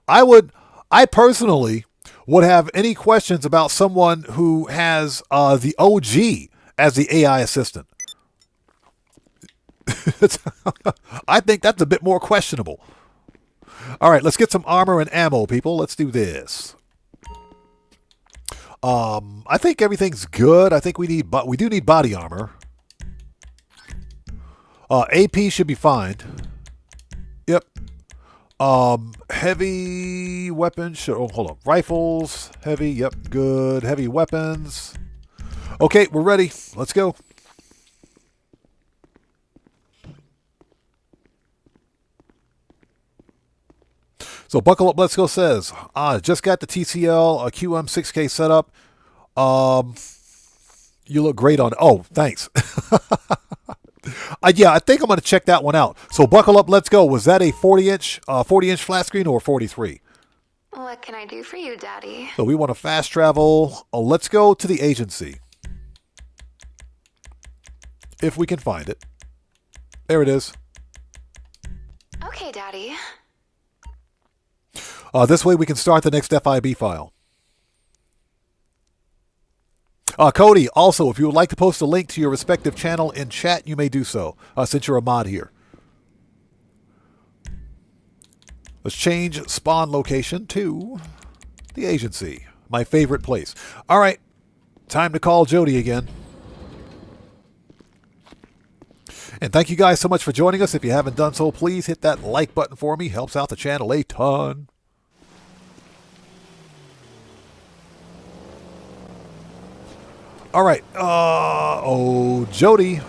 I personally would have any questions about someone who has the OG as the AI assistant. I think that's a bit more questionable. All right, let's get some armor and ammo, people. Let's do this. I think everything's good. I think we do need body armor. AP should be fine. Yep. Heavy weapons. Hold on. Rifles. Heavy. Yep. Good. Heavy weapons. Okay, we're ready. Let's go. So Buckle Up Let's Go says, just got the TCL QM6K set up. You look great on it. Oh, thanks. Yeah, I think I'm going to check that one out. So Buckle Up Let's Go. Was that a 40-inch flat screen or a 43? What can I do for you, Daddy? So we want to fast travel. Let's go to the agency. If we can find it. There it is. Okay, Daddy. This way we can start the next FIB file. Cody, also, if you would like to post a link to your respective channel in chat, you may do so, since you're a mod here. Let's change spawn location to the agency, my favorite place. All right, time to call Jody again. And thank you guys so much for joining us. If you haven't done so, please hit that like button for me. Helps out the channel a ton. All right. Jody.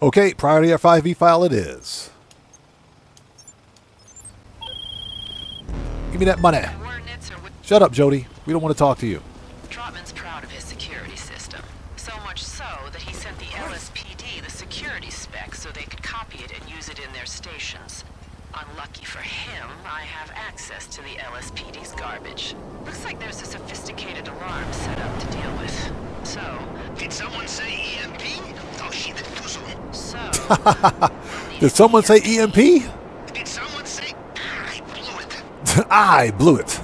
Okay, priority R5V file it is. Give me that money. Shut up, Jody. We don't want to talk to you. Trotman's proud of his security system. So much so that he sent the LSPD the security specs so they could copy it and use it in their stations. Unlucky for him, I have access to the LSPD's garbage. Looks like there's a sophisticated alarm set up to deal with. So... Did someone say EMP? Oh, she did too soon. So... Did someone say EMP? Did someone say... I blew it. I blew it.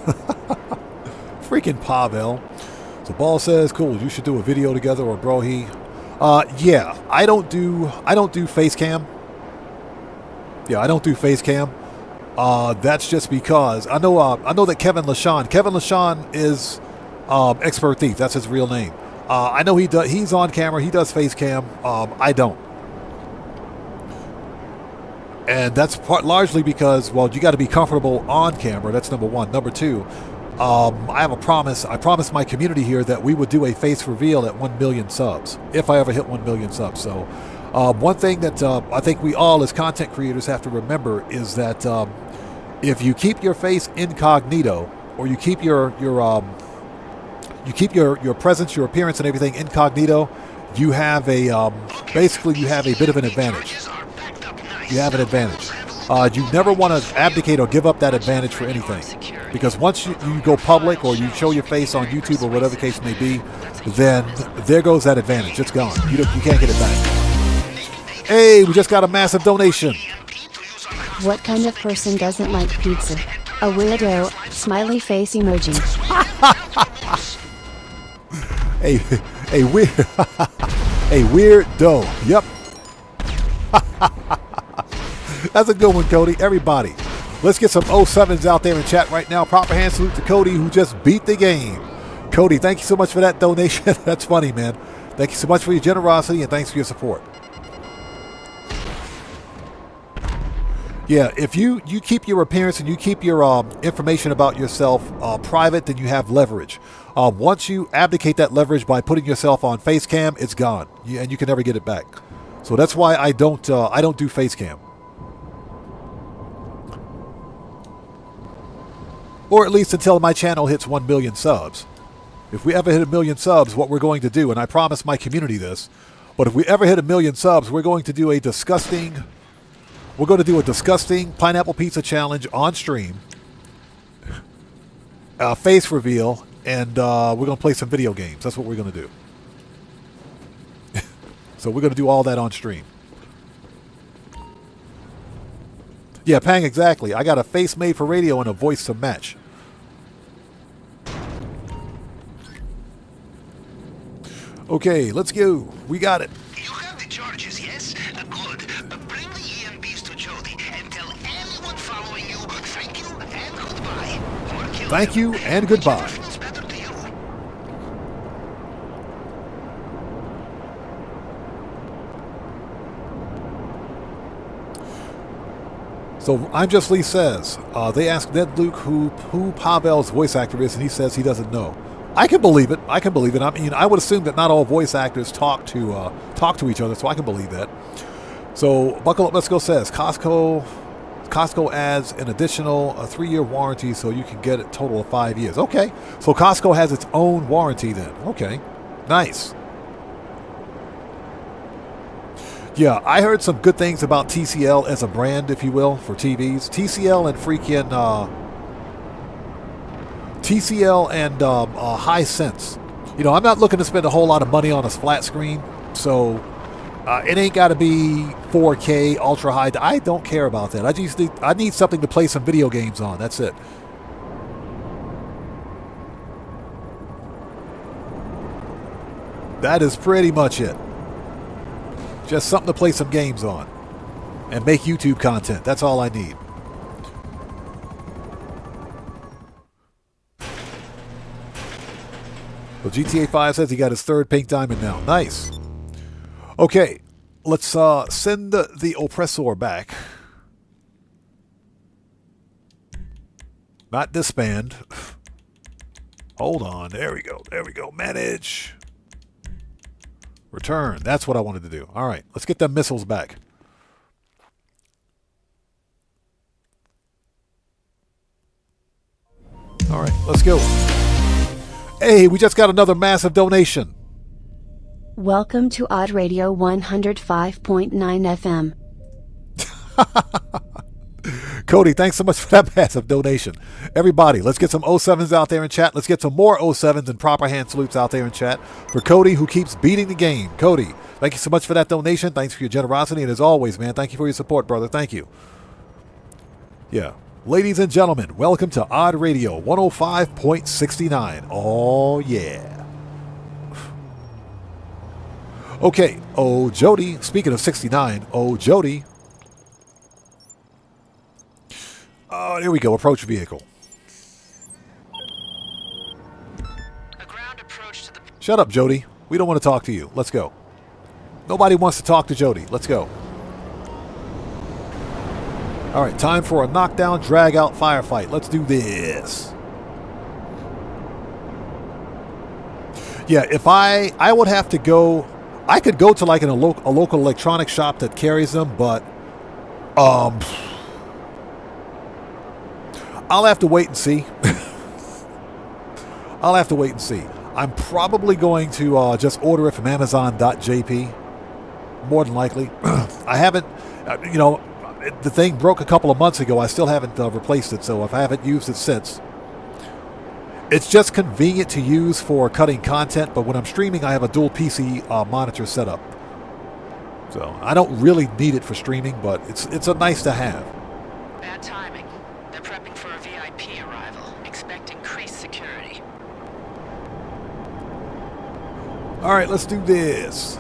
Freaking Pavel. So Ball says, cool, you should do a video together, or Brohi. Yeah, I don't do face cam. Yeah, I don't do face cam. That's just because I know that Kevin LaShawn is Expert Thief. That's his real name. I know he's on camera. He does face cam. I don't. And that's largely because, well, you got to be comfortable on camera. That's number one. Number two, I have a promise. I promised my community here that we would do a face reveal at 1 million subs, if I ever hit 1 million subs. So one thing that I think we all as content creators have to remember is that if you keep your face incognito, or you keep your presence, your appearance, and everything incognito, you have a basically you have a bit of an advantage. You have an advantage. You never want to abdicate or give up that advantage for anything, because once you go public or you show your face on YouTube or whatever the case may be, then there goes that advantage. It's gone. You can't get it back. Hey, we just got a massive donation. What kind of person doesn't like pizza? A weirdo, smiley face emoji. a weirdo. Yep. That's a good one, Cody. Everybody, let's get some 07s out there in chat right now. Proper hand salute to Cody, who just beat the game. Cody, thank you so much for that donation. That's funny, man. Thank you so much for your generosity, and thanks for your support. Yeah, if you keep your appearance and you keep your information about yourself private, then you have leverage. Once you abdicate that leverage by putting yourself on face cam, it's gone, and you can never get it back. So that's why I don't do face cam. Or at least until my channel hits 1 million subs. If we ever hit 1 million subs, what we're going to do, and I promise my community this, but if we ever hit 1 million subs, we're going to do a disgusting pineapple pizza challenge on stream, face reveal, and we're going to play some video games. That's what we're going to do. So we're going to do all that on stream. Yeah, Pang, exactly. I got a face made for radio and a voice to match. Okay, let's go. We got it. You have the charges, yes? Good. Bring the EMBs to Jody and tell anyone following you thank you and goodbye. Or kill Thank them. you and goodbye. Whichever feels better to you. So I'm Just Lee says, they asked Ned Luke who Pavel's voice actor is, and he says he doesn't know. I can believe it. I can believe it. I mean, I would assume that not all voice actors talk to each other, so I can believe that. So Buckle Up, Let's Go says Costco adds an additional 3-year warranty, so you can get a total of 5 years. Okay, so Costco has its own warranty then. Okay, nice. Yeah, I heard some good things about TCL as a brand, if you will, for TVs. TCL and Hisense. You know, I'm not looking to spend a whole lot of money on a flat screen, so it ain't got to be 4K, ultra high. I don't care about that. I need something to play some video games on. That's it. That is pretty much it. Just something to play some games on and make YouTube content. That's all I need. Well, GTA 5 says he got his 3rd pink diamond now. Nice. Okay, let's send the oppressor back. Not disband. Hold on. There we go. There we go. Manage. Return. That's what I wanted to do. All right, let's get them missiles back. All right, let's go. Hey, we just got another massive donation. Welcome to Odd Radio 105.9 FM. Cody, thanks so much for that massive donation. Everybody, let's get some 07s out there in chat. Let's get some more 07s and proper hand salutes out there in chat for Cody, who keeps beating the game. Cody, thank you so much for that donation. Thanks for your generosity. And as always, man, thank you for your support, brother. Thank you. Yeah. Ladies and gentlemen, welcome to Odd Radio 105.69. Oh, yeah. Okay. Oh, Jody. Speaking of 69, oh, Jody. Oh, here we go. Approach vehicle. A ground approach to the... Shut up, Jody. We don't want to talk to you. Let's go. Nobody wants to talk to Jody. Let's go. All right, time for a knockdown, drag-out firefight. Let's do this. Yeah, if I would have to go... I could go to like a local electronics shop that carries them, but... I'll have to wait and see. I'll have to wait and see. I'm probably going to just order it from Amazon.jp. More than likely. I haven't, the thing broke a couple of months ago. I still haven't replaced it, so if I haven't used it since. It's just convenient to use for cutting content, but when I'm streaming, I have a dual PC monitor setup. So I don't really need it for streaming, but it's a nice to have. Bad timing. They're prepping for a VIP arrival. Expect increased security. All right, let's do this.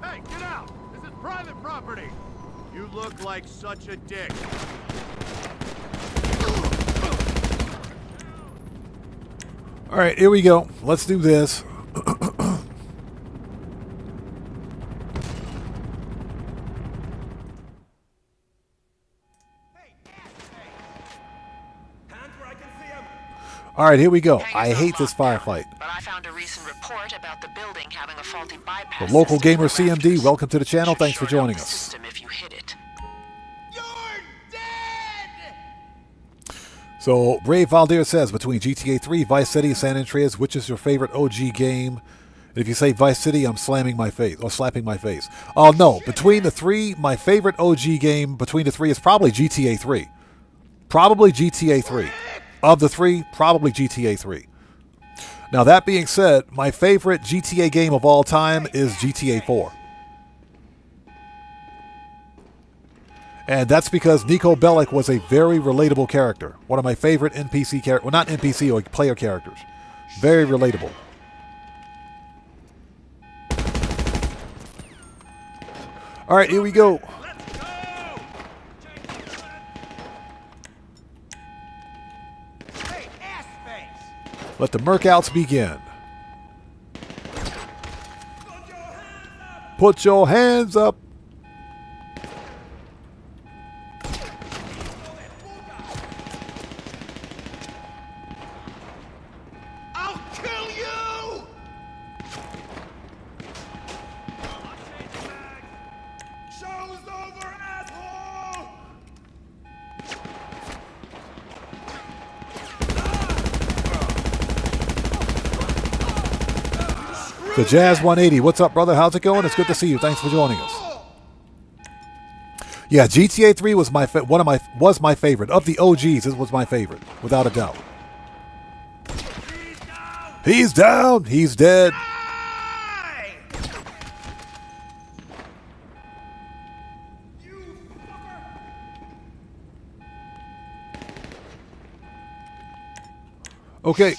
Hey, get out! This is private property! You look like such a dick. All right, here we go. Let's do this. Hey, All right, here we go. Hangars I are hate this locked firefight. down, but I found a recent report about the building having a faulty bypass The local system gamer for CMD, rafters. welcome to the channel. Should Thanks for short out joining the us. system if you hit it. So, Brave Valdir says, between GTA 3, Vice City, San Andreas, which is your favorite OG game? And if you say Vice City, I'm slamming my face, or slapping my face. Oh, no. Between the three, my favorite OG game between the three is probably GTA 3. Probably GTA 3. Of the three, probably GTA 3. Now, that being said, my favorite GTA game of all time is GTA 4. And that's because Nico Bellic was a very relatable character. One of my favorite NPC characters. Well, not NPC, or player characters. Very relatable. All right, here we go. Hey, ass face! Let the Merkouts begin. Put your hands up. I'll kill you! Show's over, asshole! The Jazz 180. What's up, brother? How's it going? It's good to see you. Thanks for joining us. Yeah, GTA 3 was my favorite of the OGs. This was my favorite, without a doubt. He's down. He's dead. Okay.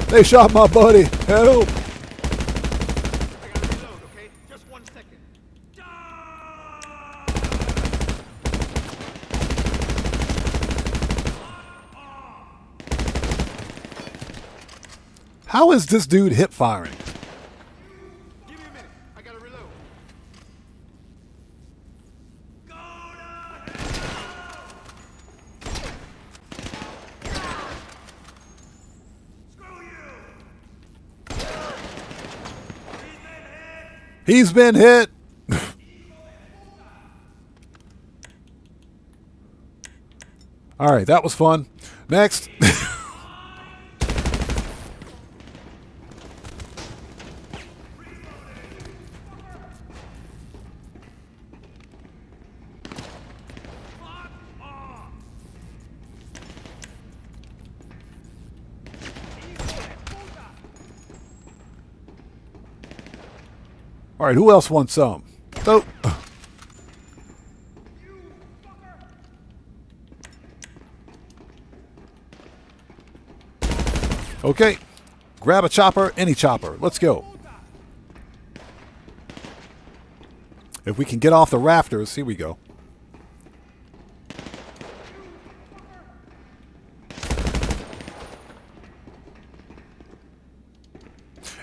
They shot my buddy. Help. Okay, just 1 second. How is this dude hip firing? Give me a minute. I gotta reload. He's been hit. All right, that was fun. Next. All right, who else wants some? Oh. Okay. Grab a chopper, any chopper. Let's go. If we can get off the rafters, here we go.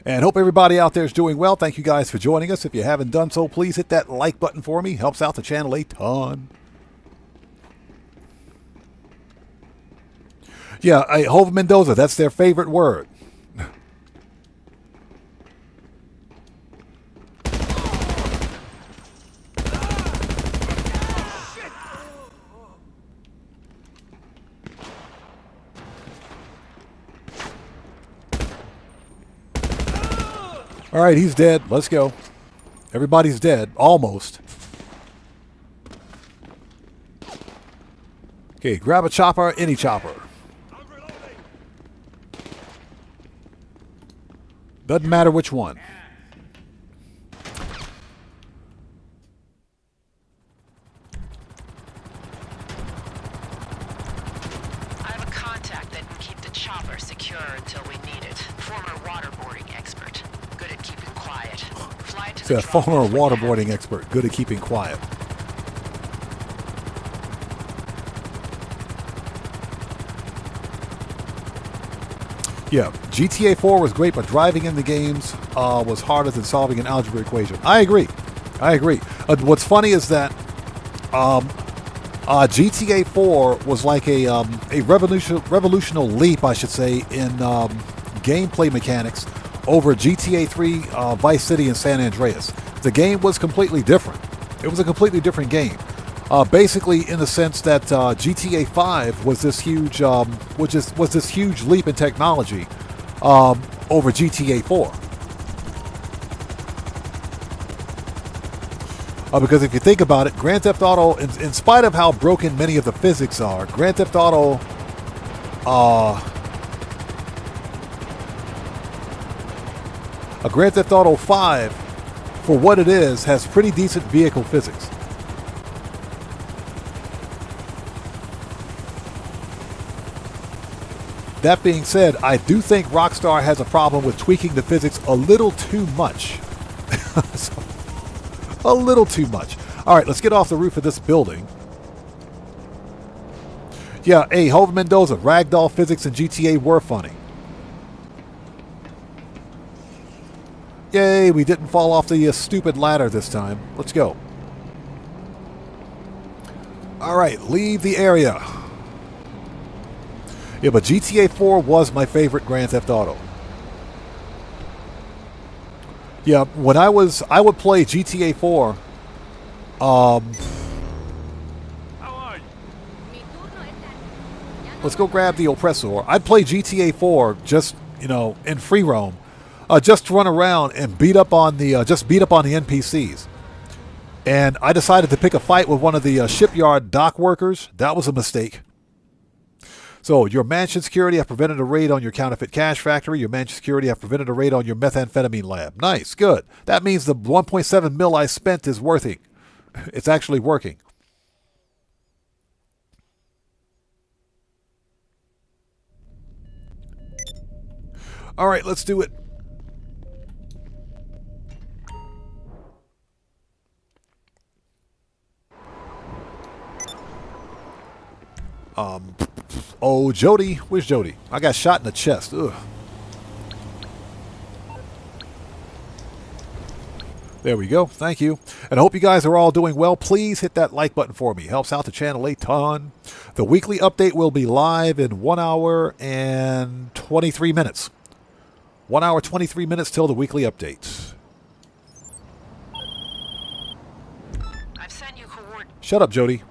And hope everybody out there is doing well. Thank you guys for joining us. If you haven't done so, please hit that like button for me. Helps out the channel a ton. Yeah, Hova Mendoza, that's their favorite word. All right, he's dead. Let's go. Everybody's dead. Almost. Okay, grab a chopper, any chopper. Doesn't matter which one. I have a contact that can keep the chopper secure until we need it. Former waterboarding expert. Good at keeping quiet. Fly to It's the a drop former off when waterboarding you expert, good at keeping quiet. Yeah, GTA 4 was great, but driving in the games was harder than solving an algebra equation. I agree. What's funny is that GTA 4 was like a revolutionary leap, I should say, in gameplay mechanics over GTA 3, Vice City, and San Andreas. The game was completely different. It was a completely different game. Basically, in the sense that GTA 5 was this huge, was this huge leap in technology over GTA 4. Because if you think about it, Grand Theft Auto, in spite of how broken many of the physics are, Grand Theft Auto, Grand Theft Auto 5, for what it is, has pretty decent vehicle physics. That being said, I do think Rockstar has a problem with tweaking the physics a little too much. A little too much. All right, let's get off the roof of this building. Yeah, hey, Hova Mendoza, ragdoll physics in GTA were funny. Yay, we didn't fall off the stupid ladder this time. Let's go. All right, leave the area. Yeah, but GTA 4 was my favorite Grand Theft Auto. Yeah, when I would play GTA 4. Let's go grab the oppressor. I'd play GTA 4 just, in free roam, just to run around and beat up on the NPCs. And I decided to pick a fight with one of the shipyard dock workers. That was a mistake. So, your mansion security have prevented a raid on your counterfeit cash factory. Your mansion security have prevented a raid on your methamphetamine lab. Nice, good. That means the 1.7 mil I spent is working. It's actually working. All right, let's do it. Oh, Jody. Where's Jody? I got shot in the chest. Ugh. There we go. Thank you. And I hope you guys are all doing well. Please hit that like button for me. Helps out the channel a ton. The weekly update will be live in 1 hour and 23 minutes. 1 hour, 23 minutes till the weekly update. I've sent you Shut up, Jody.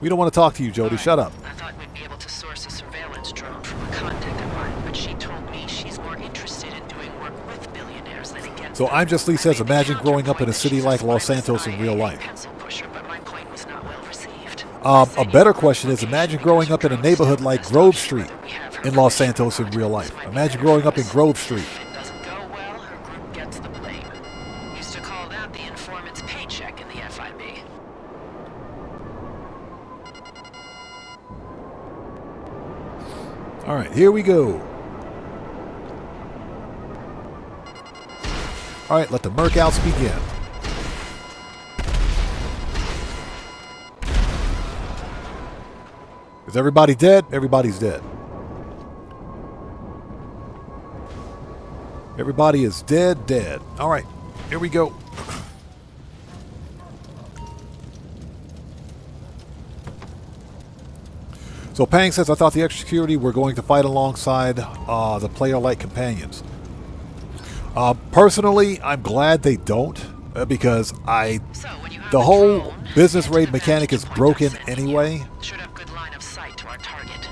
We don't want to talk to you, Jody. Shut up. I thought we'd be able to source a surveillance drone from a contact of mine, but she told me she's more interested in doing work with billionaires than against So them. I'm just Lee says, imagine growing up in a city like Los Santos in real life. A better question is, imagine growing up in a neighborhood like Grove Street in Los Santos in real life. Imagine growing up in Grove Street. If it doesn't go well, her group gets the blame. Used to call that the informant's paycheck in the FIB. All right, here we go. All right, let the Merkouts begin. Is everybody dead? Everybody's dead. Everybody is dead. All right, here we go. So Pang says, I thought the extra security were going to fight alongside the player-like companions. Personally, I'm glad they don't, because the whole business raid mechanic is broken anyway. Should have good line of sight to our target.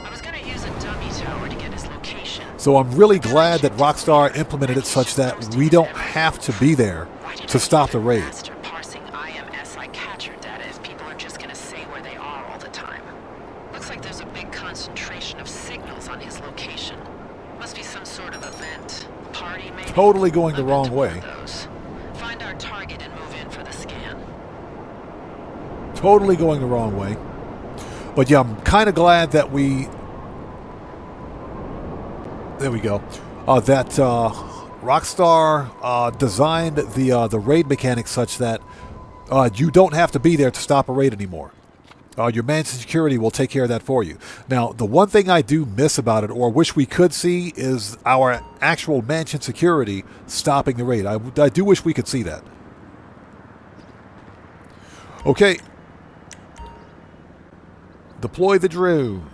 I was gonna use a dummy tower to get his location. So I'm really glad that Rockstar implemented it such that we don't have to be there to stop the raid. Parsing IMSI capture data if people are just gonna say where they are all the time. Looks like there's a big concentration of signals on his location. Must be some sort of event. Party maybe? Totally going the wrong way. Find our target and move in for the scan. Totally going the wrong way. But yeah, I'm kind of glad that we... There we go. That Rockstar designed the raid mechanic such that you don't have to be there to stop a raid anymore. Your mansion security will take care of that for you. Now, the one thing I do miss about it, or wish we could see, is our actual mansion security stopping the raid. I do wish we could see that. Okay. Deploy the drone.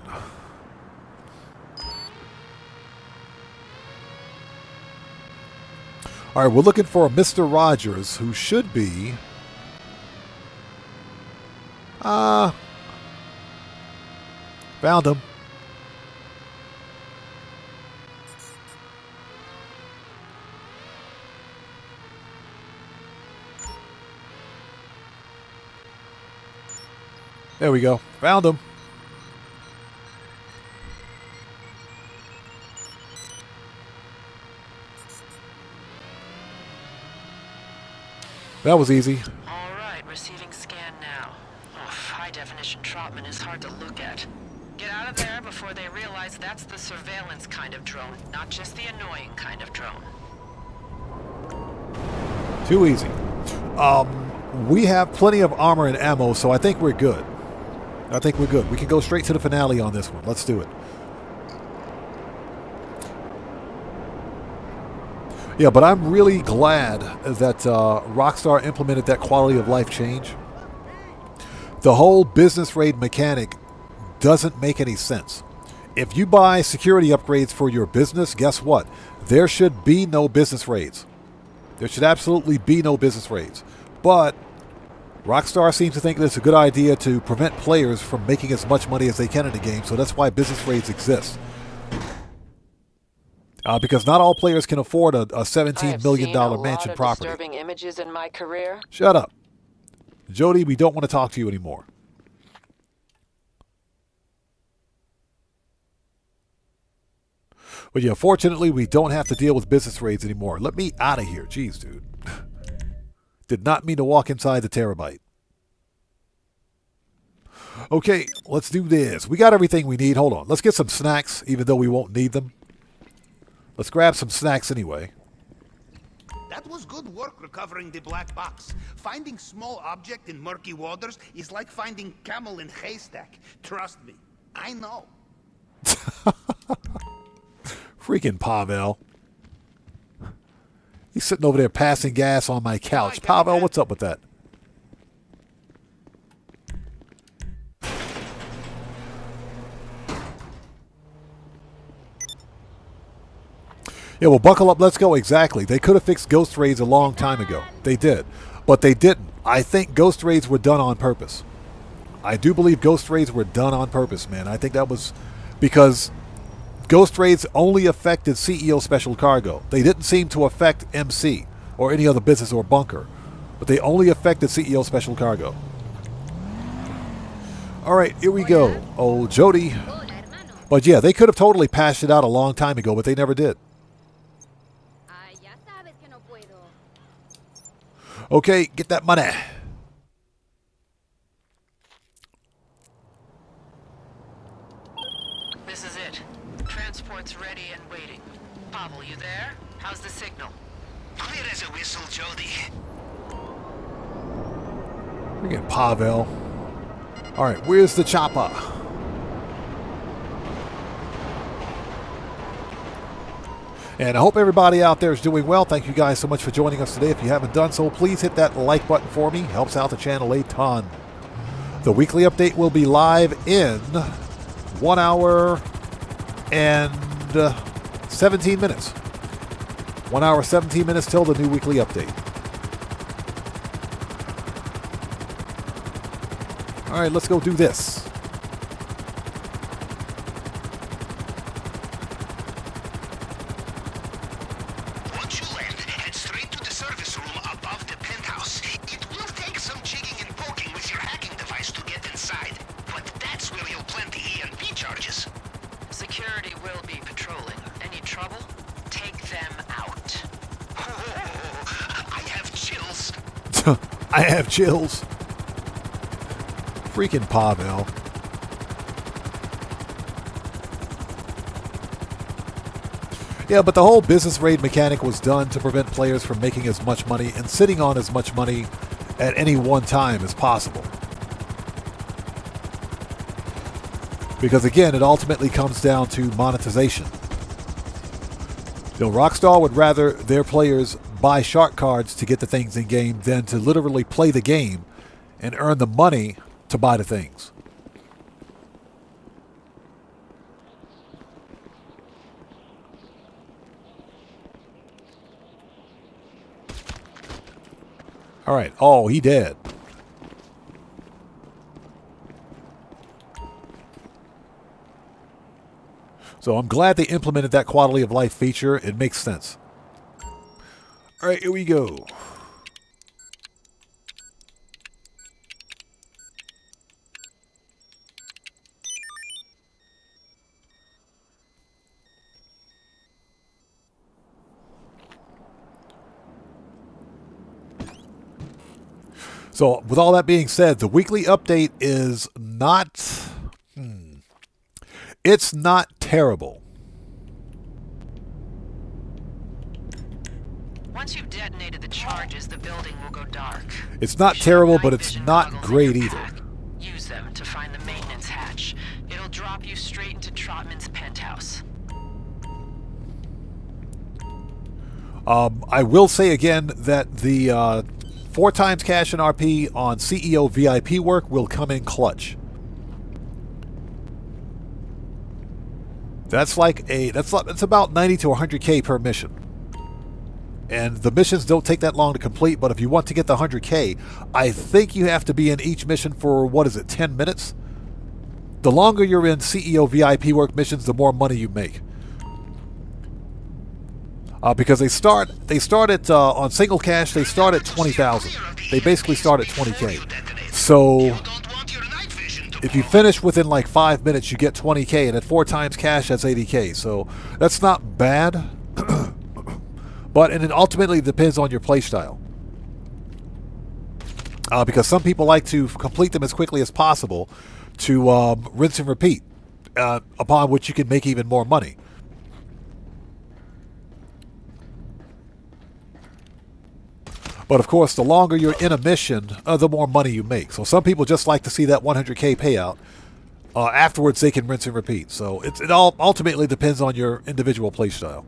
All right, we're looking for Mr. Rogers, who should be... found him. There we go. Found him. That was easy. All right, receiving scan now. Oh, high-definition Trotman is hard to look at. Get out of there before they realize that's the surveillance kind of drone, not just the annoying kind of drone. Too easy. We have plenty of armor and ammo, so I think we're good. I think we're good. We can go straight to the finale on this one. Let's do it. Yeah, but I'm really glad that Rockstar implemented that quality of life change. The whole business raid mechanic doesn't make any sense. If you buy security upgrades for your business, guess what? There should be no business raids. There should absolutely be no business raids. But Rockstar seems to think that it's a good idea to prevent players from making as much money as they can in the game, so that's why business raids exist. Because not all players can afford a $17 million mansion property. Disturbing images in my career. Shut up. Jody, we don't want to talk to you anymore. But yeah, fortunately, we don't have to deal with business raids anymore. Let me out of here. Jeez, dude. Did not mean to walk inside the terabyte. Okay, let's do this. We got everything we need. Hold on. Let's get some snacks, even though we won't need them. Let's grab some snacks anyway. That was good work recovering the black box. Finding small object in murky waters is like finding camel in haystack. Trust me, I know. Freaking Pavel. He's sitting over there passing gas on my couch. Pavel, what's up with that? Yeah, well, buckle up, let's go. Exactly. They could have fixed ghost raids a long time ago. They did. But they didn't. I think ghost raids were done on purpose. I do believe ghost raids were done on purpose, man. I think that was because ghost raids only affected CEO Special Cargo. They didn't seem to affect MC or any other business or bunker. But they only affected CEO Special Cargo. All right, here we go. Oh, Jody. But yeah, they could have totally passed it out a long time ago, but they never did. Okay, get that money. This is it. Transport's ready and waiting. Pavel, you there? How's the signal? Clear as a whistle, Jody. We're getting Pavel. All right, where's the chopper? And I hope everybody out there is doing well. Thank you guys so much for joining us today. If you haven't done so, please hit that like button for me. Helps out the channel a ton. The weekly update will be live in 1 hour and 17 minutes. 1 hour, 17 minutes till the new weekly update. All right, let's go do this. Security will be patrolling. Any trouble? Take them out. I have chills. I have chills. Freaking Pavel. Yeah, but the whole business raid mechanic was done to prevent players from making as much money and sitting on as much money at any one time as possible. Because again, it ultimately comes down to monetization. Rockstar would rather their players buy shark cards to get the things in game than to literally play the game and earn the money to buy the things. All right. Oh, he dead. So I'm glad they implemented that quality of life feature. It makes sense. All right, here we go. So with all that being said, the weekly update is not... It's not terrible. Once you've detonated the charges, the building will go dark. It's not terrible, but it's not great either. Use them to find the maintenance hatch. It'll drop you straight into Trotman's penthouse. I will say again that the 4 times cash and RP on CEO VIP work will come in clutch. That's about 90 to 100k per mission. And the missions don't take that long to complete, but if you want to get the 100k, I think you have to be in each mission for, 10 minutes? The longer you're in CEO VIP work missions, the more money you make. Because they start at, on single cash, they start at 20,000. They basically start at 20k. So if you finish within like 5 minutes, you get 20k, and at 4 times cash, that's 80k. So that's not bad. But and it ultimately depends on your playstyle. Because some people like to complete them as quickly as possible to rinse and repeat, upon which you can make even more money. But of course, the longer you're in a mission, the more money you make. So some people just like to see that 100k payout. Afterwards, they can rinse and repeat. So it all ultimately depends on your individual playstyle.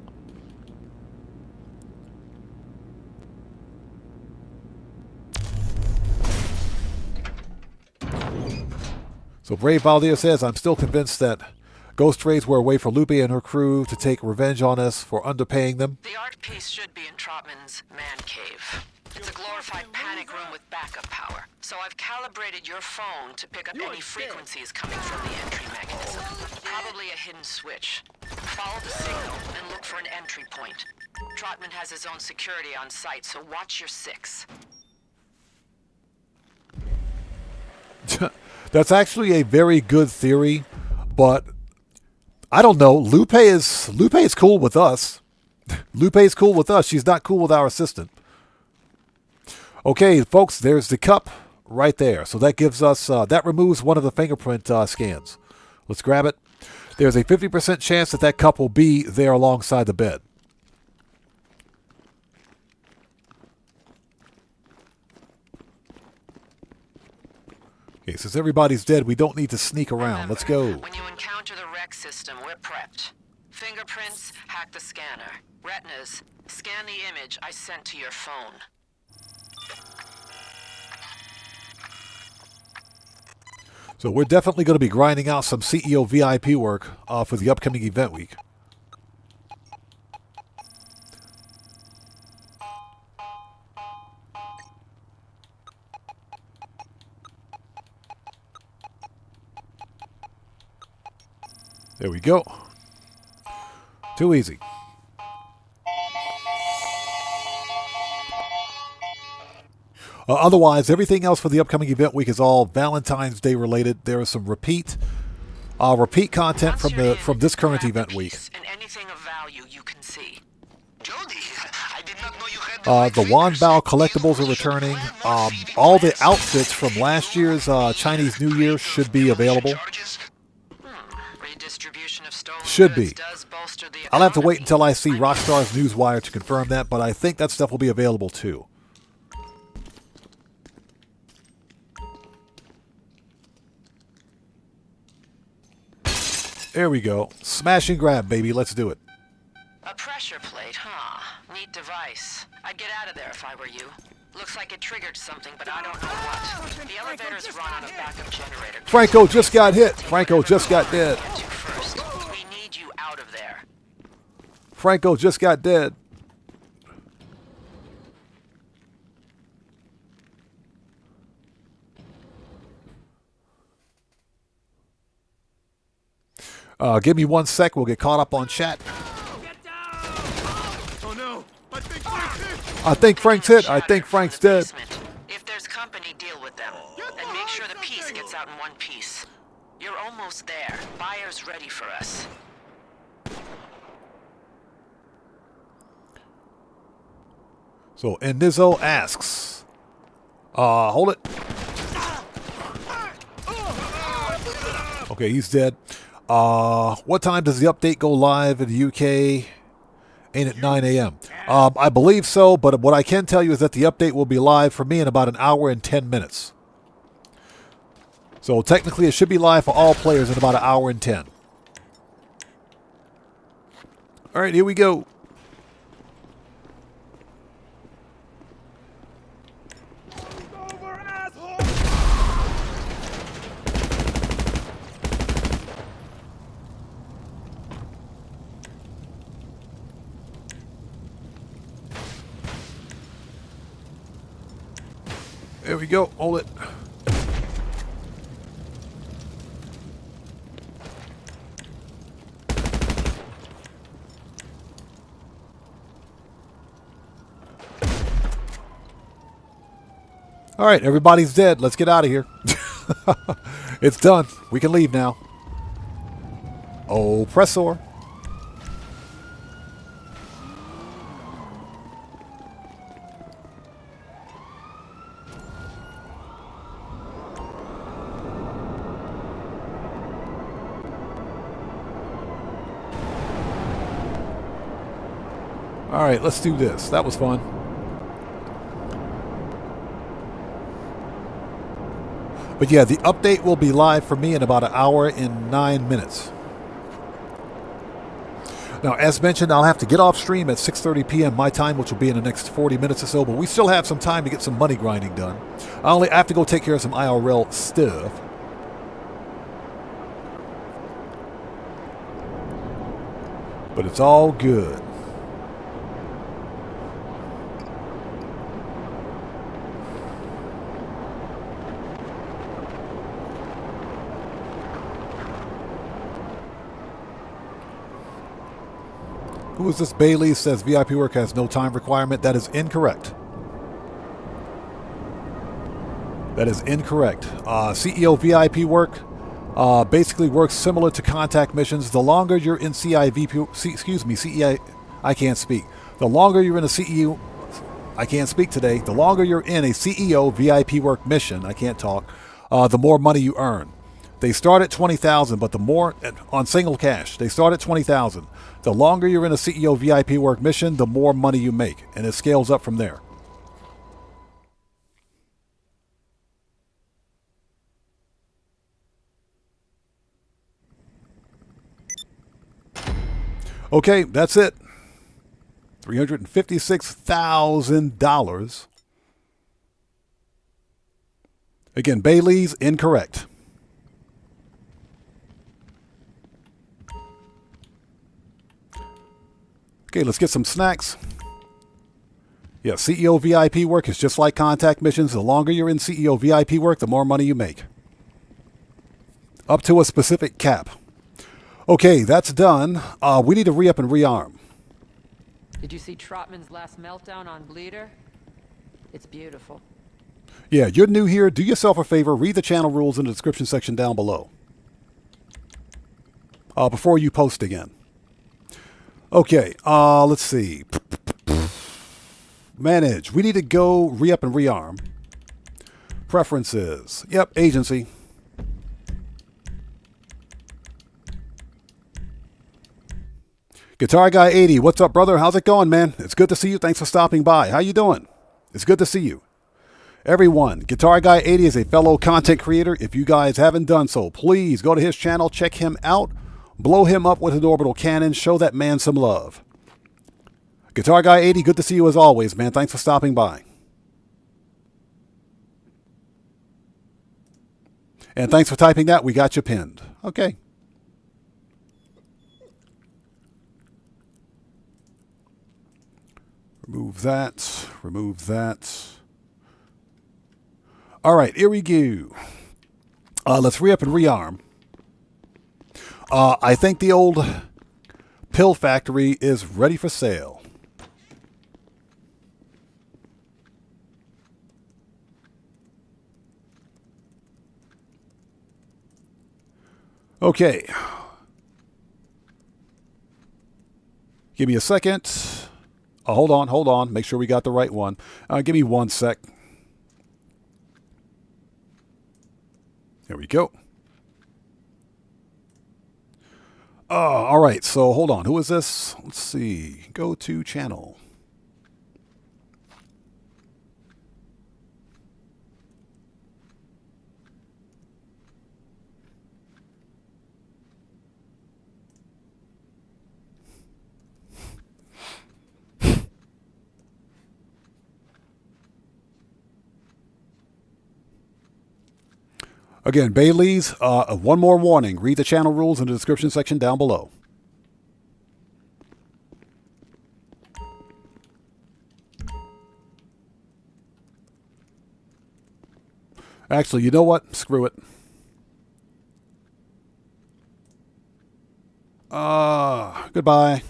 So Brave Valdir says, I'm still convinced that ghost raids were a way for Lupe and her crew to take revenge on us for underpaying them. The art piece should be in Trotman's man cave. It's a glorified panic room with backup power. So I've calibrated your phone to pick up any frequencies coming from the entry mechanism. Probably a hidden switch. Follow the signal and look for an entry point. Trotman has his own security on site, so watch your 6. That's actually a very good theory, but I don't know. Lupe is cool with us. Lupe is cool with us. She's not cool with our assistant. Okay, folks, there's the cup right there. So that gives us, that removes one of the fingerprint scans. Let's grab it. There's a 50% chance that cup will be there alongside the bed. Okay, since everybody's dead, we don't need to sneak around. Let's go. When you encounter the rec system, we're prepped. Fingerprints, hack the scanner. Retinas, scan the image I sent to your phone. So we're definitely going to be grinding out some CEO VIP work for the upcoming event week. There we go. Too easy. Otherwise, everything else for the upcoming event week is all Valentine's Day related. There is some repeat content from this current event week. And anything of value you can see. Jody, I did not know you had the Wanbao collectibles are returning. All the outfits from last year's Chinese New Year should be available. Redistribution of stolen Should goods be. does bolster the I'll have to wait economy. until I see Rockstar's Newswire to confirm that, but I think that stuff will be available too. There we go. Smash and grab, baby. Let's do it. A pressure plate, huh? Neat device. I'd get out of there if I were you. Looks like it triggered something, but I don't know what. The elevator's run on a backup generator. Franco just got hit. Franco just got dead. Get to first. We need you out of there. Franco just got dead. Give me 1 sec. We'll get caught up on chat. Oh no! I think Frank's hit! I think Frank's hit. I think Frank's dead. If there's company, deal with them. And make sure the piece gets out in one piece. You're almost there. Buyer's ready for us. So, Enizzo asks. Hold it. Okay, he's dead. What time does the update go live in the UK? Ain't it 9 a.m.? I believe so, but what I can tell you is that the update will be live for me in about an hour and 10 minutes. So technically it should be live for all players in about an hour and 10. All right, here we go. There we go. Hold it. All right, everybody's dead. Let's get out of here. It's done. We can leave now. Oppressor. All right, let's do this. That was fun. But yeah, the update will be live for me in about an hour and 9 minutes. Now, as mentioned, I'll have to get off stream at 6:30 p.m. my time, which will be in the next 40 minutes or so, but we still have some time to get some money grinding done. I have to go take care of some IRL stuff. But it's all good. Who is this? Bailey says VIP work has no time requirement. That is incorrect. That is incorrect. CEO VIP work basically works similar to contact missions. The longer you're in CEI, I can't speak. The longer you're in a CEO, I can't speak today. The longer you're in a CEO VIP work mission, I can't talk, the more money you earn. They start at 20,000, but the more on single cash, they start at 20,000. The longer you're in a CEO VIP work mission, the more money you make, and it scales up from there. Okay, that's it. $356,000. Again, Bailey's incorrect. Okay, let's get some snacks. Yeah, CEO VIP work is just like contact missions. The longer you're in CEO VIP work, the more money you make. Up to a specific cap. Okay, that's done. We need to re-up and rearm. Did you see Trotman's last meltdown on Bleeder? It's beautiful. Yeah, you're new here. Do yourself a favor. Read the channel rules in the description section down below. Before you post again. Okay, let's see. Manage. We need to go re-up and rearm. Preferences. Yep, agency. Guitar Guy 80. What's up, brother? How's it going, man? It's good to see you. Thanks for stopping by. How you doing? It's good to see you. Everyone, Guitar Guy 80 is a fellow content creator. If you guys haven't done so, please go to his channel. Check him out. Blow him up with an orbital cannon. Show that man some love. Guitar Guy 80, good to see you as always, man. Thanks for stopping by. And thanks for typing that. We got you pinned. Okay. Remove that. Remove that. All right, here we go. Let's re-up and rearm. I think the old pill factory is ready for sale. Okay. Give me a second. Hold on. Make sure we got the right one. Give me 1 sec. There we go. All right, so hold on. Who is this? Let's see. Go to channel. Again, Bailey's, one more warning. Read the channel rules in the description section down below. Actually, you know what? Screw it. Goodbye.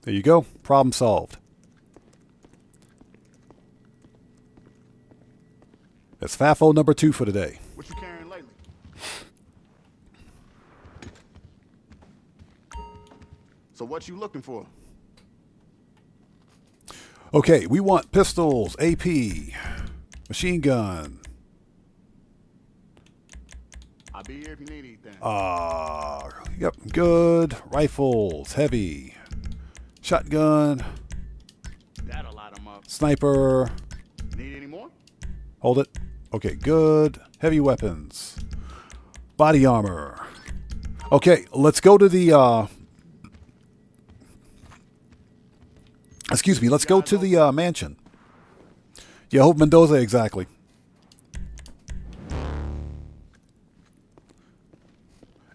There you go. Problem solved. That's FAFO number 2 for today. What you carrying lately? So what you looking for? Okay, we want pistols, AP, machine gun. I'll be here if you need anything. Yep, good. Rifles, heavy. Shotgun. That'll light 'em up. Sniper. Need any more? Hold it. Okay, good. Heavy weapons. Body armor. Okay, let's go to the, excuse me, let's go to the mansion. Yeah, Hope Mendoza, exactly.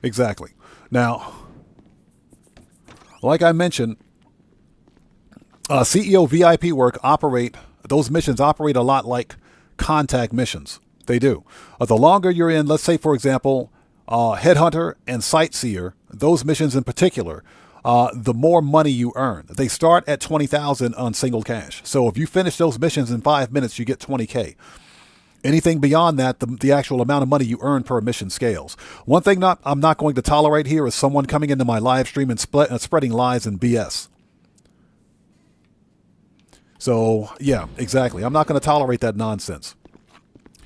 Exactly. Now, like I mentioned, CEO VIP work those missions operate a lot like contact missions. They do. The longer you're in, let's say, for example, Headhunter and Sightseer, those missions in particular, the more money you earn. They start at 20,000 on single cash. So if you finish those missions in 5 minutes, you get 20K. Anything beyond that, the actual amount of money you earn per mission scales. One thing I'm not going to tolerate here is someone coming into my live stream and spreading lies and BS. So, yeah, exactly. I'm not going to tolerate that nonsense.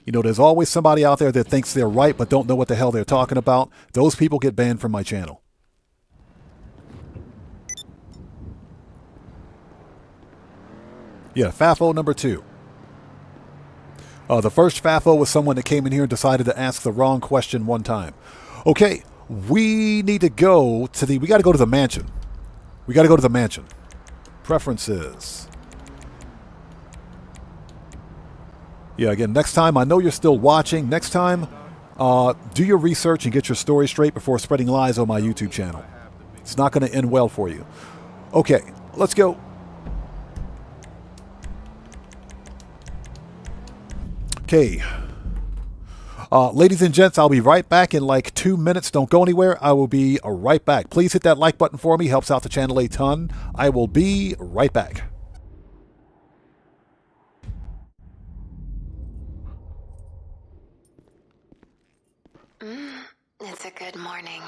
You know, there's always somebody out there that thinks they're right but don't know what the hell they're talking about. Those people get banned from my channel. Yeah, FAFO number 2. The first FAFO was someone that came in here and decided to ask the wrong question one time. Okay, we need to go to we got to go to the mansion. We got to go to the mansion. Preferences. Yeah, again, next time, I know you're still watching. Next time, do your research and get your story straight before spreading lies on my YouTube channel. It's not going to end well for you. Okay, let's go. Okay. Ladies and gents, I'll be right back in like 2 minutes. Don't go anywhere. I will be right back. Please hit that like button for me. Helps out the channel a ton. I will be right back. It's a good morning.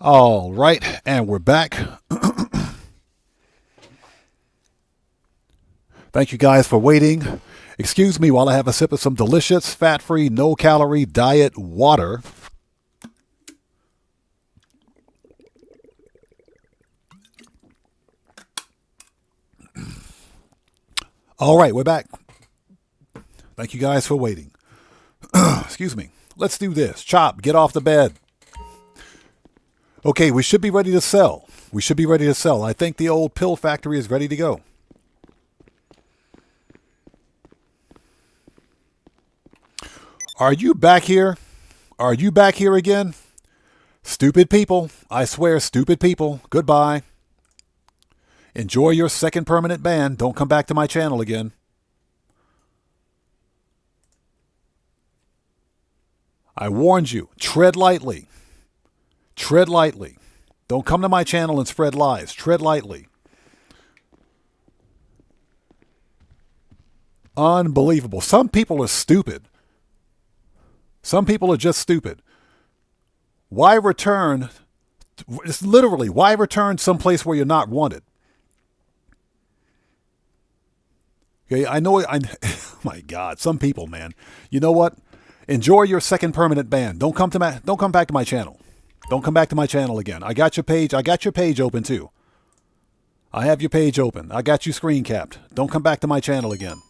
All right, and we're back. Thank you guys for waiting. Excuse me while I have a sip of some delicious, fat-free, no-calorie diet water. All right, we're back. Thank you guys for waiting. Excuse me. Let's do this. Chop, get off the bed. Okay, we should be ready to sell. We should be ready to sell. I think the old pill factory is ready to go. Are you back here? Are you back here again? Stupid people. I swear, stupid people. Goodbye. Enjoy your second permanent ban. Don't come back to my channel again. I warned you. Tread lightly. Tread lightly. Don't come to my channel and spread lies. Tread lightly. Unbelievable. Some people are stupid. Some people are just stupid. Why return? It's literally, why return someplace where you're not wanted? Okay, I know, oh my God, some people, man. You know what? Enjoy your second permanent ban. Don't come back to my channel. Don't come back to my channel again. I got your page. I got your page open too. I have your page open. I got you screen capped. Don't come back to my channel again.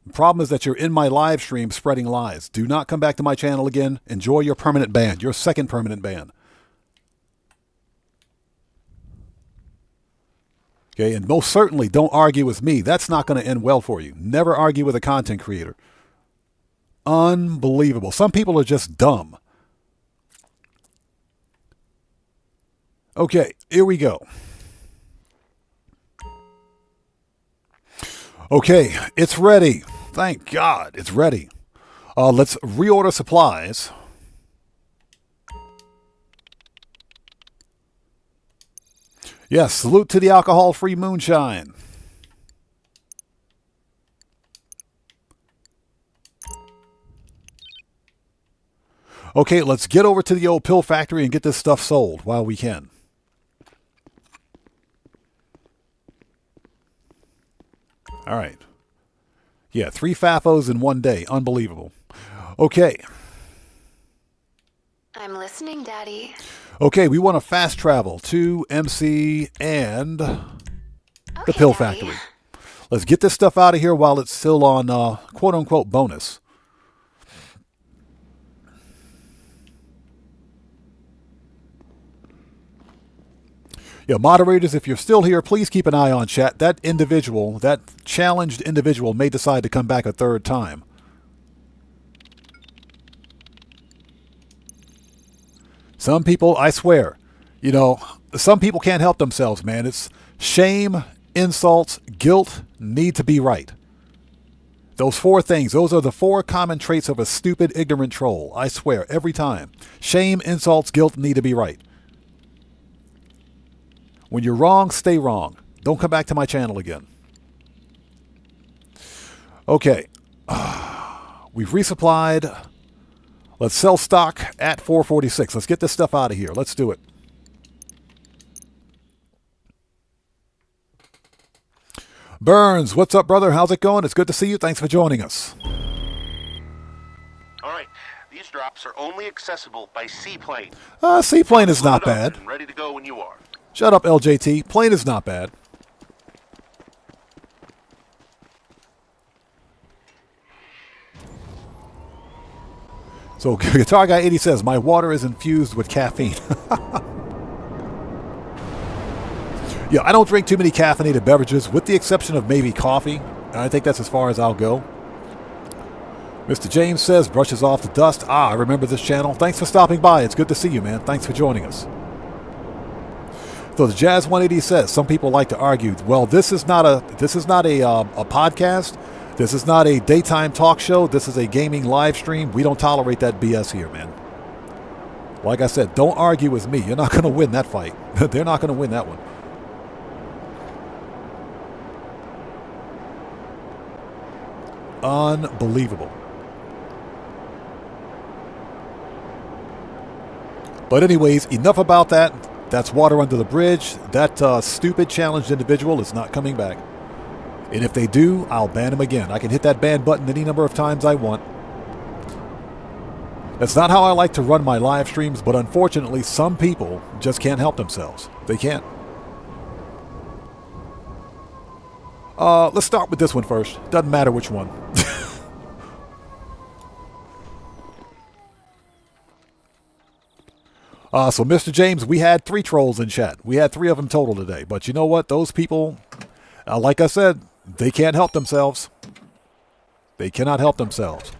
The problem is that you're in my live stream spreading lies. Do not come back to my channel again. Enjoy your permanent ban, your second permanent ban. Okay, and most certainly don't argue with me. That's not going to end well for you. Never argue with a content creator. Unbelievable. Some people are just dumb. Okay, here we go. Okay, it's ready. Thank God, it's ready. Let's reorder supplies. Yes, salute to the alcohol-free moonshine. Okay, let's get over to the old pill factory and get this stuff sold while we can. All right. Yeah, 3 FAFOs in one day. Unbelievable. Okay. I'm listening, Daddy. Okay, we want to fast travel to MC and the pill factory. Let's get this stuff out of here while it's still on quote-unquote bonus. Yeah, moderators, if you're still here, please keep an eye on chat. That individual, that challenged individual may decide to come back a third time. Some people, I swear, you know, some people can't help themselves, man. It's shame, insults, guilt, need to be right. Those 4 things, those are the 4 common traits of a stupid, ignorant troll. I swear, every time. Shame, insults, guilt, need to be right. When you're wrong, stay wrong. Don't come back to my channel again. Okay. We've resupplied. Let's sell stock at 446. Let's get this stuff out of here. Let's do it. Burns, what's up, brother? How's it going? It's good to see you. Thanks for joining us. All right. These drops are only accessible by seaplane. Seaplane is not bad. And ready to go when you are. Shut up, LJT. Plane is not bad. So Guitar Guy 80 says, my water is infused with caffeine. Yeah, I don't drink too many caffeinated beverages, with the exception of maybe coffee. And I think that's as far as I'll go. Mr. James says, brushes off the dust. I remember this channel. Thanks for stopping by. It's good to see you, man. Thanks for joining us. So the Jazz 180 says, some people like to argue, well, this is not a podcast. This is not a daytime talk show. This is a gaming live stream. We don't tolerate that BS here, man. Like I said, don't argue with me. You're not going to win that fight. They're not going to win that one. Unbelievable. But anyways, enough about that. That's water under the bridge. That stupid challenged individual is not coming back. And if they do, I'll ban him again. I can hit that ban button any number of times I want. That's not how I like to run my live streams, but unfortunately, some people just can't help themselves. They can't. Let's start with this one first. Doesn't matter which one. So Mr. James, we had 3 trolls in chat. We had 3 of them total today. But you know what? Those people, like I said, they can't help themselves. They cannot help themselves.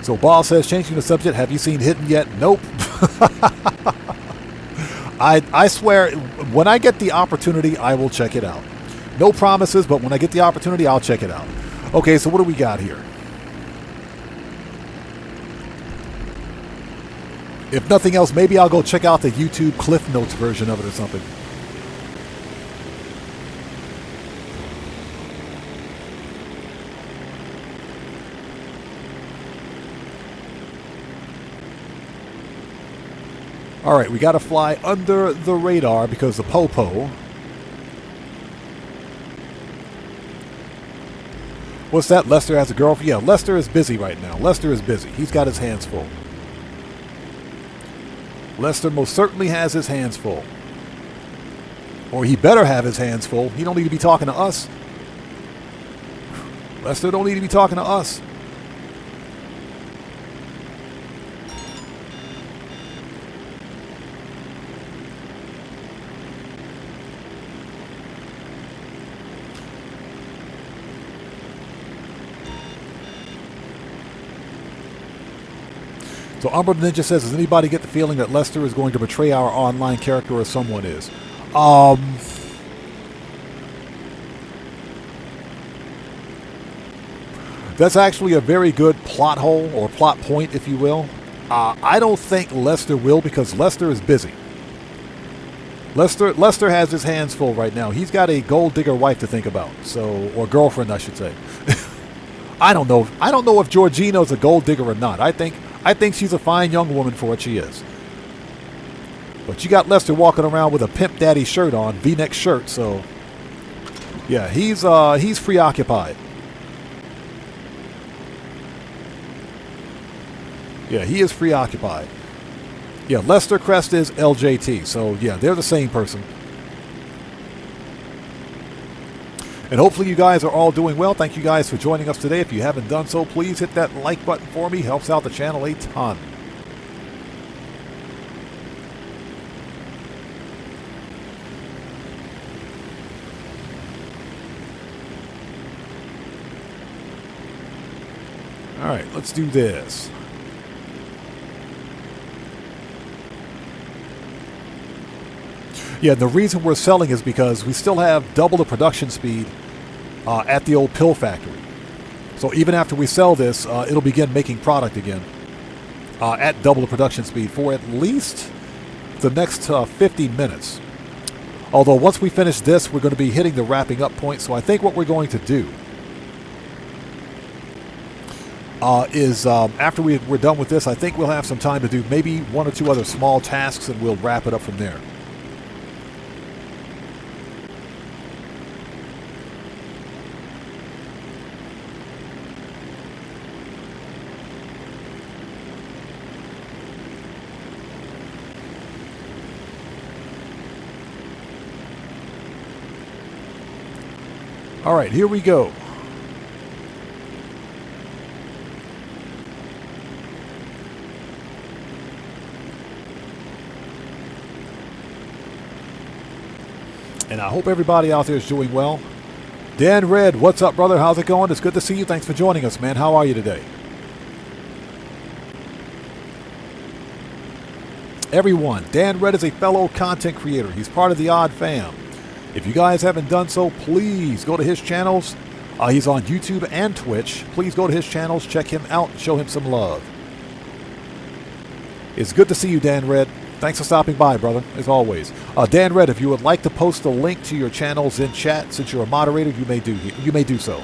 So Ball says, changing the subject, have you seen Hidden yet? Nope. I swear, when I get the opportunity, I will check it out. No promises, but when I get the opportunity, I'll check it out. Okay, so what do we got here? If nothing else, maybe I'll go check out the YouTube Cliff Notes version of it or something. All right, we got to fly under the radar because the Popo. What's that? Lester has a girlfriend? Yeah, Lester is busy right now. Lester is busy. He's got his hands full. Lester most certainly has his hands full. Or he better have his hands full. He don't need to be talking to us. Lester don't need to be talking to us. So Umber Ninja says, does anybody get the feeling that Lester is going to betray our online character or someone is? That's actually a very good plot hole or plot point, if you will. I don't think Lester will because Lester is busy. Lester has his hands full right now. He's got a gold digger wife to think about, or girlfriend, I should say. I don't know. I don't know if Georgina's a gold digger or not. I think she's a fine young woman for what she is. But you got Lester walking around with a Pimp Daddy shirt on, V-neck shirt, so yeah, he's preoccupied. Yeah, he is preoccupied. Yeah, Lester Crest is LJT, so yeah, they're the same person. And hopefully you guys are all doing well. Thank you guys for joining us today. If you haven't done so, please hit that like button for me. Helps out the channel a ton. All right, let's do this. Yeah, the reason we're selling is because we still have double the production speed at the old pill factory. So even after we sell this, it'll begin making product again at double the production speed for at least the next 15 minutes. Although once we finish this, we're going to be hitting the wrapping up point. So I think what we're going to do is after we're done with this, I think we'll have some time to do maybe 1 or 2 other small tasks and we'll wrap it up from there. All right, here we go. And I hope everybody out there is doing well. Dan Red, what's up, brother? How's it going? It's good to see you. Thanks for joining us, man. How are you today? Everyone, Dan Red is a fellow content creator. He's part of the Odd Fam. If you guys haven't done so, please go to his channels. He's on YouTube and Twitch. Please go to his channels, check him out, and show him some love. It's good to see you, Dan Red. Thanks for stopping by, brother, as always. Dan Red, if you would like to post a link to your channels in chat, since you're a moderator, you may do so.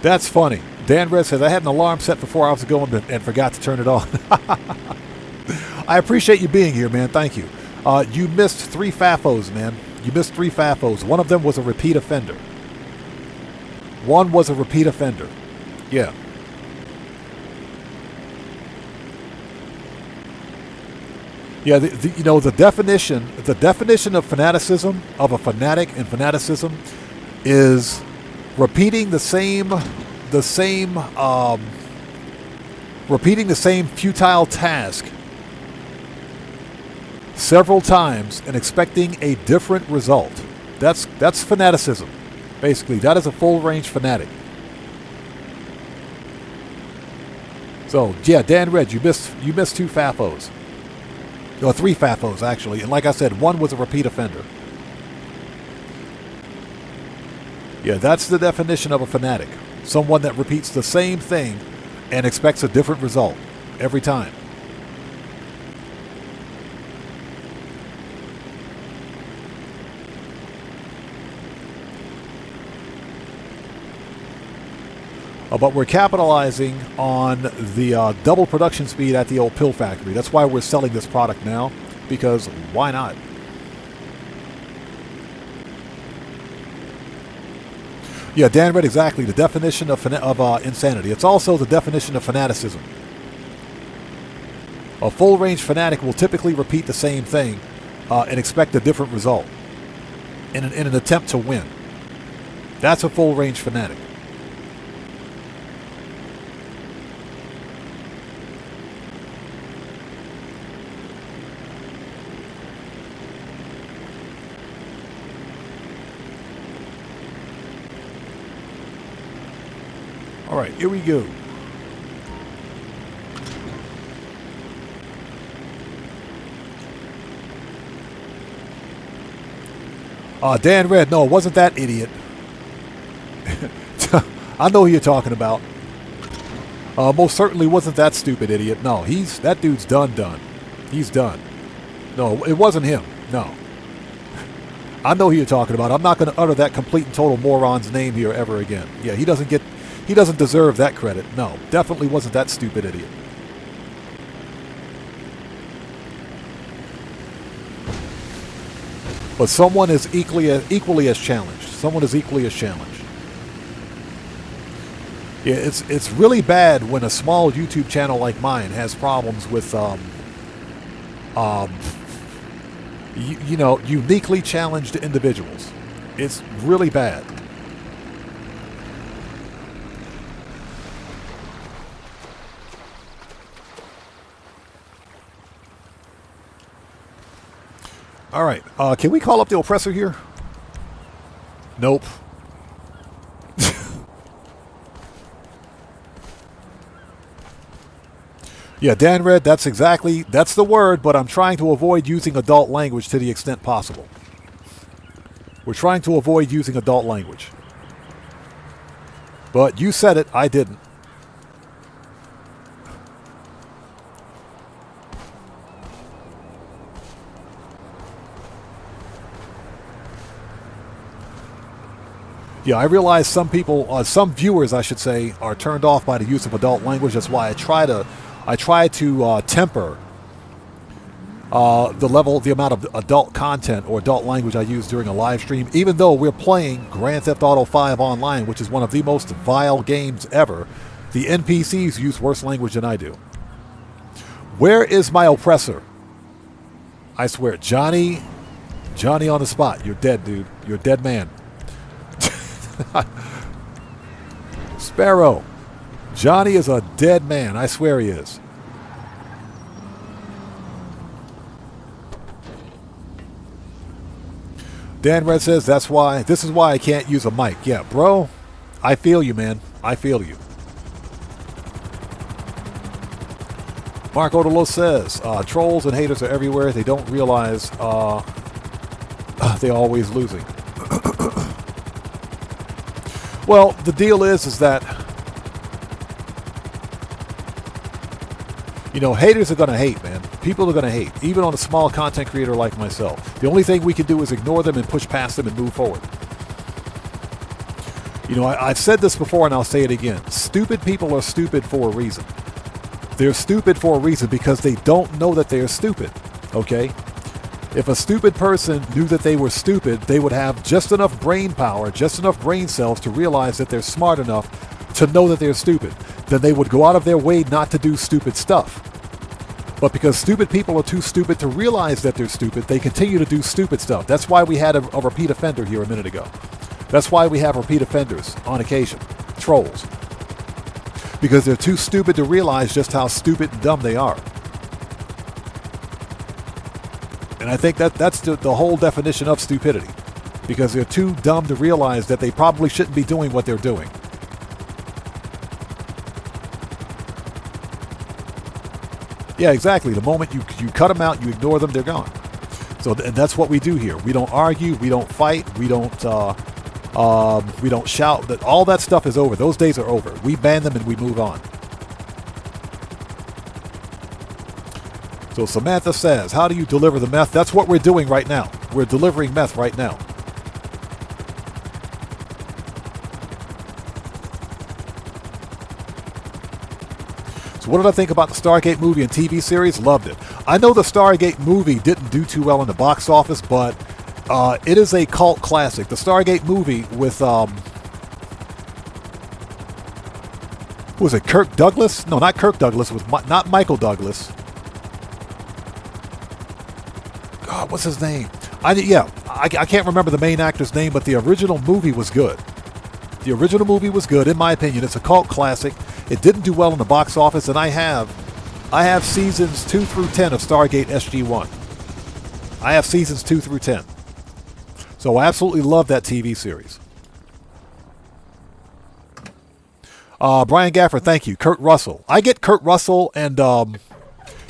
That's funny. Dan Red says, I had an alarm set for 4 hours ago and forgot to turn it on. I appreciate you being here, man. Thank you. You missed 3 FAFOs, man. You missed 3 FAFOs. One of them was a repeat offender. One was a repeat offender. Yeah. Yeah, the definition of fanaticism, of a fanatic and fanaticism, is repeating the same futile task several times and expecting a different result. That's fanaticism. Basically, that is a full-range fanatic. So, yeah, Dan Red, you missed 2 FAFOs. Or 3 FAFOs, actually. And like I said, one was a repeat offender. Yeah, that's the definition of a fanatic. Someone that repeats the same thing and expects a different result every time. But we're capitalizing on the double production speed at the old pill factory. That's why we're selling this product now, because why not? Yeah, Dan Red, exactly. The definition of insanity. It's also the definition of fanaticism. A full-range fanatic will typically repeat the same thing and expect a different result in an attempt to win. That's a full-range fanatic. All right, here we go. Dan Red, no, it wasn't that idiot. I know who you're talking about. Most certainly wasn't that stupid idiot. No, that dude's done. He's done. No, it wasn't him. No. I know who you're talking about. I'm not going to utter that complete and total moron's name here ever again. Yeah, he doesn't deserve that credit. No, definitely wasn't that stupid idiot. But someone is equally as challenged. Someone is equally as challenged. Yeah, it's really bad when a small YouTube channel like mine has problems with uniquely challenged individuals. It's really bad. All right. Can we call up the oppressor here? Nope. Yeah, Dan Red, that's the word, but I'm trying to avoid using adult language to the extent possible. We're trying to avoid using adult language. But you said it, I didn't. Yeah, I realize some people, some viewers, I should say, are turned off by the use of adult language. That's why I try to temper the amount of adult content or adult language I use during a live stream. Even though we're playing Grand Theft Auto 5 online, which is one of the most vile games ever, the NPCs use worse language than I do. Where is my oppressor? I swear, Johnny on the spot. You're dead, dude. You're a dead man. Sparrow. Johnny is a dead man. I swear he is. Dan Red says this is why I can't use a mic. Yeah, bro. I feel you, man. I feel you. Mark Odelos says, trolls and haters are everywhere. They don't realize they're always losing? Well, the deal is that, you know, haters are going to hate, man. People are going to hate, even on a small content creator like myself. The only thing we can do is ignore them and push past them and move forward. You know, I've said this before and I'll say it again. Stupid people are stupid for a reason. They're stupid for a reason because they don't know that they're stupid, okay? If a stupid person knew that they were stupid, they would have just enough brain power, just enough brain cells to realize that they're smart enough to know that they're stupid. Then they would go out of their way not to do stupid stuff. But because stupid people are too stupid to realize that they're stupid, they continue to do stupid stuff. That's why we had a repeat offender here a minute ago. That's why we have repeat offenders on occasion, trolls. Because they're too stupid to realize just how stupid and dumb they are. And I think that's the whole definition of stupidity. Because they're too dumb to realize that they probably shouldn't be doing what they're doing. Yeah, exactly. The moment you cut them out, you ignore them, they're gone. So and that's what we do here. We don't argue, we don't fight, we don't shout. That all that stuff is over. Those days are over. We ban them and we move on. So Samantha says, how do you deliver the meth? That's what we're doing right now. We're delivering meth right now. So what did I think about the Stargate movie and TV series? Loved it. I know the Stargate movie didn't do too well in the box office, but it is a cult classic. The Stargate movie with, who was it, Kirk Douglas? No, not Kirk Douglas. It was not Michael Douglas. God, what's his name? I can't remember the main actor's name, but the original movie was good. The original movie was good, in my opinion. It's a cult classic. It didn't do well in the box office, and I have seasons 2 through 10 of Stargate SG-1. I have seasons 2 through 10. So I absolutely love that TV series. Brian Gaffer, thank you. Kurt Russell. I get Kurt Russell and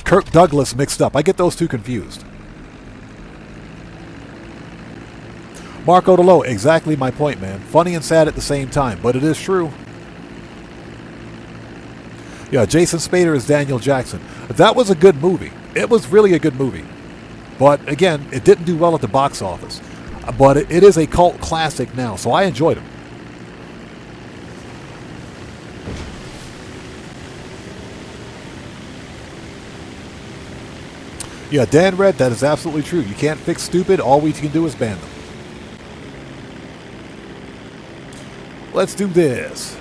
Kirk Douglas mixed up. I get those two confused. Marco DeLo, exactly my point, man. Funny and sad at the same time, but it is true. Yeah, Jason Spader is Daniel Jackson. That was a good movie. It was really a good movie. But again, it didn't do well at the box office. But it is a cult classic now, so I enjoyed it. Yeah, Dan Red, that is absolutely true. You can't fix stupid. All we can do is ban them. Let's do this.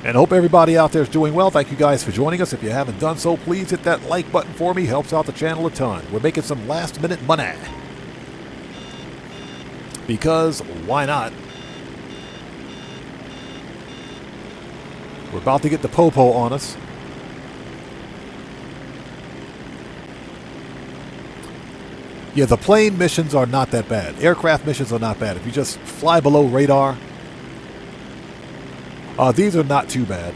And hope everybody out there is doing well. Thank you guys for joining us. If you haven't done so, please hit that like button for me. Helps out the channel a ton. We're making some last minute money. Because why not? We're about to get the popo on us. Yeah, the plane missions are not that bad. Aircraft missions are not bad. If you just fly below radar, these are not too bad.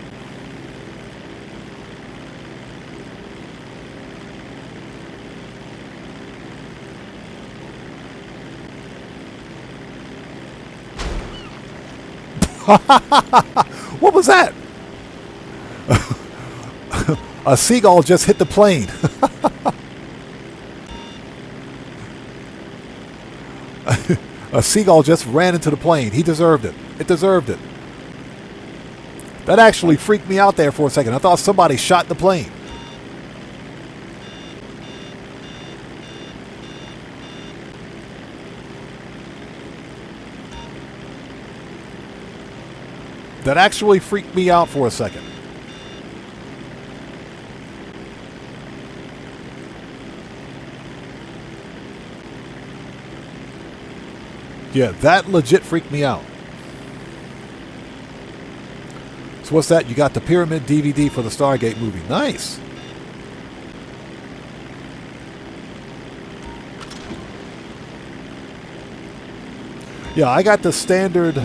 What was that? A seagull just hit the plane. A seagull just ran into the plane. He deserved it. It deserved it. That actually freaked me out there for a second. I thought somebody shot the plane. That actually freaked me out for a second. Yeah, that legit freaked me out. So what's that? You got the Pyramid DVD for the Stargate movie. Nice. Yeah, I got the standard.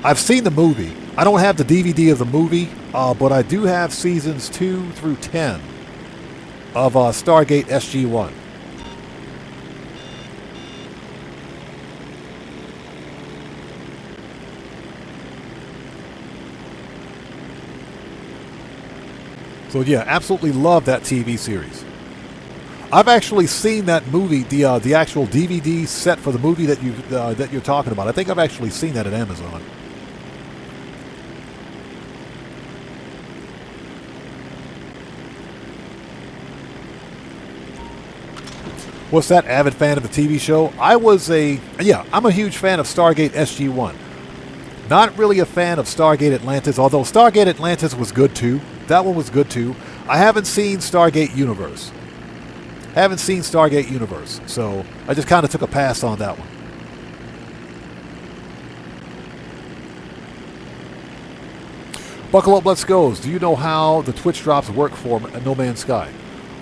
I've seen the movie. I don't have the DVD of the movie, but I do have seasons 2 through 10 of Stargate SG-1. So yeah, absolutely love that TV series. I've actually seen that movie, the actual DVD set for the movie that you're talking about. I think I've actually seen that at Amazon. What's that? Avid fan of the TV show? I'm a huge fan of Stargate SG-1. Not really a fan of Stargate Atlantis, although Stargate Atlantis was good too. That one was good too. I haven't seen Stargate Universe. So I just kind of took a pass on that one. Buckle up, let's go. Do you know how the Twitch drops work for No Man's Sky?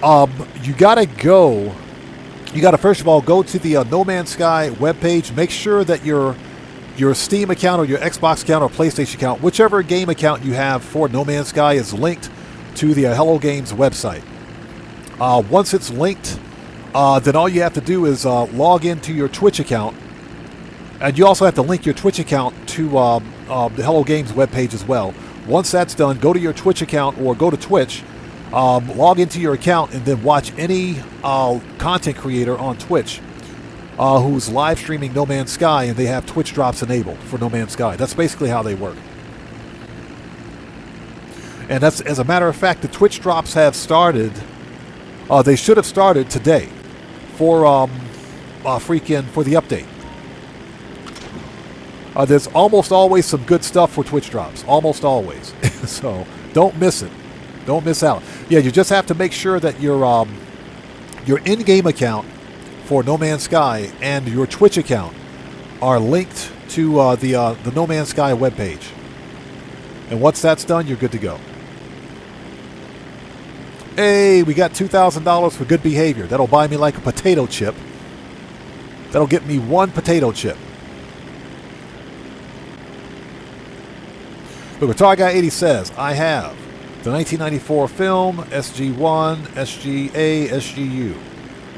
You gotta first of all go to the No Man's Sky webpage. Make sure that your Steam account or your Xbox account or PlayStation account, whichever game account you have for No Man's Sky, is linked to the Hello Games website. Once it's linked, then all you have to do is log into your Twitch account. And you also have to link your Twitch account to the Hello Games webpage as well. Once that's done, go to your Twitch account or go to Twitch, log into your account, and then watch any content creator on Twitch who's live streaming No Man's Sky, and they have Twitch drops enabled for No Man's Sky. That's basically how they work. And that's, as a matter of fact, the Twitch drops have started. They should have started today for for the update. There's almost always some good stuff for Twitch drops. Almost always. So don't miss it. Don't miss out. Yeah, you just have to make sure that your in-game account for No Man's Sky and your Twitch account are linked to the No Man's Sky webpage. And once that's done, you're good to go. Hey, we got $2,000 for good behavior. That'll buy me like a potato chip. That'll get me one potato chip. Look, Guitar Guy 80 says, I have the 1994 film, SG-1, SG-A, SG-U,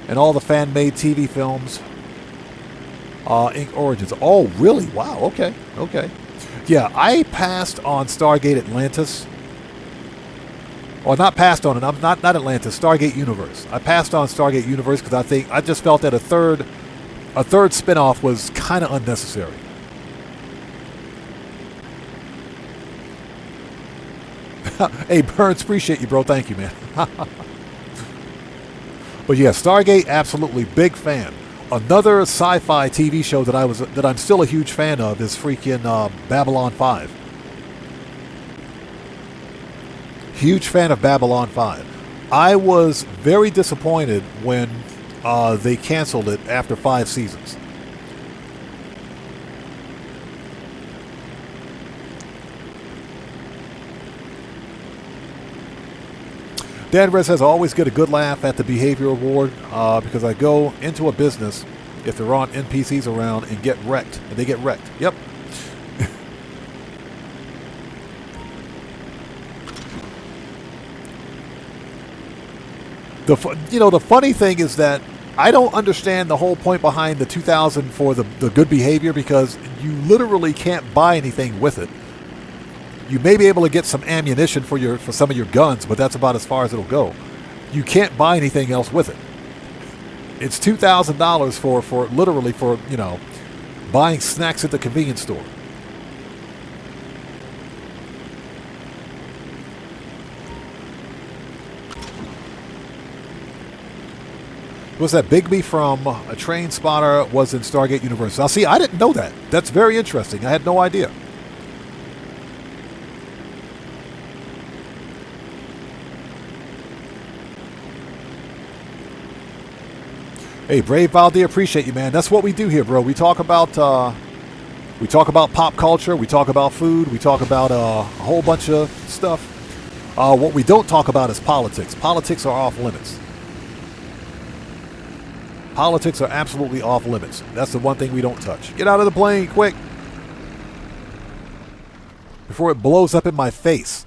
and all the fan-made TV films, Inc. Origins. Oh, really? Wow, okay. Yeah, I passed on Stargate Atlantis. Or not passed on it. I'm not Atlantis. Stargate Universe. I passed on Stargate Universe because I just felt that a third spinoff was kind of unnecessary. Hey Burns, appreciate you, bro. Thank you, man. But yeah, Stargate, absolutely big fan. Another sci-fi TV show that I'm still a huge fan of is freaking Babylon 5. Huge fan of Babylon 5. I was very disappointed when they canceled it after 5 seasons. Dan Rez says, I always get a good laugh at the behavior award because I go into a business if there aren't NPCs around and get wrecked. And they get wrecked. Yep. The funny thing is that I don't understand the whole point behind the 2,000 for the good behavior, because you literally can't buy anything with it. You may be able to get some ammunition for some of your guns, but that's about as far as it'll go. You can't buy anything else with it. It's $2,000 for literally for buying snacks at the convenience store. Was that Bigby from A Train Spotter was in Stargate Universe? Now, see, I didn't know that. That's very interesting. I had no idea. Hey, Brave Valdir, appreciate you, man. That's what we do here, bro. We talk about pop culture. We talk about food. We talk about a whole bunch of stuff. What we don't talk about is politics. Politics are off limits. Politics are absolutely off limits. That's the one thing we don't touch. Get out of the plane, quick. Before it blows up in my face.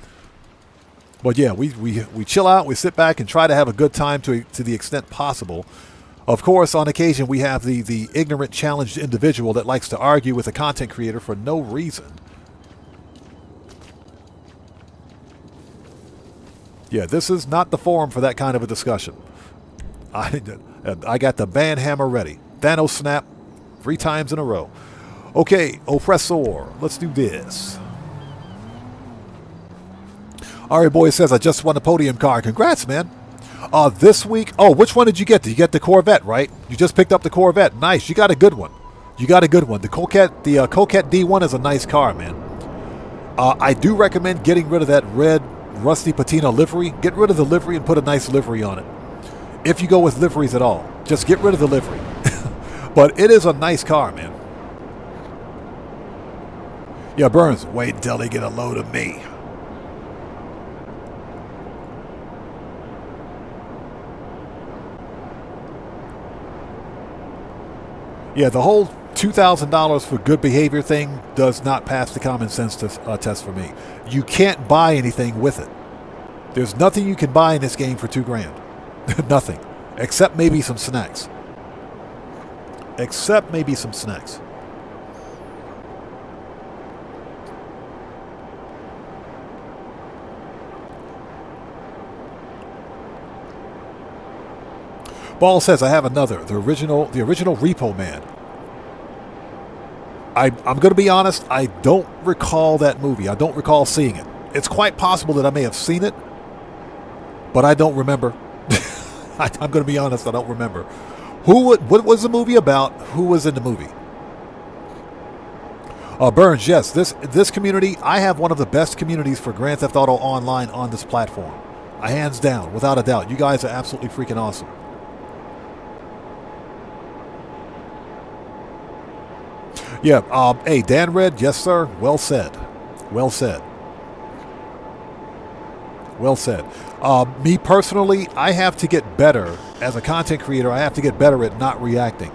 But yeah, we chill out, we sit back and try to have a good time to the extent possible. Of course, on occasion, we have the ignorant, challenged individual that likes to argue with a content creator for no reason. Yeah, this is not the forum for that kind of a discussion. I got the band hammer ready. Thanos snap 3 times in a row. Okay, Oppressor, let's do this. Ari Boy says, I just won a podium car. Congrats, man. This week, which one did you get? Did you get the Corvette, right? You just picked up the Corvette. Nice, you got a good one. You got a good one. The Coquette D1 is a nice car, man. I do recommend getting rid of that red rusty patina livery. Get rid of the livery and put a nice livery on it. If you go with liveries at all, just get rid of the livery. But it is a nice car, man. Yeah, Burns, wait until they get a load of me. Yeah, the whole $2,000 for good behavior thing does not pass the common sense test for me. You can't buy anything with it. There's nothing you can buy in this game for $2,000. Nothing. Except maybe some snacks. Except maybe some snacks. Ball says, I have another. The original Repo Man. I'm going to be honest, I don't recall that movie. I don't recall seeing it. It's quite possible that I may have seen it, but I don't remember. I'm going to be honest, I don't remember. What was the movie about? Who was in the movie? Burns, yes. This community, I have one of the best communities for Grand Theft Auto Online on this platform. Hands down, without a doubt. You guys are absolutely freaking awesome. Yeah, hey, Dan Red, yes, sir. Well said. Well said. Well said. Me personally, I have to get better. As a content creator, I have to get better at not reacting.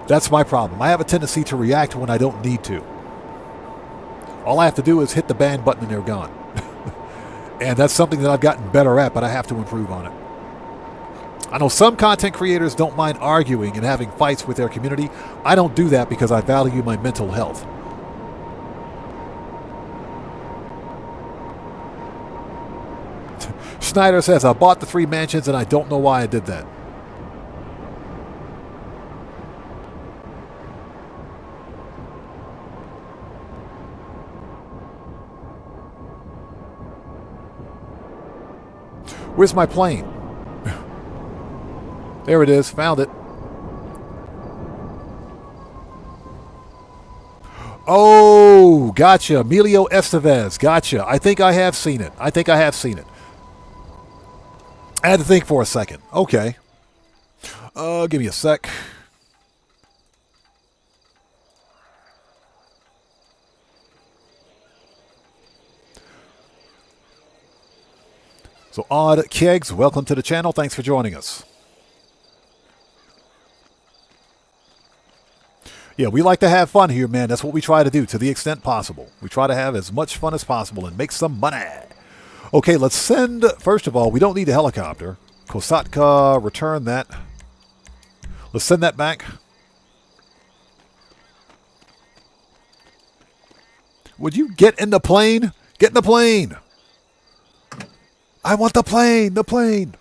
That's my problem. I have a tendency to react when I don't need to. All I have to do is hit the ban button and they're gone. And that's something that I've gotten better at, but I have to improve on it. I know some content creators don't mind arguing and having fights with their community. I don't do that because I value my mental health. Schneider says, I bought the 3 mansions and I don't know why I did that. Where's my plane? There it is. Found it. Oh, gotcha. Emilio Estevez. Gotcha. I think I have seen it. I had to think for a second. Okay. Give me a sec. So, Odd Kegs, welcome to the channel. Thanks for joining us. Yeah, we like to have fun here, man. That's what we try to do to the extent possible. We try to have as much fun as possible and make some money. Okay, let's send... First of all, we don't need a helicopter. Kosatka, return that. Let's send that back. Would you get in the plane? Get in the plane! I want the plane! The plane!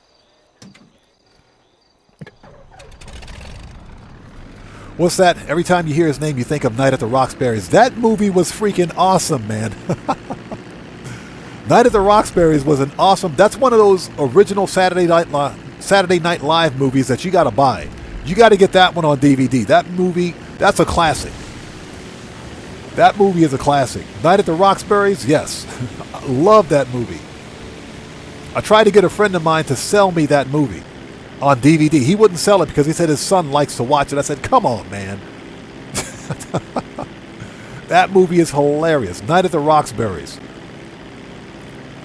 What's that? Every time you hear his name, you think of Night at the Roxbury's. That movie was freaking awesome, man. Night at the Roxbury's was an awesome... That's one of those original Saturday Night Live movies that you got to buy. You got to get that one on DVD. That movie, that's a classic. That movie is a classic. Night at the Roxbury's, yes. I love that movie. I tried to get a friend of mine to sell me that movie on DVD. He wouldn't sell it because he said his son likes to watch it. I said, come on, man. That movie is hilarious. Night at the Roxbury's.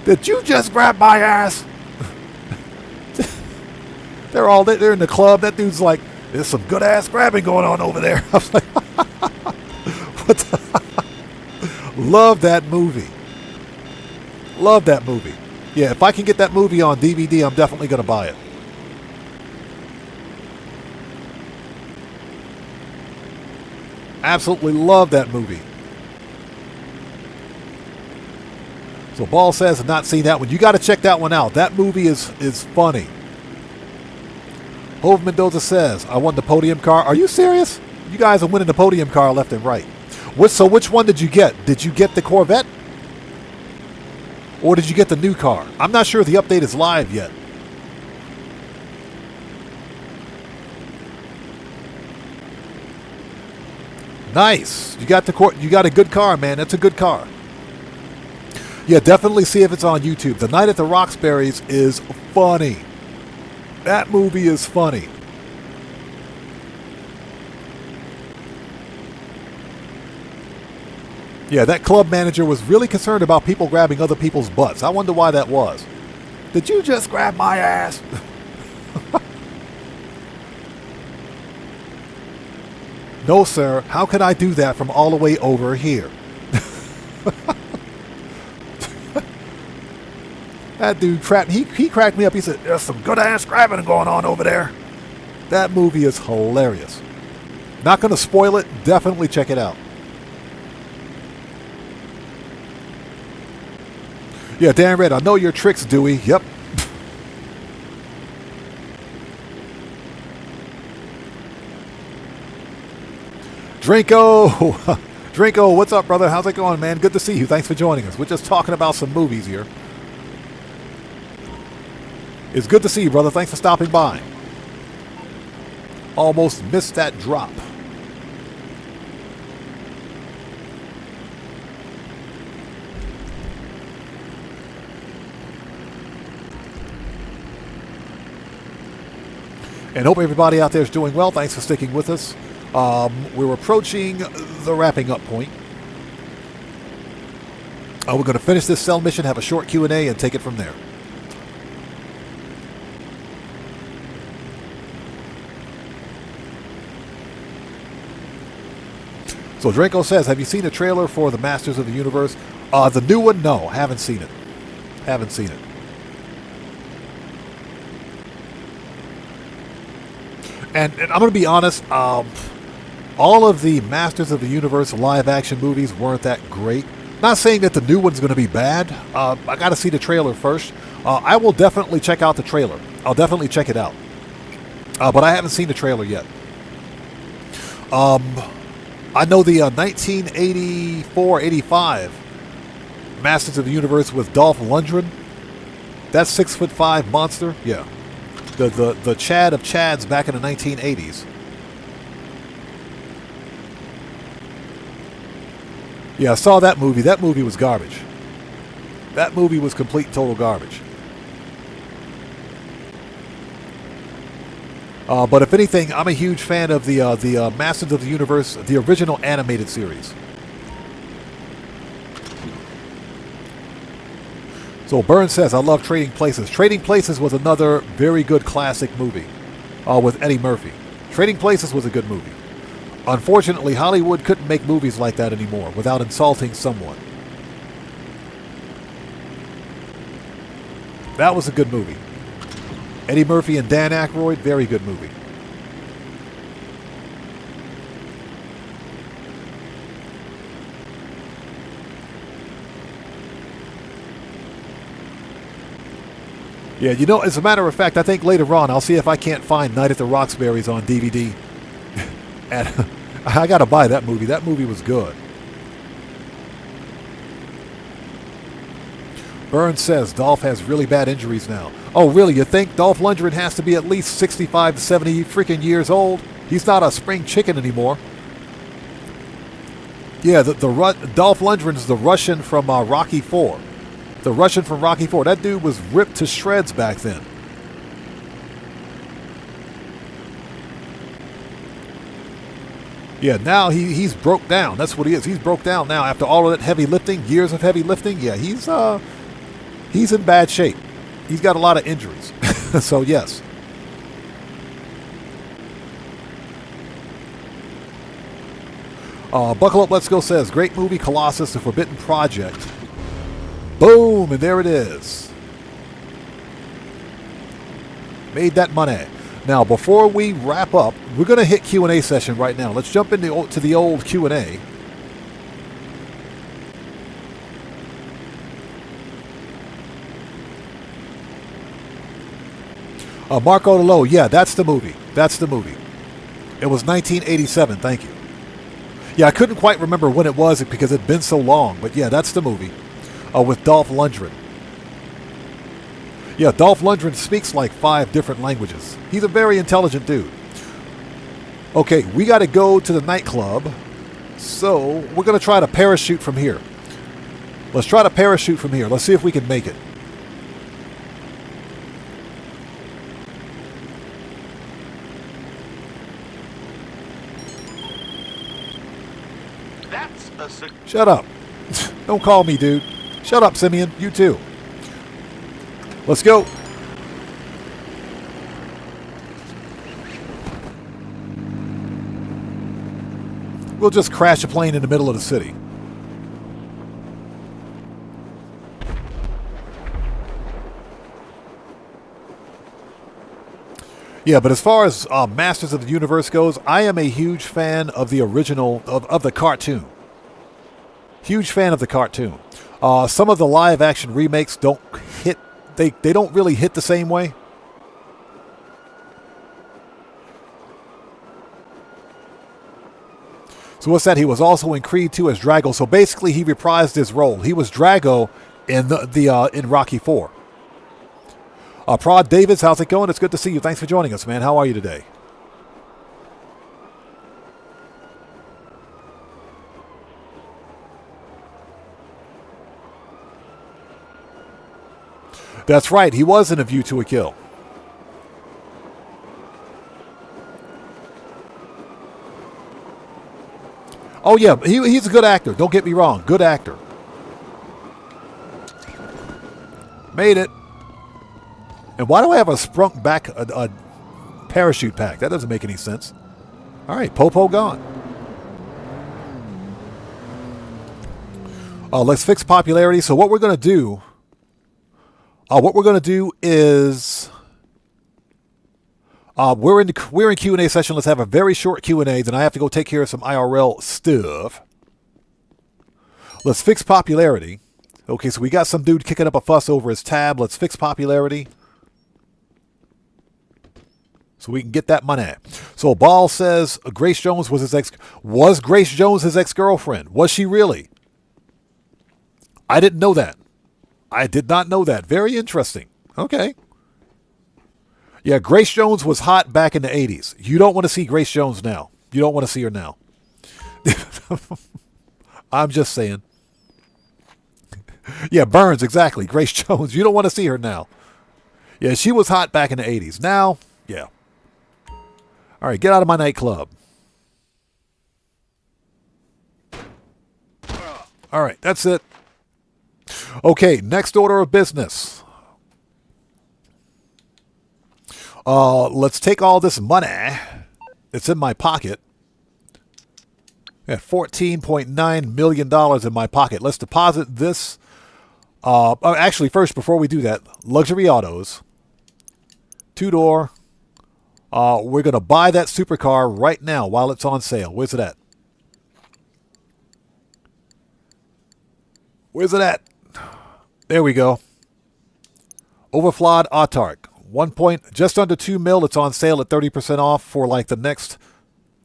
Did you just grab my ass? They're in the club. That dude's like, there's some good ass grabbing going on over there. I was like, what the? Love that movie. Love that movie. Yeah, if I can get that movie on DVD, I'm definitely going to buy it. Absolutely love that movie. So Ball says, not seen that one. You got to check that one out. That movie is funny. Hove Mendoza says, I won the podium car. Are you serious? You guys are winning the podium car left and right. So which one did you get? Did you get the Corvette? Or did you get the new car? I'm not sure the update is live yet. Nice. You got a good car, man. That's a good car. Yeah, definitely see if it's on YouTube. The Night at the Roxbury's is funny. That movie is funny. Yeah, that club manager was really concerned about people grabbing other people's butts. I wonder why that was. Did you just grab my ass? No, sir. How could I do that from all the way over here? That dude cracked. He cracked me up. He said, "There's some good ass grabbing going on over there." That movie is hilarious. Not going to spoil it. Definitely check it out. Yeah, Dan Red, I know your tricks, Dewey. Yep. Drinko! Drinko, what's up, brother? How's it going, man? Good to see you. Thanks for joining us. We're just talking about some movies here. It's good to see you, brother. Thanks for stopping by. Almost missed that drop. And hope everybody out there is doing well. Thanks for sticking with us. We're approaching the wrapping up point. We're going to finish this cell mission, have a short Q&A, and take it from there. So Draco says, have you seen a trailer for the Masters of the Universe? The new one? No, haven't seen it. Haven't seen it. And I'm going to be honest, all of the Masters of the Universe live-action movies weren't that great. Not saying that the new one's going to be bad. I got to see the trailer first. I will definitely check out the trailer. I'll definitely check it out. But I haven't seen the trailer yet. I know the 1984-85 Masters of the Universe with Dolph Lundgren. That 6'5" monster. Yeah. The Chad of Chads back in the 1980s. Yeah, I saw that movie. That movie was garbage. That movie was complete total garbage. But if anything, I'm a huge fan of the Masters of the Universe, the original animated series. So Burns says, I love Trading Places. Trading Places was another very good classic movie with Eddie Murphy. Trading Places was a good movie. Unfortunately, Hollywood couldn't make movies like that anymore without insulting someone. That was a good movie. Eddie Murphy and Dan Aykroyd, very good movie. Yeah, you know, as a matter of fact, I think later on I'll see if I can't find Night at the Roxbury's on DVD. And I got to buy that movie. That movie was good. Burns says Dolph has really bad injuries now. Oh, really? You think Dolph Lundgren has to be at least 65 to 70 freaking years old? He's not a spring chicken anymore. Yeah, Dolph Lundgren's the Russian from Rocky IV. The Russian from Rocky IV. That dude was ripped to shreds back then. Yeah, now he's broke down. That's what he is. He's broke down now after all of that heavy lifting, years of heavy lifting. Yeah, he's in bad shape. He's got a lot of injuries. So, yes. Buckle Up, Let's Go says, great movie, Colossus, The Forbidden Project. Boom, and there it is. Made that money. Now, before we wrap up, we're going to hit Q&A session right now. Let's jump into the old Q&A. Marco Low, yeah, that's the movie. That's the movie. It was 1987, thank you. Yeah, I couldn't quite remember when it was because it'd been so long, but yeah, that's the movie with Dolph Lundgren. Yeah, Dolph Lundgren speaks like 5 different languages. He's a very intelligent dude. Okay, we got to go to the nightclub, so we're going to try to parachute from here. Let's try to parachute from here. Let's see if we can make it. Shut up. Don't call me, dude. Shut up, Simeon. You too. Let's go. We'll just crash a plane in the middle of the city. Yeah, but as far as Masters of the Universe goes, I am a huge fan of the original, of the cartoon. Huge fan of the cartoon. Some of the live-action remakes don't hit, they don't really hit the same way. So what's that? He was also in Creed 2 as Drago. So basically, he reprised his role. He was Drago in in Rocky 4. Prod Davids, how's it going? It's good to see you. Thanks for joining us, man. How are you today? That's right. He was in A View to a Kill. Oh, yeah. He's a good actor. Don't get me wrong. Good actor. Made it. And why do I have a sprunk back a parachute pack? That doesn't make any sense. All right. Popo gone. Let's fix popularity. So what we're going to do... is we're in Q&A session. Let's have a very short Q&A. Then I have to go take care of some IRL stuff. Let's fix popularity. Okay, so we got some dude kicking up a fuss over his tab. Let's fix popularity so we can get that money. So Ball says Grace Jones was Grace Jones his ex-girlfriend? Was she really? I didn't know that. I did not know that. Very interesting. Okay. Yeah, Grace Jones was hot back in the 80s. You don't want to see Grace Jones now. You don't want to see her now. I'm just saying. Yeah, Burns, exactly. Grace Jones. You don't want to see her now. Yeah, she was hot back in the 80s. Now, yeah. All right, get out of my nightclub. All right, that's it. Okay, next order of business. Let's take all this money. It's in my pocket. $14.9 million in my pocket. Let's deposit this. Actually, first, before we do that, luxury autos. 2-door. We're going to buy that supercar right now while it's on sale. Where's it at? Where's it at? There we go. Overflawed Autark. Just under 2 mil. It's on sale at 30% off for like the next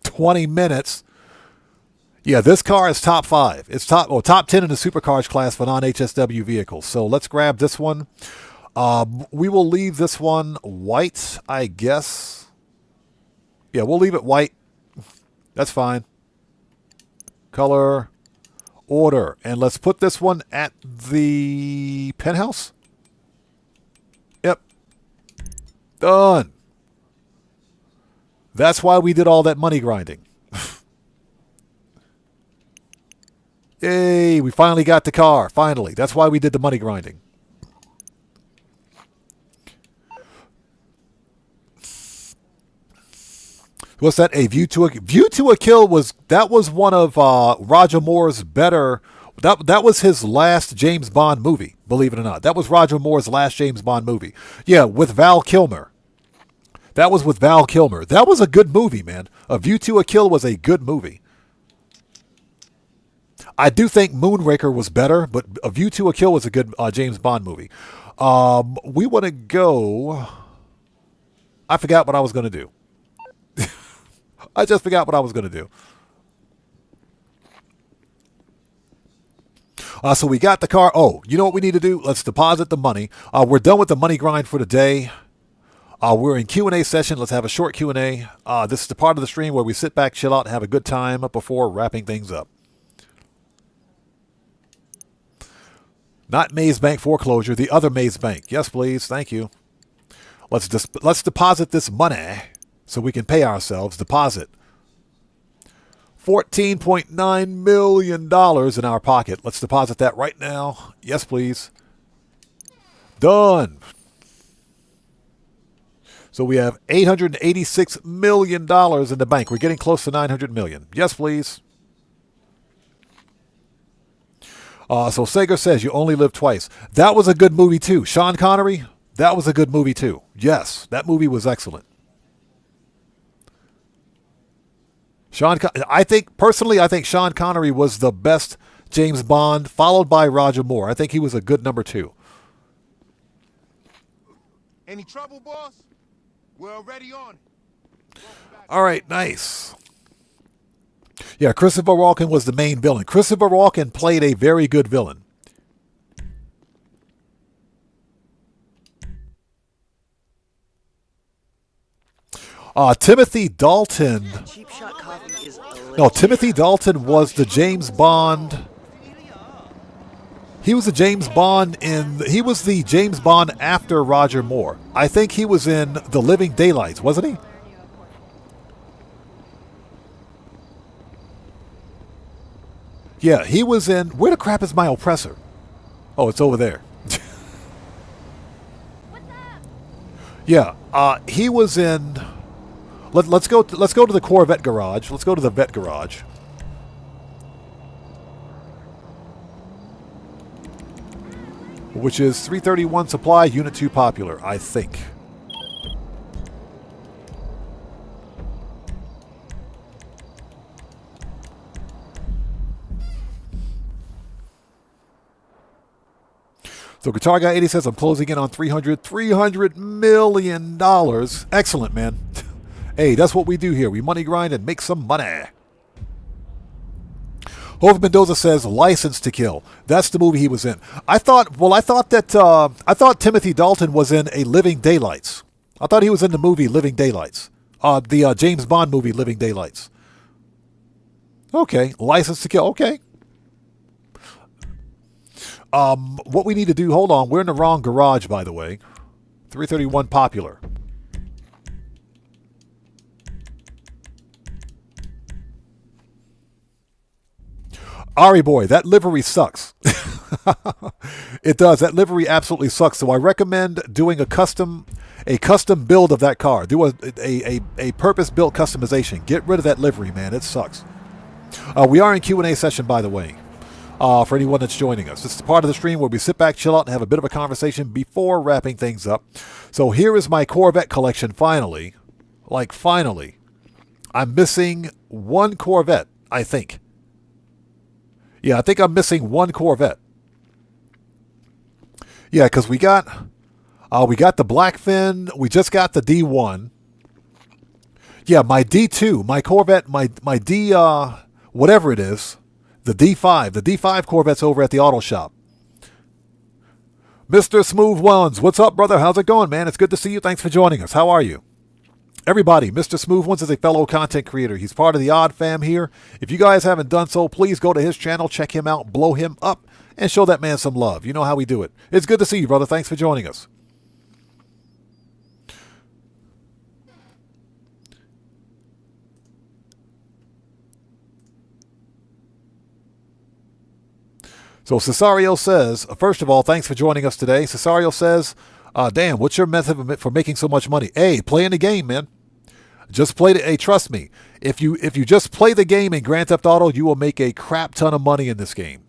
20 minutes. Yeah, this car is top 5. It's top 10 in the supercars class for non-HSW vehicles. So let's grab this one. We will leave this one white, I guess. Yeah, we'll leave it white. That's fine. Color. Order. And let's put this one at the penthouse. Yep. Done. That's why we did all that money grinding. Yay, we finally got the car. Finally. That's why we did the money grinding. What's that? A View to a Kill was one of Roger Moore's better. That was his last James Bond movie, believe it or not. That was Roger Moore's last James Bond movie. Yeah, with Val Kilmer. That was with Val Kilmer. That was a good movie, man. A View to a Kill was a good movie. I do think Moonraker was better, but A View to a Kill was a good James Bond movie. We want to go... I forgot what I was going to do. I just forgot what I was going to do. So we got the car. Oh, you know what we need to do? Let's deposit the money. We're done with the money grind for the day. We're in Q&A session. Let's have a short Q&A. This is the part of the stream where we sit back, chill out, and have a good time before wrapping things up. Not Maze Bank foreclosure, the other Maze Bank. Yes, please. Thank you. Let's deposit this money so we can pay ourselves. Deposit. $14.9 million in our pocket. Let's deposit that right now. Yes, please. Done. So we have $886 million in the bank. We're getting close to $900 million. Yes, please. So Sager says, you only live twice. That was a good movie, too. Sean Connery, that was a good movie, too. Yes, that movie was excellent. I think Sean Connery was the best James Bond, followed by Roger Moore. I think he was a good number 2. Any trouble, boss? We're already on it. All right, nice. Yeah, Christopher Walken was the main villain. Christopher Walken played a very good villain. Timothy Dalton. No, Timothy Dalton was the James Bond. He was the James Bond he was the James Bond after Roger Moore. I think he was in The Living Daylights, wasn't he? Yeah, he was in... Where the crap is my oppressor? Oh, it's over there. Yeah, he was in... Let's go to the Corvette garage. Let's go to the vet garage. Which is 331 Supply, Unit 2 Popular, I think. So Guitar Guy 80 says, I'm closing in on $300 million. Excellent, man. Hey, that's what we do here. We money grind and make some money. Hope Mendoza says, License to Kill. That's the movie he was in. I thought Timothy Dalton was in a Living Daylights. I thought he was in the movie Living Daylights. The James Bond movie Living Daylights. Okay, License to Kill. Okay. What we need to do, hold on, we're in the wrong garage, by the way. 331 Popular. Ari boy, that livery sucks. It does. That livery absolutely sucks. So I recommend doing a custom build of that car. Do a purpose-built customization. Get rid of that livery, man. It sucks. We are in Q&A session, by the way. For anyone that's joining us. It's the part of the stream where we sit back, chill out, and have a bit of a conversation before wrapping things up. So here is my Corvette collection finally. Like, finally. I'm missing one Corvette, I think. Yeah, I think I'm missing one Corvette. Yeah, because we got the Blackfin. We just got the D1. Yeah, my D2, my Corvette, my D, whatever it is. The D5. The D5 Corvette's over at the auto shop. Mr. Smooth Ones, what's up, brother? How's it going, man? It's good to see you. Thanks for joining us. How are you? Everybody, Mr. Smooth Ones is a fellow content creator. He's part of the Odd Fam here. If you guys haven't done so, please go to his channel, check him out, blow him up, and show that man some love. You know how we do it. It's good to see you, brother. Thanks for joining us. So Cesario says, first of all, thanks for joining us today. Cesario says, damn, what's your method for making so much money? Hey, playing the game, man. Just play it. Hey, trust me. If you just play the game in Grand Theft Auto, you will make a crap ton of money in this game.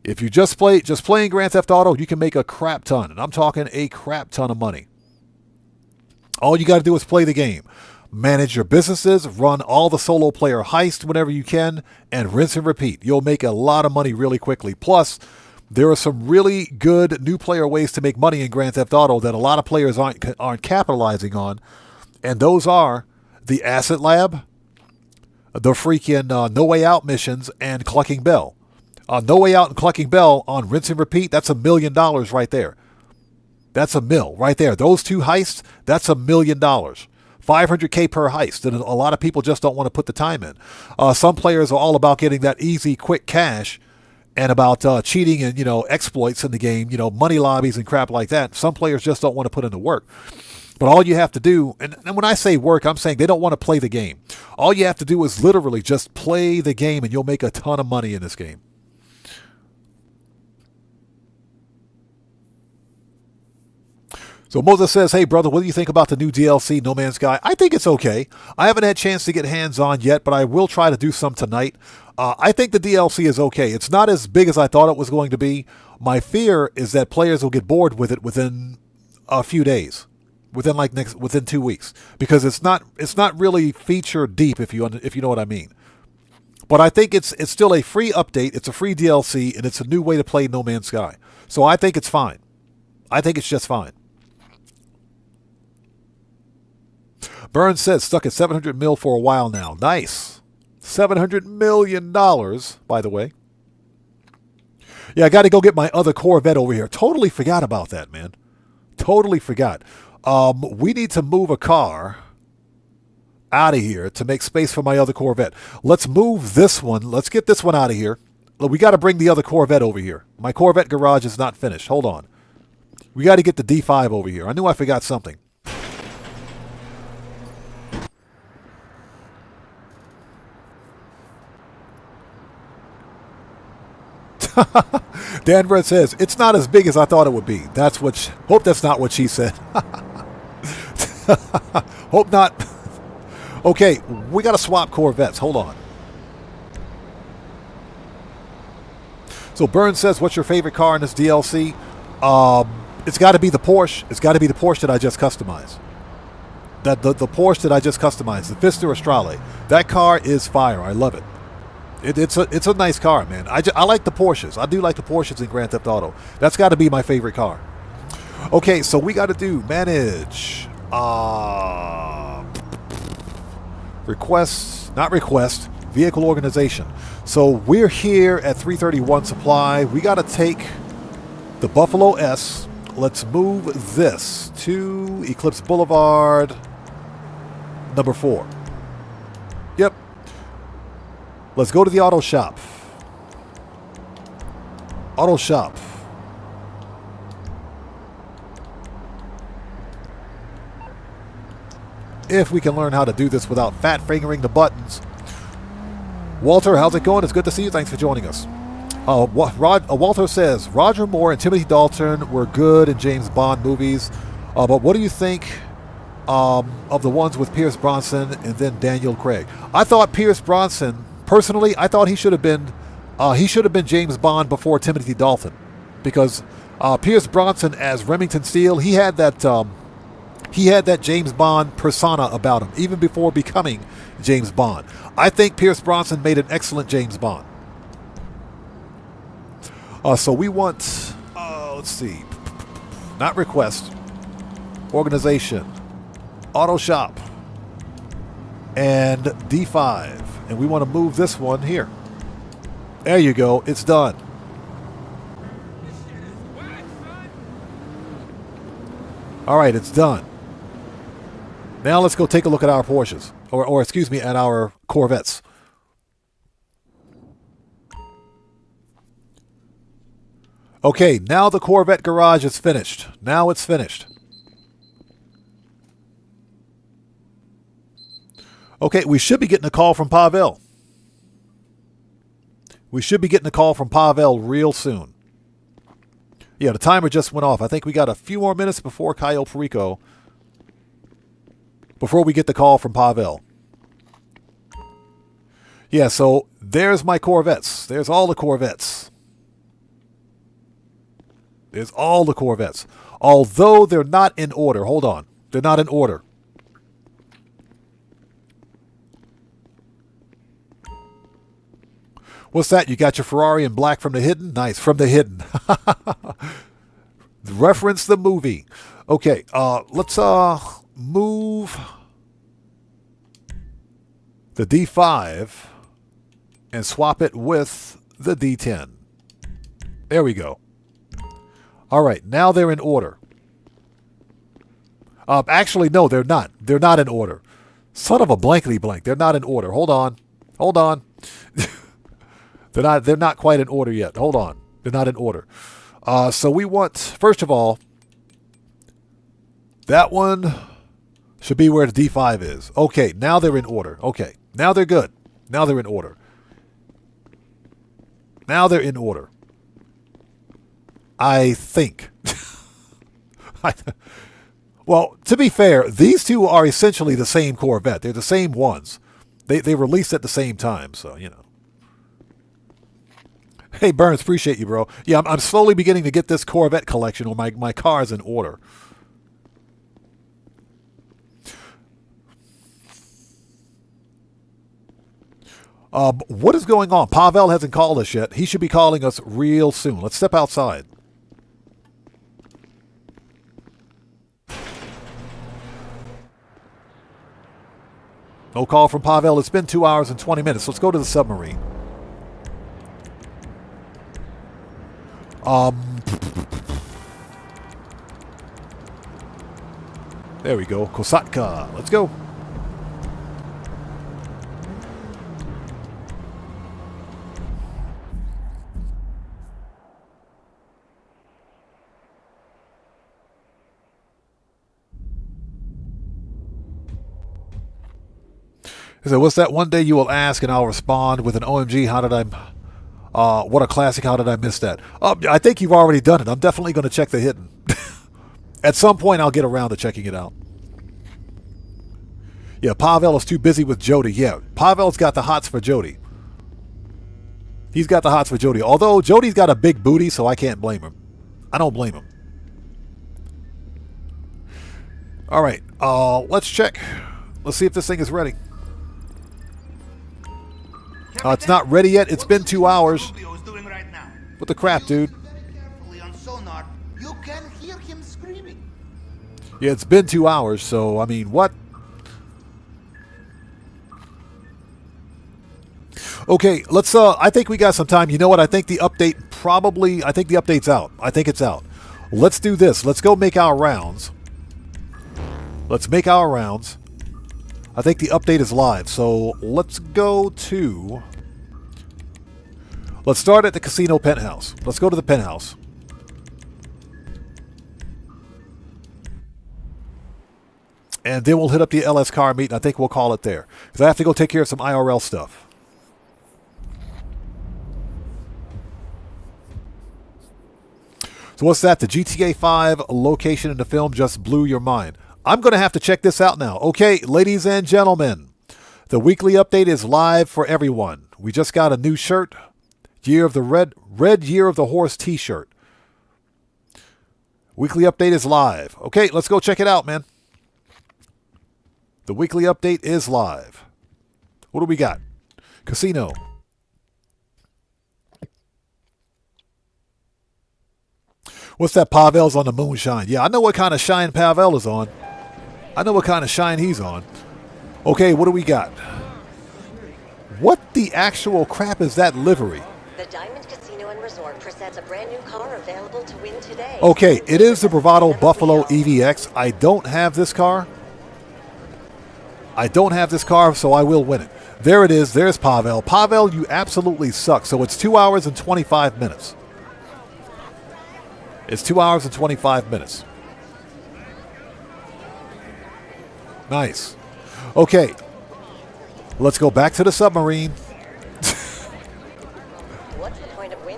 If you just playing Grand Theft Auto, you can make a crap ton. And I'm talking a crap ton of money. All you got to do is play the game. Manage your businesses, run all the solo player heists whenever you can, and rinse and repeat. You'll make a lot of money really quickly. Plus, there are some really good new player ways to make money in Grand Theft Auto that a lot of players aren't capitalizing on. And those are the Asset Lab, the freaking No Way Out missions, and Clucking Bell. No Way Out and Clucking Bell on rinse and repeat, that's $1 million right there. That's $1 million right there. Those two heists, that's $1 million. $500K per heist, and a lot of people just don't want to put the time in. Some players are all about getting that easy, quick cash and about cheating and, exploits in the game, money lobbies and crap like that. Some players just don't want to put in the work. But all you have to do, and when I say work, I'm saying they don't want to play the game. All you have to do is literally just play the game, and you'll make a ton of money in this game. So Moses says, hey, brother, what do you think about the new DLC, No Man's Sky? I think it's okay. I haven't had a chance to get hands-on yet, but I will try to do some tonight. I think the DLC is okay. It's not as big as I thought it was going to be. My fear is that players will get bored with it within a few days, within 2 weeks, because it's not really feature deep, if you know what I mean. But I think it's still a free update. It's a free DLC, and it's a new way to play No Man's Sky. So I think it's fine. I think it's just fine. Burns says, stuck at 700 mil for a while now. Nice. $700 million, by the way. Yeah, I got to go get my other Corvette over here. Totally forgot about that, man. Totally forgot. We need to move a car out of here to make space for my other Corvette. Let's move this one. Let's get this one out of here. We got to bring the other Corvette over here. My Corvette garage is not finished. Hold on. We got to get the D5 over here. I knew I forgot something. Dan Brett says, it's not as big as I thought it would be. Hope that's not what she said. Hope not. Okay, we got to swap Corvettes. Hold on. So Burns says, what's your favorite car in this DLC? It's got to be the Porsche. It's got to be the Porsche that I just customized. The Porsche that I just customized, the Vista Astrale. That car is fire. I love it. It's a nice car, man. I like the Porsches. I do like the Porsches in Grand Theft Auto. That's got to be my favorite car. Okay, so we got to do manage. Vehicle organization. So we're here at 331 Supply. We got to take the Buffalo S. Let's move this to Eclipse Boulevard, number 4. Yep. Let's go to the auto shop. Auto shop. If we can learn how to do this without fat fingering the buttons. Walter, how's it going? It's good to see you. Thanks for joining us. Walter says, Roger Moore and Timothy Dalton were good in James Bond movies. But what do you think of the ones with Pierce Brosnan and then Daniel Craig? I thought Pierce Brosnan... Personally, I thought he should have been James Bond before Timothy Dalton, because Pierce Brosnan as Remington Steele, he had that James Bond persona about him even before becoming James Bond. I think Pierce Brosnan made an excellent James Bond. So we want, let's see, not request, organization, auto shop, and D5. And we want to move this one here. There you go. It's done. All right, it's done. Now let's go take a look at our Porsches. Or excuse me, at our Corvettes. Okay, now the Corvette garage is finished. Now it's finished. Okay, we should be getting a call from Pavel. We should be getting a call from Pavel real soon. Yeah, the timer just went off. I think we got a few more minutes before Cayo Perico. Before we get the call from Pavel. Yeah, so there's my Corvettes. There's all the Corvettes. There's all the Corvettes. Although they're not in order. Hold on. They're not in order. What's that? You got your Ferrari in black from the hidden? Nice. From the hidden. Reference the movie. Okay. Let's move the D5 and swap it with the D10. There we go. All right, now they're in order. Actually, no, they're not. They're not in order. Son of a blankety blank. They're not in order. Hold on. Hold on. They're not quite in order yet. Hold on. They're not in order. So we want, first of all, that one should be where the D5 is. Okay, now they're in order. Okay, now they're good. Now they're in order. Now they're in order. I think. Well, to be fair, these two are essentially the same Corvette. They're the same ones. They released at the same time, so, you know. Hey, Burns, appreciate you, bro. Yeah, I'm slowly beginning to get this Corvette collection where my car is in order. What is going on? Pavel hasn't called us yet. He should be calling us real soon. Let's step outside. No call from Pavel. It's been 2 hours and 20 minutes. Let's go to the submarine. There we go. Kosatka. Let's go. He said, what's that one day you will ask and I'll respond with an OMG, how did I, what a classic, how did I miss that? I think you've already done it. I'm definitely going to check the hidden. At some point, I'll get around to checking it out. Yeah, Pavel is too busy with Jody. Yeah, Pavel's got the hots for Jody. He's got the hots for Jody. Although Jody's got a big booty, so I can't blame him. I don't blame him. All right, let's check. Let's see if this thing is ready. It's not ready yet. It's been 2 hours. What the crap, dude? Yeah, it's been 2 hours, so, I mean, what? Okay, let's, I think we got some time. You know what? I think the update I think the update's out. I think it's out. Let's do this. Let's go make our rounds. Let's make our rounds. I think the update is live, so let's go to... Let's start at the casino penthouse. Let's go to the penthouse. And then we'll hit up the LS car meet, and I think we'll call it there. Because I have to go take care of some IRL stuff. So what's that? The GTA 5 location in the film just blew your mind. I'm going to have to check this out now. Okay, ladies and gentlemen, the weekly update is live for everyone. We just got a new shirt. Year of the red Year of the Horse t-shirt. Weekly update is live. Okay, let's go check it out, man. The weekly update is live. What do we got? Casino. What's that? Pavel's on the moonshine. Yeah, I know what kind of shine Pavel is on. I know what kind of shine he's on. Okay, what do we got? What the actual crap is that livery? The Diamond Casino and Resort presents a brand new car available to win today. Okay, it is the Bravado Buffalo EVX. I don't have this car. I don't have this car, so I will win it. There it is. There's Pavel. Pavel, you absolutely suck. So it's 2 hours and 25 minutes. It's 2 hours and 25 minutes. Nice. Okay. Let's go back to the submarine.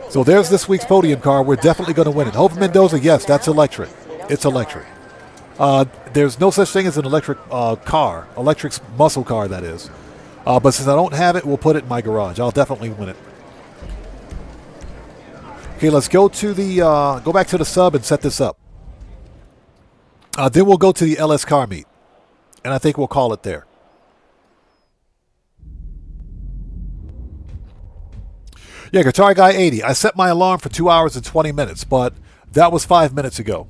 So there's this week's podium car. We're definitely going to win it. Hope Mendoza, yes, that's electric. It's electric. There's no such thing as an electric car. Electric muscle car, that is. But since I don't have it, we'll put it in my garage. I'll definitely win it. Okay, let's go to the go back to the sub and set this up. Then we'll go to the LS car meet, and I think we'll call it there. Yeah, Guitar Guy 80. I set my alarm for 2 hours and 20 minutes, but that was 5 minutes ago.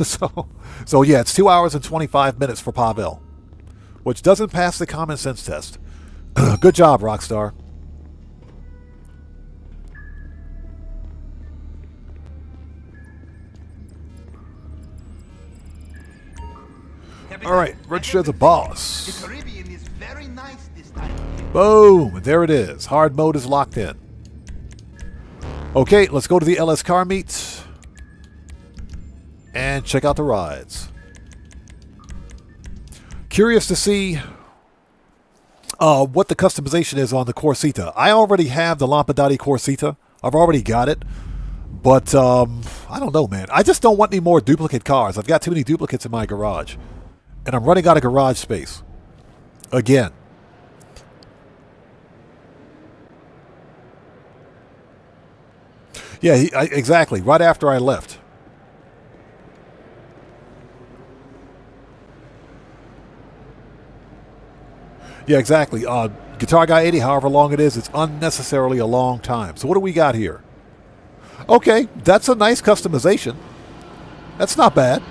so yeah, it's 2 hours and 25 minutes for Pavel, which doesn't pass the common sense test. Good job, Rockstar. All right, register the boss. The Caribbean is very nice this time. Boom, there it is. Hard mode is locked in. Okay, let's go to the LS car meet and check out the rides. Curious to see what the customization is on the Corsita. I already have the Lampadati Corsita. I've already got it. But I don't know, man. I just don't want any more duplicate cars. I've got too many duplicates in my garage. And I'm running out of garage space. Again. Yeah, exactly. Right after I left. Yeah, exactly. Guitar Guy 80, however long it is, it's unnecessarily a long time. So what do we got here? Okay, that's a nice customization. That's not bad.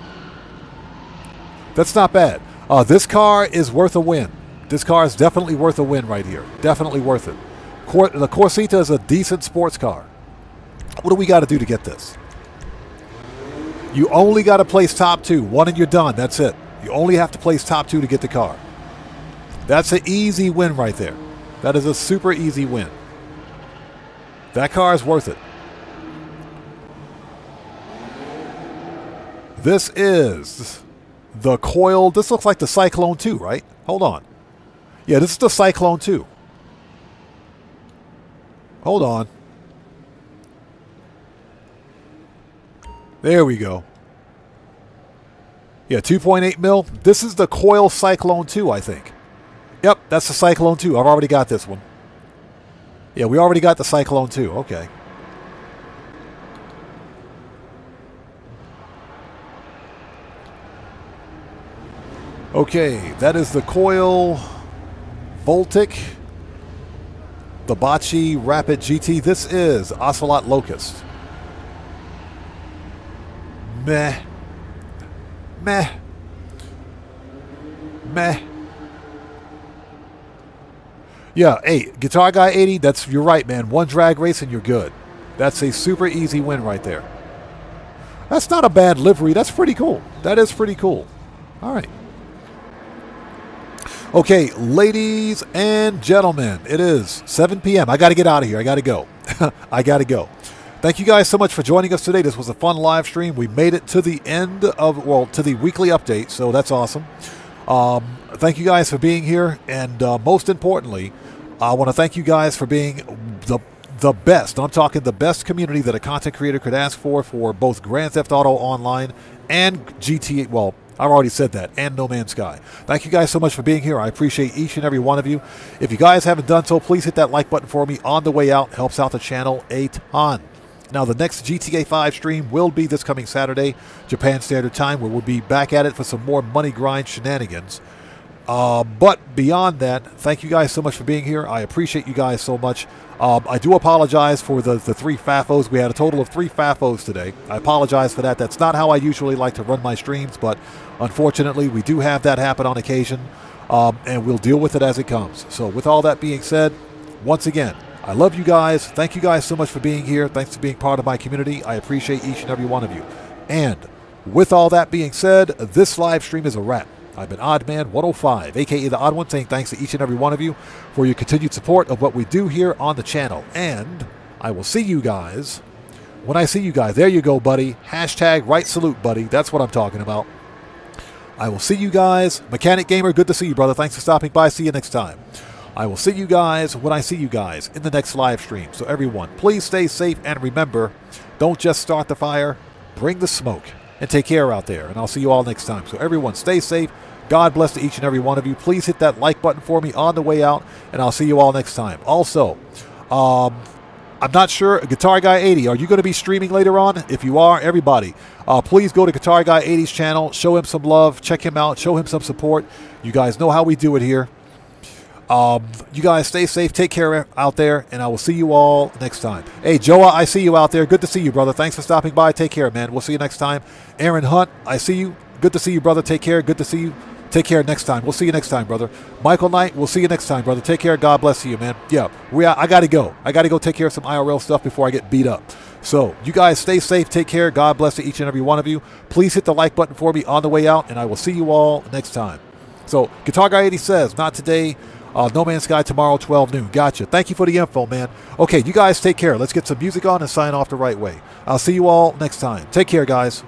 That's not bad. This car is worth a win. This car is definitely worth a win right here. Definitely worth it. The Corsita is a decent sports car. What do we got to do to get this? You only got to place top 2. 1 and you're done. That's it. You only have to place top 2 to get the car. That's an easy win right there. That is a super easy win. That car is worth it. This is the Coil. This looks like the Cyclone 2, right? Hold on. Yeah, this is the Cyclone 2. Hold on. There we go. Yeah, 2.8 mil. This is the Coil Cyclone 2, I think. Yep, that's the Cyclone 2. I've already got this one. Yeah, we already got the Cyclone 2. Okay. Okay, that is the Coil Voltic, the Bocce Rapid GT. This is Ocelot Locust. Meh. Meh. Meh. Yeah, hey, Guitar Guy 80, you're right, man. 1 drag race and you're good. That's a super easy win right there. That's not a bad livery. That's pretty cool. That is pretty cool. All right. Okay, ladies and gentlemen, it is 7 p.m. I got to get out of here. I got to go. I got to go. Thank you guys so much for joining us today. This was a fun live stream. We made it to the end of, to the weekly update, so that's awesome. Thank you guys for being here, and most importantly, I want to thank you guys for being the best. I'm talking the best community that a content creator could ask for both Grand Theft Auto Online and GTA. Well, I've already said that, and No Man's Sky. Thank you guys so much for being here. I appreciate each and every one of you. If you guys haven't done so, please hit that like button for me on the way out. Helps out the channel a ton. Now, the next GTA 5 stream will be this coming Saturday, Japan Standard Time, where we'll be back at it for some more money grind shenanigans. But beyond that, thank you guys so much for being here. I appreciate you guys so much. I do apologize for the 3 FAFOs. We had a total of 3 FAFOs today. I apologize for that. That's not how I usually like to run my streams, but unfortunately, we do have that happen on occasion, and we'll deal with it as it comes. So with all that being said, once again, I love you guys. Thank you guys so much for being here. Thanks for being part of my community. I appreciate each and every one of you. And with all that being said, this live stream is a wrap. I've been Oddman105, a.k.a. The Odd One, saying thanks to each and every one of you for your continued support of what we do here on the channel. And I will see you guys when I see you guys. There you go, buddy. Hashtag right salute, buddy. That's what I'm talking about. I will see you guys. Mechanic Gamer, good to see you, brother. Thanks for stopping by. See you next time. I will see you guys when I see you guys in the next live stream. So everyone, please stay safe, and remember, don't just start the fire, bring the smoke, and take care out there. And I'll see you all next time. So everyone, stay safe. God bless to each and every one of you. Please hit that like button for me on the way out, and I'll see you all next time. Also, I'm not sure. Guitar Guy 80, are you going to be streaming later on? If you are, everybody, please go to Guitar Guy 80's channel. Show him some love. Check him out. Show him some support. You guys know how we do it here. You guys stay safe. Take care out there, and I will see you all next time. Hey, Joa, I see you out there. Good to see you, brother. Thanks for stopping by. Take care, man. We'll see you next time. Aaron Hunt, I see you. Good to see you, brother. Take care. Good to see you. Take care next time. We'll see you next time, brother. Michael Knight, we'll see you next time, brother. Take care. God bless you, man. Yeah, I got to go. I got to go take care of some IRL stuff before I get beat up. So you guys stay safe. Take care. God bless each and every one of you. Please hit the like button for me on the way out, and I will see you all next time. So Guitar Guy 80 says, not today. No Man's Sky tomorrow, 12 noon. Gotcha. Thank you for the info, man. Okay, you guys take care. Let's get some music on and sign off the right way. I'll see you all next time. Take care, guys.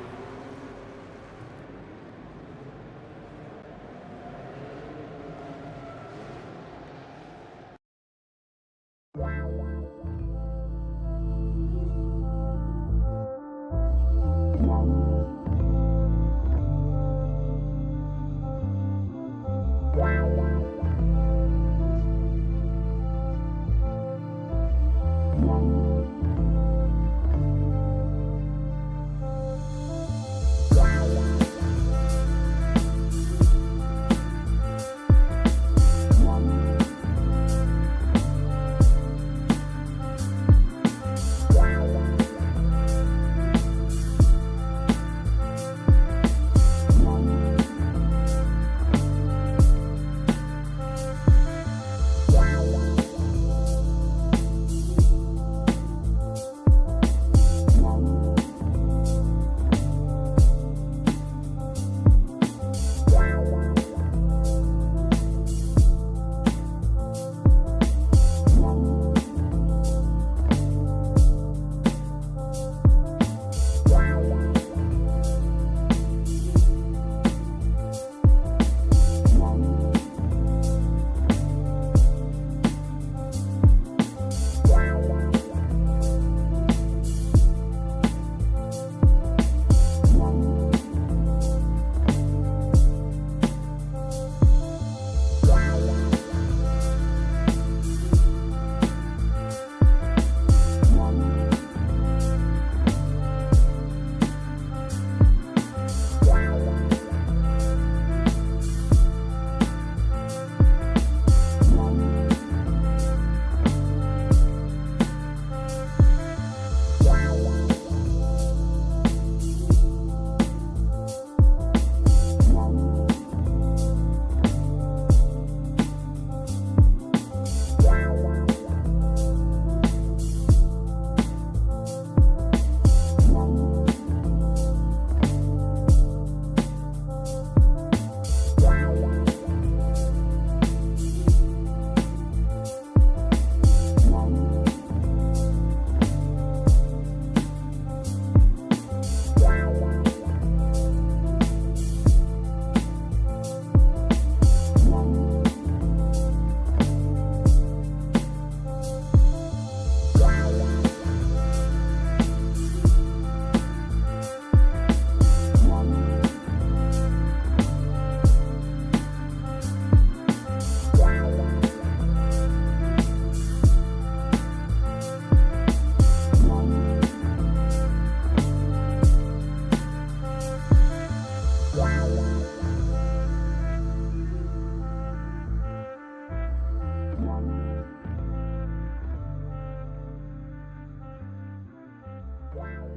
Wow.